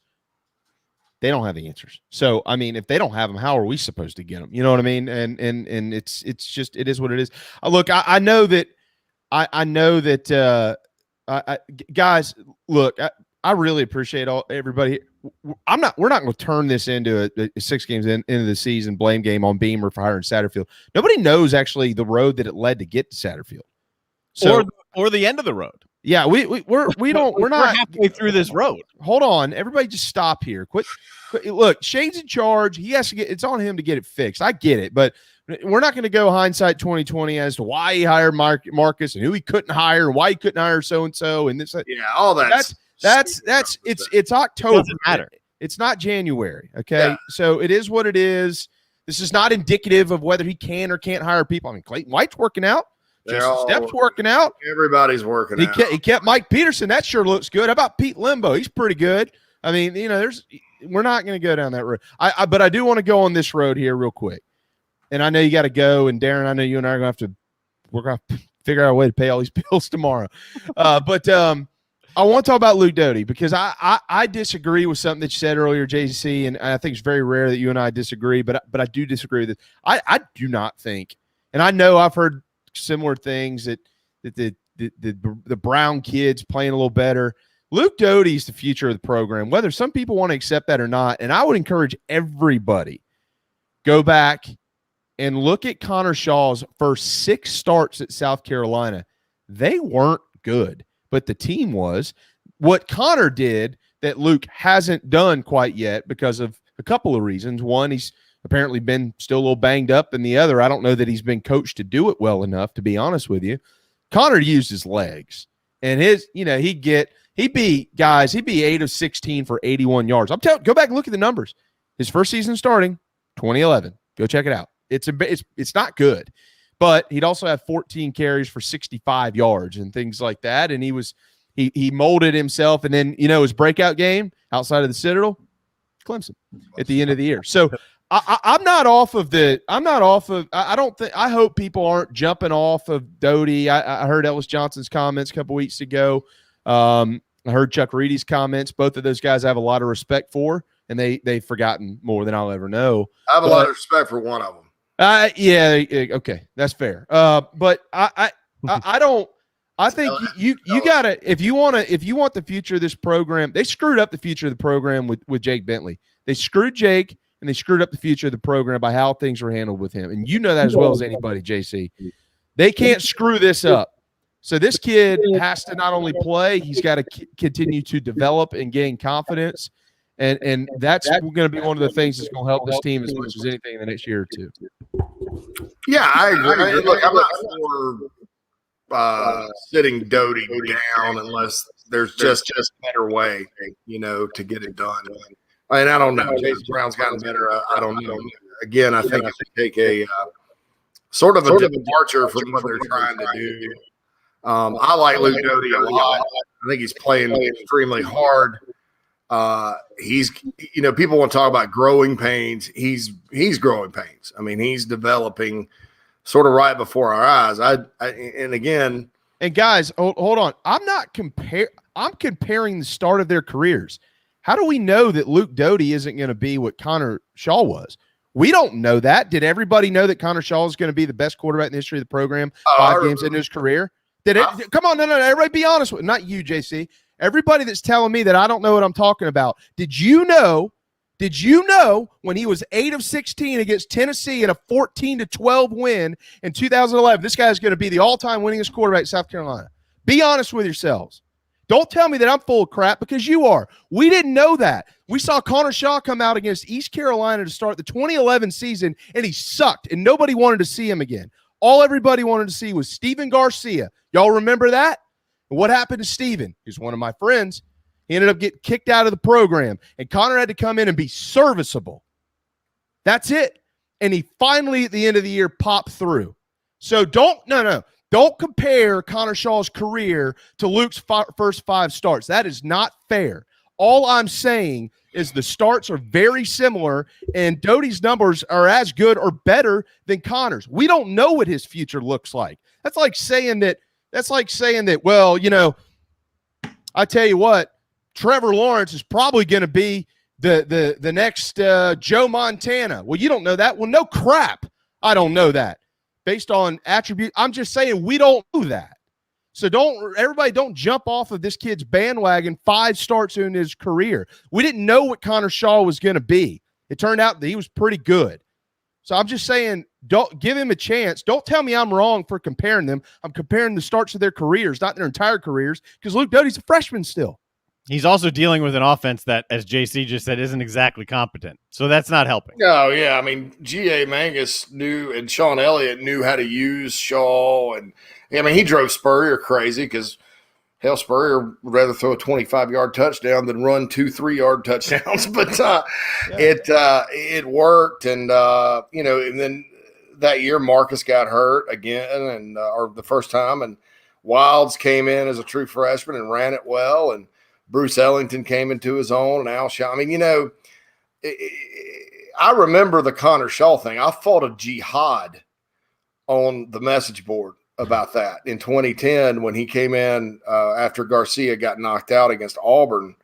they don't have the answers. So, I mean, if they don't have them, how are we supposed to get them? You know what I mean? And it's just, it is what it is. Look, I know that guys, look, I really appreciate everybody. We're not going to turn this into a 6 games into the season blame game on Beamer for hiring Satterfield. Nobody knows actually the road that it led to get to Satterfield. So, or the end of the road. Yeah, we're not halfway through this road. Hold on, everybody, just stop here. Quit. Look, Shane's in charge. He has to it's on him to get it fixed. I get it, but we're not going to go hindsight 2020 as to why he hired Marcus and who he couldn't hire and why he couldn't hire so and so and this. Yeah, all that. That's it's October. Doesn't matter. It's not January. Okay, so it is what it is. This is not indicative of whether he can or can't hire people. I mean, Clayton White's working out. Justin Stepp's working out. Everybody's working out. He kept Mike Peterson. That sure looks good. How about Pete Limbo? He's pretty good. I mean, we're not going to go down that road. But I do want to go on this road here real quick. And I know you got to go. And Darren, I know you and I are going to have to. We're going to figure out a way to pay all these bills tomorrow. But I want to talk about Luke Doty because I disagree with something that you said earlier, JC, and I think it's very rare that you and I disagree. But I do disagree with it. I do not think And I know I've heard similar things that the Brown kids playing a little better. Luke Doty's the future of the program, whether some people want to accept that or not. And I would encourage everybody go back and look at Connor Shaw's first 6 starts at South Carolina. They weren't good, but the team was. What Connor did that Luke hasn't done quite yet because of a couple of reasons. One, he's apparently been still a little banged up, and the other, I don't know that he's been coached to do it well enough, to be honest with you. Connor used his legs, and he'd be 8 of 16 for 81 yards. I'm telling you, go back and look at the numbers. His first season starting, 2011. Go check it out. It's not good, but he'd also have 14 carries for 65 yards and things like that. And he molded himself. And then, his breakout game outside of the Citadel, Clemson at the end of the year. So I hope people aren't jumping off of Doty. I heard Ellis Johnson's comments a couple weeks ago. I heard Chuck Reedy's comments. Both of those guys I have a lot of respect for, and they've forgotten more than I'll ever know. I have a lot of respect for one of them. Yeah, okay, that's fair. But I don't. I think you gotta, if you want the future of this program. They screwed up the future of the program with Jake Bentley. They screwed Jake, and they screwed up the future of the program by how things were handled with him. And you know that as well as anybody, JC. They can't screw this up. So this kid has to not only play, he's got to continue to develop and gain confidence. And that's going to be one of the things that's going to help this team as much as anything in the next year or two. Yeah, I agree. Look, I'm not for sitting Doty down unless there's just a better way, to get it done. And I don't know. Jason Brown's gotten better. I don't know. Again, I think if they take a sort of a departure from what they're trying to do. I like Luke Doty a lot. I think he's playing extremely hard. He's, people want to talk about growing pains. He's growing pains. I mean, he's developing sort of right before our eyes. And guys, hold on. I'm comparing the start of their careers. How do we know that Luke Doty isn't going to be what Connor Shaw was? We don't know that. Did everybody know that Connor Shaw is going to be the best quarterback in the history of the program 5 games into his career? Come on, no, everybody be honest with, not you, JC. Everybody that's telling me that I don't know what I'm talking about. Did you know when he was 8 of 16 against Tennessee in a 14-12 win in 2011, this guy's going to be the all-time winningest quarterback at South Carolina? Be honest with yourselves. Don't tell me that I'm full of crap, because you are. We didn't know that. We saw Connor Shaw come out against East Carolina to start the 2011 season, and he sucked, and nobody wanted to see him again. All everybody wanted to see was Steven Garcia. Y'all remember that? And what happened to Steven? He's one of my friends. He ended up getting kicked out of the program, and Connor had to come in and be serviceable. That's it. And he finally, at the end of the year, popped through. So don't compare Connor Shaw's career to Luke's first 5 starts. That is not fair. All I'm saying is the starts are very similar, and Doty's numbers are as good or better than Connor's. We don't know what his future looks like. That's like saying that, well, I tell you what, Trevor Lawrence is probably going to be the next Joe Montana. Well, you don't know that. Well, no crap. I don't know that. Based on attribute, I'm just saying we don't know that. So everybody don't jump off of this kid's bandwagon 5 starts in his career. We didn't know what Connor Shaw was going to be. It turned out that he was pretty good. So I'm just saying, don't give him a chance. Don't tell me I'm wrong for comparing them. I'm comparing the starts of their careers, not their entire careers, because Luke Doty's a freshman still. He's also dealing with an offense that, as JC just said, isn't exactly competent. So that's not helping. Oh, yeah. I mean, G.A. Mangus knew, and Sean Elliott knew how to use Shaw. And, he drove Spurrier crazy because, hell, Spurrier would rather throw a 25-yard touchdown than run 2 3-yard touchdowns. But it worked. And, and then that year Marcus got hurt again, or the first time. And Wilds came in as a true freshman and ran it well. And Bruce Ellington came into his own, and Al Shaw. I remember the Connor Shaw thing. I fought a jihad on the message board about that in 2010 when he came in after Garcia got knocked out against Auburn.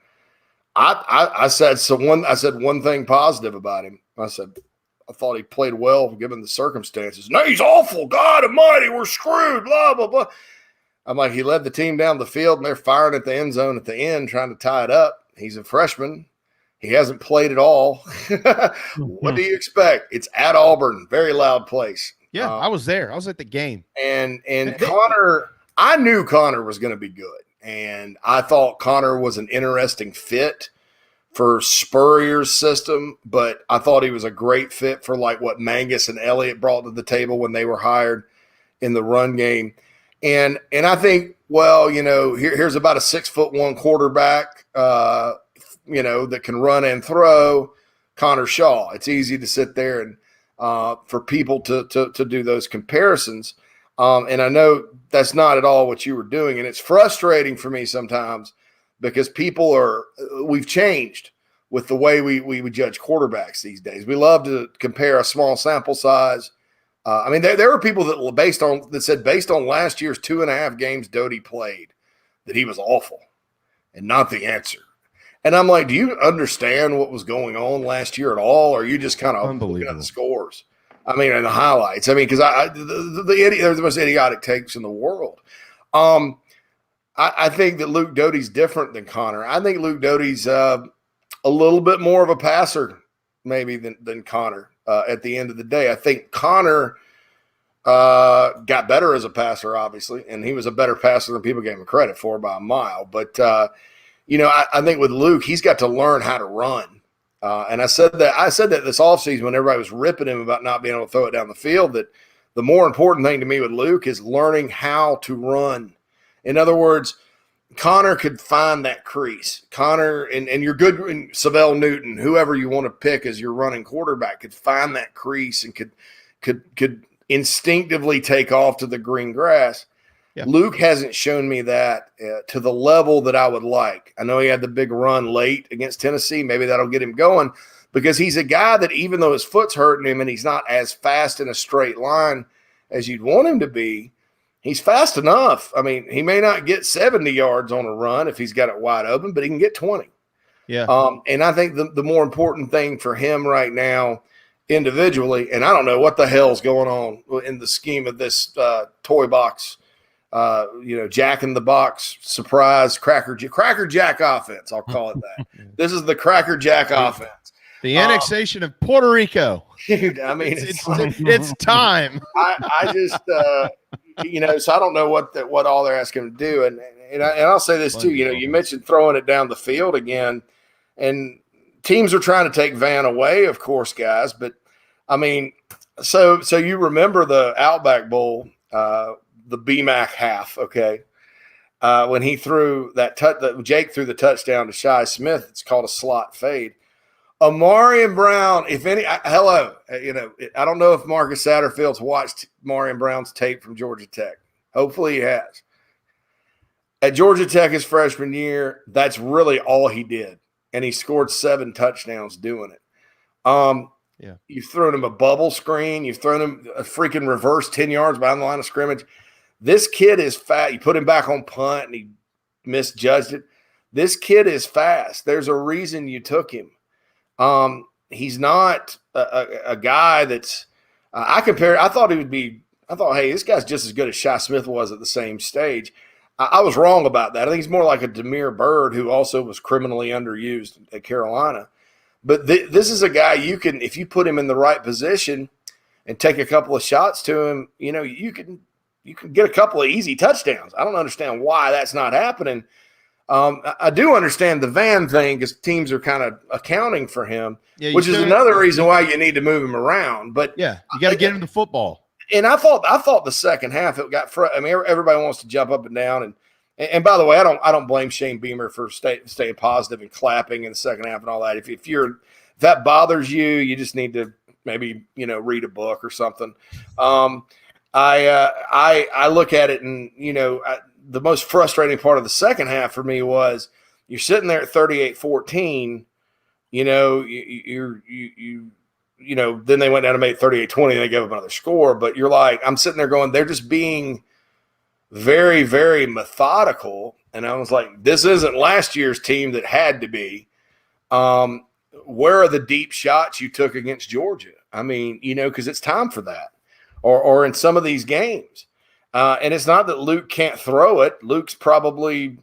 I said one thing positive about him. I said, I thought he played well given the circumstances. No, he's awful. God Almighty, we're screwed. Blah blah blah. I'm like, he led the team down the field, and they're firing at the end zone at the end, trying to tie it up. He's a freshman. He hasn't played at all. What do you expect? It's at Auburn, very loud place. Yeah, I was there. I was at the game. And Connor, I knew Connor was going to be good, and I thought Connor was an interesting fit for Spurrier's system, but I thought he was a great fit for like what Mangus and Elliott brought to the table when they were hired in the run game. And I think, well, here's about a 6'1" quarterback, that can run and throw, Connor Shaw. It's easy to sit there and for people to do those comparisons. And I know that's not at all what you were doing. And it's frustrating for me sometimes because we've changed with the way we judge quarterbacks these days. We love to compare a small sample size. There were people that said based on last year's 2.5 games Doty played, that he was awful and not the answer. And I'm like, do you understand what was going on last year at all? Or are you just kind of looking at the scores? And the highlights. Because they're the most idiotic takes in the world. I think that Luke Doty's different than Connor. I think Luke Doty's a little bit more of a passer maybe than Connor. At the end of the day, I think Connor got better as a passer, obviously, and he was a better passer than people gave him credit for by a mile. But, I think with Luke, he's got to learn how to run. And I said that this offseason when everybody was ripping him about not being able to throw it down the field, that the more important thing to me with Luke is learning how to run. In other words, Connor could find that crease. Connor and you're good in Savell Newton, whoever you want to pick as your running quarterback, could find that crease and could instinctively take off to the green grass. Yeah. Luke hasn't shown me that to the level that I would like. I know he had the big run late against Tennessee. Maybe that'll get him going because he's a guy that even though his foot's hurting him and he's not as fast in a straight line as you'd want him to be, he's fast enough. He may not get 70 yards on a run if he's got it wide open, but he can get 20. Yeah. And I think the more important thing for him right now individually, and I don't know what the hell's going on in the scheme of this toy box, Jack in the Box surprise Cracker Jack offense. I'll call it that. This is the Cracker Jack offense. The annexation of Puerto Rico. Dude, it's time. I just so I don't know what all they're asking him to do. And I'll say this too, you mentioned throwing it down the field again, and teams are trying to take Van away, of course, guys. But so you remember the Outback Bowl, the BMAC half, okay? When he threw Jake threw the touchdown to Shi Smith, it's called a slot fade. Amarian Brown, if any, hello, I don't know if Marcus Satterfield's watched Amarian Brown's tape from Georgia Tech. Hopefully he has. At Georgia Tech his freshman year, that's really all he did. And he scored 7 touchdowns doing it. Yeah. You've thrown him a bubble screen. You've thrown him a freaking reverse 10 yards behind the line of scrimmage. This kid is fast. You put him back on punt and he misjudged it. This kid is fast. There's a reason you took him. He's not a guy that's I thought, hey, this guy's just as good as Shi Smith was at the same stage. I was wrong about that. I think he's more like a Demir Bird who also was criminally underused at Carolina. But this is a guy you can, if you put him in the right position and take a couple of shots to him, you can get a couple of easy touchdowns. I don't understand why that's not happening. I do understand the Van thing because teams are kind of accounting for him, which is another reason why you need to move him around. But yeah, you got to get him to football. And I thought the second half it got. Everybody wants to jump up and down, and by the way, I don't blame Shane Beamer for staying positive and clapping in the second half and all that. If that bothers you, you just need to maybe read a book or something. I look at it and the most frustrating part of the second half for me was you're sitting there at 38-14, then they went down and made 38-20 and they gave up another score. But you're like, I'm sitting there going, they're just being very, very methodical. And I was like, this isn't last year's team that had to be. where are the deep shots you took against Georgia? I mean, because it's time for that, or in some of these games. And it's not that Luke can't throw it. Luke's probably,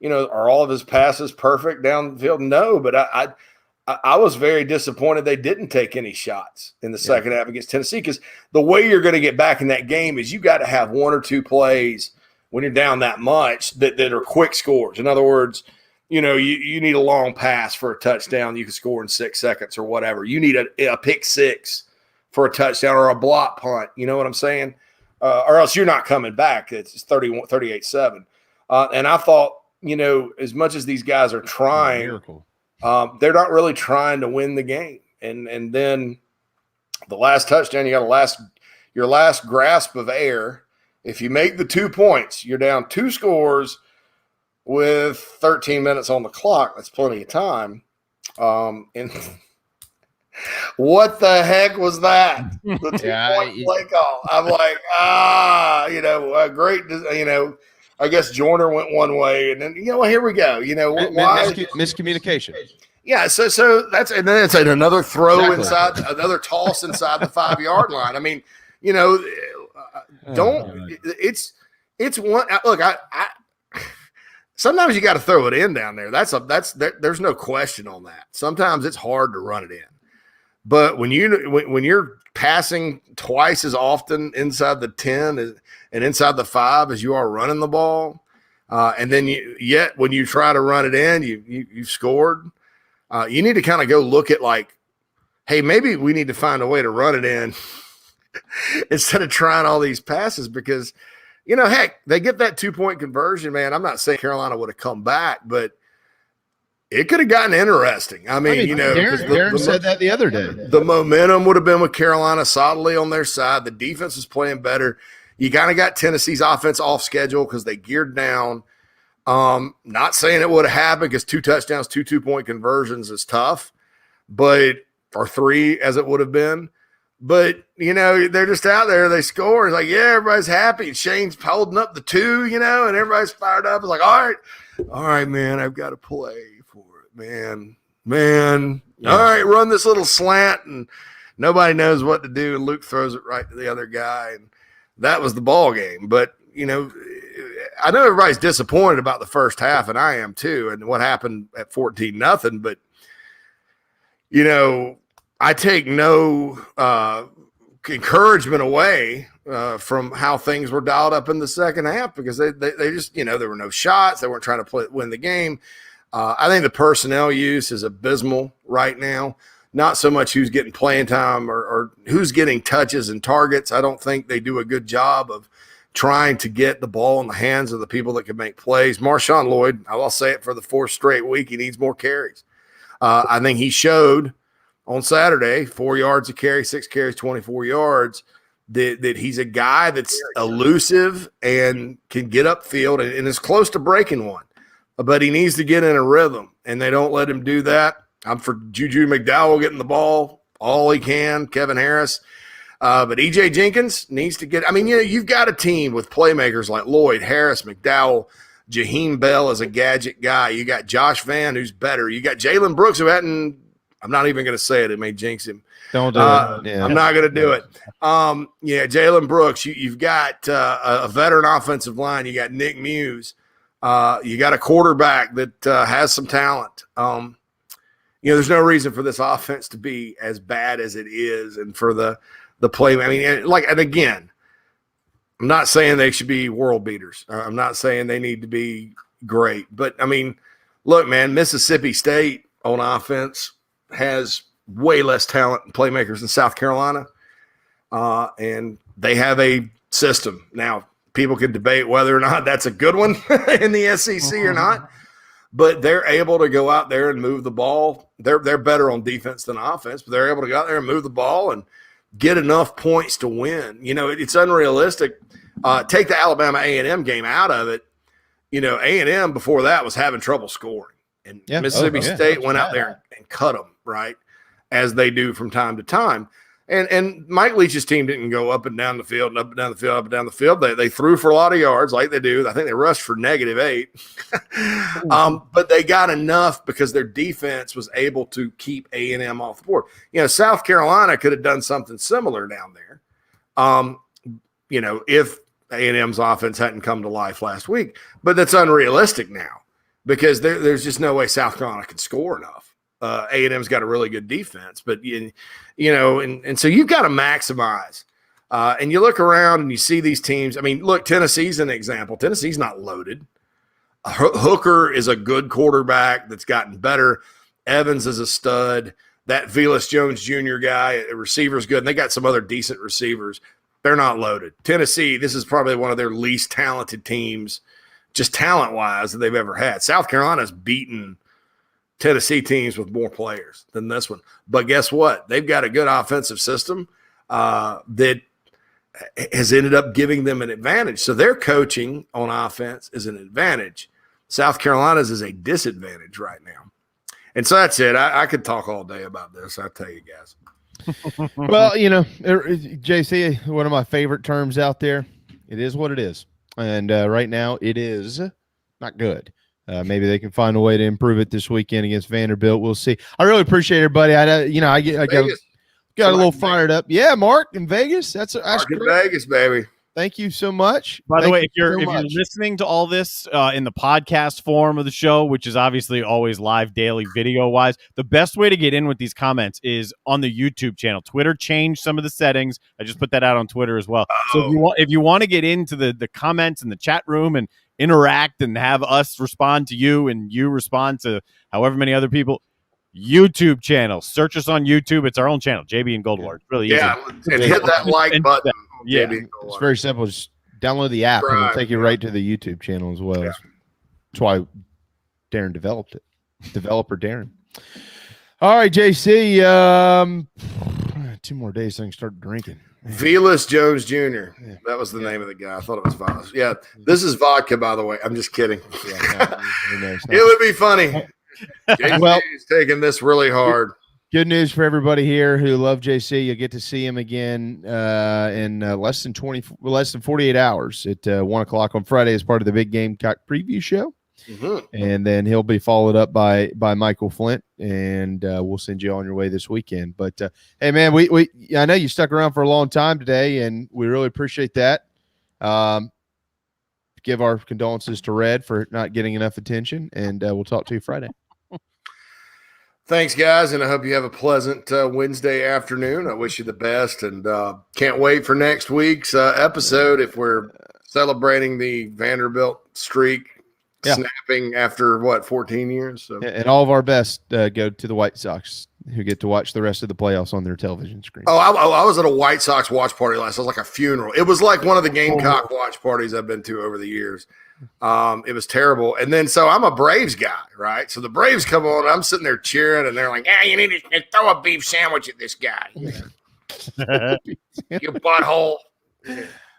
are all of his passes perfect down the field? No, but I was very disappointed they didn't take any shots in the second half against Tennessee, because the way you're going to get back in that game is you got to have one or two plays when you're down that much that are quick scores. In other words, you need a long pass for a touchdown you can score in 6 seconds or whatever. You need a pick six for a touchdown or a block punt. You know what I'm saying? Or else you're not coming back. It's 38-7. And I thought, as much as these guys are trying, they're not really trying to win the game. And then the last touchdown, you got your last grasp of air. If you make the 2 points, you're down 2 scores with 13 minutes on the clock. That's plenty of time. And what the heck was that? The 2-point play call. I'm like, great. I guess Joyner went one way, and then here we go. Why miscommunication? Yeah, so that's, and then it's another throw inside, another toss inside the 5-yard line. I mean, it's one. Look, I sometimes you got to throw it in down there. There's no question on that. Sometimes it's hard to run it in, but when you're passing twice as often inside the 10 and inside the 5 as you are running the ball, and then when you try to run it in, you've scored. You need to kind of go look at like, hey, maybe we need to find a way to run it in instead of trying all these passes, because, heck, they get that 2-point conversion, man. I'm not saying Carolina would have come back, but it could have gotten interesting. I mean, Darren said that the other day. The momentum would have been with Carolina solidly on their side. The defense was playing better. You kind of got Tennessee's offense off schedule because they geared down. Not saying it would have happened, because 2 touchdowns, 2-point conversions is tough, or 3 as it would have been. But, they're just out there. They score. It's like, yeah, everybody's happy. Shane's holding up the 2, and everybody's fired up. It's like, all right, man, I've got to play for it, man. Yeah. All right, run this little slant, and nobody knows what to do, and Luke throws it right to the other guy, and that was the ball game. But, I know everybody's disappointed about the first half, and I am too, and what happened at 14-0. But, I take no encouragement away from how things were dialed up in the second half, because they just, there were no shots. They weren't trying to win the game. I think the personnel use is abysmal right now. Not so much who's getting playing time or who's getting touches and targets. I don't think they do a good job of trying to get the ball in the hands of the people that can make plays. Marshawn Lloyd, I'll say it for the 4th straight week, he needs more carries. I think he showed on Saturday, 4 yards a carry, 6 carries, 24 yards, that he's a guy that's elusive and can get upfield and is close to breaking one. But he needs to get in a rhythm, and they don't let him do that. I'm for Juju McDowell getting the ball all he can, Kevin Harris. But E.J. Jenkins needs to get – I mean, you've got a team with playmakers like Lloyd, Harris, McDowell, Jaheim Bell is a gadget guy. You got Josh Vann, who's better. You got Jalen Brooks, who hadn't – I'm not even going to say it. It may jinx him. Don't do it. Yeah. I'm not going to do it. Jalen Brooks. You've got a veteran offensive line. You got Nick Muse. You got a quarterback that has some talent. There's no reason for this offense to be as bad as it is, and for the play. I mean, and again, I'm not saying they should be world beaters. I'm not saying they need to be great, but I mean, look, man, Mississippi State on offense has way less talent and playmakers than South Carolina, and they have a system. Now, people can debate whether or not that's a good one in the SEC or not, but they're able to go out there and move the ball. They're better on defense than offense, but they're able to go out there and move the ball and get enough points to win. It's unrealistic. Take the Alabama A&M game out of it. A&M before that was having trouble scoring, and Mississippi State went out there and cut them, right, as they do from time to time. And Mike Leach's team didn't go up and down the field and up and down the field, up and down the field. They threw for a lot of yards like they do. I think they rushed for -8. But they got enough because their defense was able to keep A&M off the board. South Carolina could have done something similar down there, if A&M's offense hadn't come to life last week. But that's unrealistic now because there's just no way South Carolina can score enough. A&M's got a really good defense, but and so you've got to maximize. And you look around and you see these teams. I mean, look, Tennessee's an example. Tennessee's not loaded. Hooker is a good quarterback that's gotten better. Evans is a stud. That Velus Jones Jr. guy, a receiver's good. And they got some other decent receivers. They're not loaded. Tennessee, this is probably one of their least talented teams, just talent-wise, that they've ever had. South Carolina's beaten Tennessee teams with more players than this one. But guess what? They've got a good offensive system that has ended up giving them an advantage. So their coaching on offense is an advantage. South Carolina's is a disadvantage right now. And so that's it. I could talk all day about this, I'll tell you guys. Well, JC, one of my favorite terms out there, it is what it is. And right now it is not good. Maybe they can find a way to improve it this weekend against Vanderbilt. We'll see. I really appreciate everybody. I got a little fired up. Yeah, Mark in Vegas. That's Mark in Vegas, baby. Thank you so much. By the way, if you're listening to all this in the podcast form of the show, which is obviously always live daily video wise, the best way to get in with these comments is on the YouTube channel. Twitter changed some of the settings. I just put that out on Twitter as well. So if you want to get into the comments in the chat room and interact and have us respond to you and you respond to however many other people, YouTube channel. Search us on YouTube. It's our own channel, JB and Goldwater. It's really easy. Yeah, and hit that like button. Yeah, it's very simple. Just download the app and it'll take you right to the YouTube channel as well. Yeah. That's why Darren developed it. Developer Darren. All right, JC. 2 more days so I can start drinking. Velus Jones Jr. Yeah. That was the name of the guy. I thought it was Velus. Yeah, this is vodka, by the way. I'm just kidding. It would be funny. JC's taking this really hard. Good news for everybody here who love JC. You'll get to see him again in less than 48 hours at 1 o'clock on Friday as part of the Big Gamecock preview show. Mm-hmm. And then he'll be followed up by Michael Flint, and we'll send you on your way this weekend. But hey, man, I know you stuck around for a long time today, and we really appreciate that. Give our condolences to Red for not getting enough attention, and we'll talk to you Friday. Thanks, guys, and I hope you have a pleasant Wednesday afternoon. I wish you the best, and can't wait for next week's episode if we're celebrating the Vanderbilt streak. Yeah. Snapping after 14 years. So. And all of our best go to the White Sox, who get to watch the rest of the playoffs on their television screen. Oh, I was at a White Sox watch party last. It was like a funeral. It was like one of the Gamecock watch parties I've been to over the years. It was terrible. And then so I'm a Braves guy, right? So the Braves come on. I'm sitting there cheering, and they're like, you need to throw a beef sandwich at this guy. You butthole.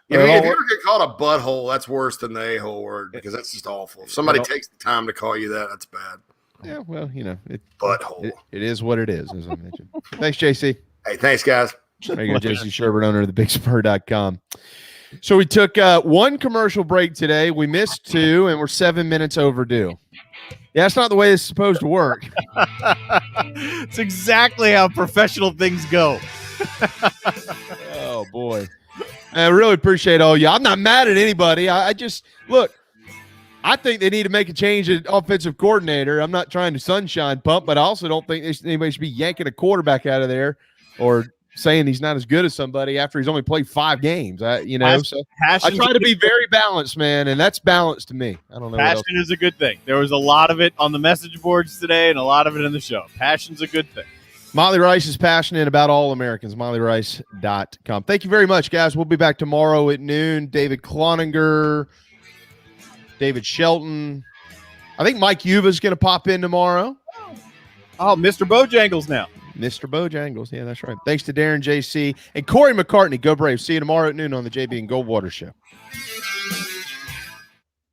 If you ever get called a butthole, that's worse than the a-hole word because that's just awful. If somebody takes the time to call you that, that's bad. Yeah, well, butthole. It is what it is, as I mentioned. Thanks, JC. Hey, thanks, guys. There you go, JC Shurburtt, owner of thebigspur.com. So we took 1 commercial break today. We missed 2, and we're 7 minutes overdue. Yeah, that's not the way it's supposed to work. It's exactly how professional things go. Oh, boy. I really appreciate all you. I'm not mad at anybody. I just look. I think they need to make a change at offensive coordinator. I'm not trying to sunshine pump, but I also don't think anybody should be yanking a quarterback out of there or saying he's not as good as somebody after he's only played 5 games. So I try to be very balanced, man, and that's balanced to me. I don't know. Passion is a good thing. There was a lot of it on the message boards today, and a lot of it in the show. Passion's a good thing. Motley Rice is passionate about all Americans. MotleyRice.com. Thank you very much, guys. We'll be back tomorrow at noon. David Cloninger, David Shelton. I think Mike Yuba's going to pop in tomorrow. Oh, Mr. Bojangles now. Mr. Bojangles. Yeah, that's right. Thanks to Darren, JC, and Cory McCartney. Go Braves. See you tomorrow at noon on the JB and Goldwater Show.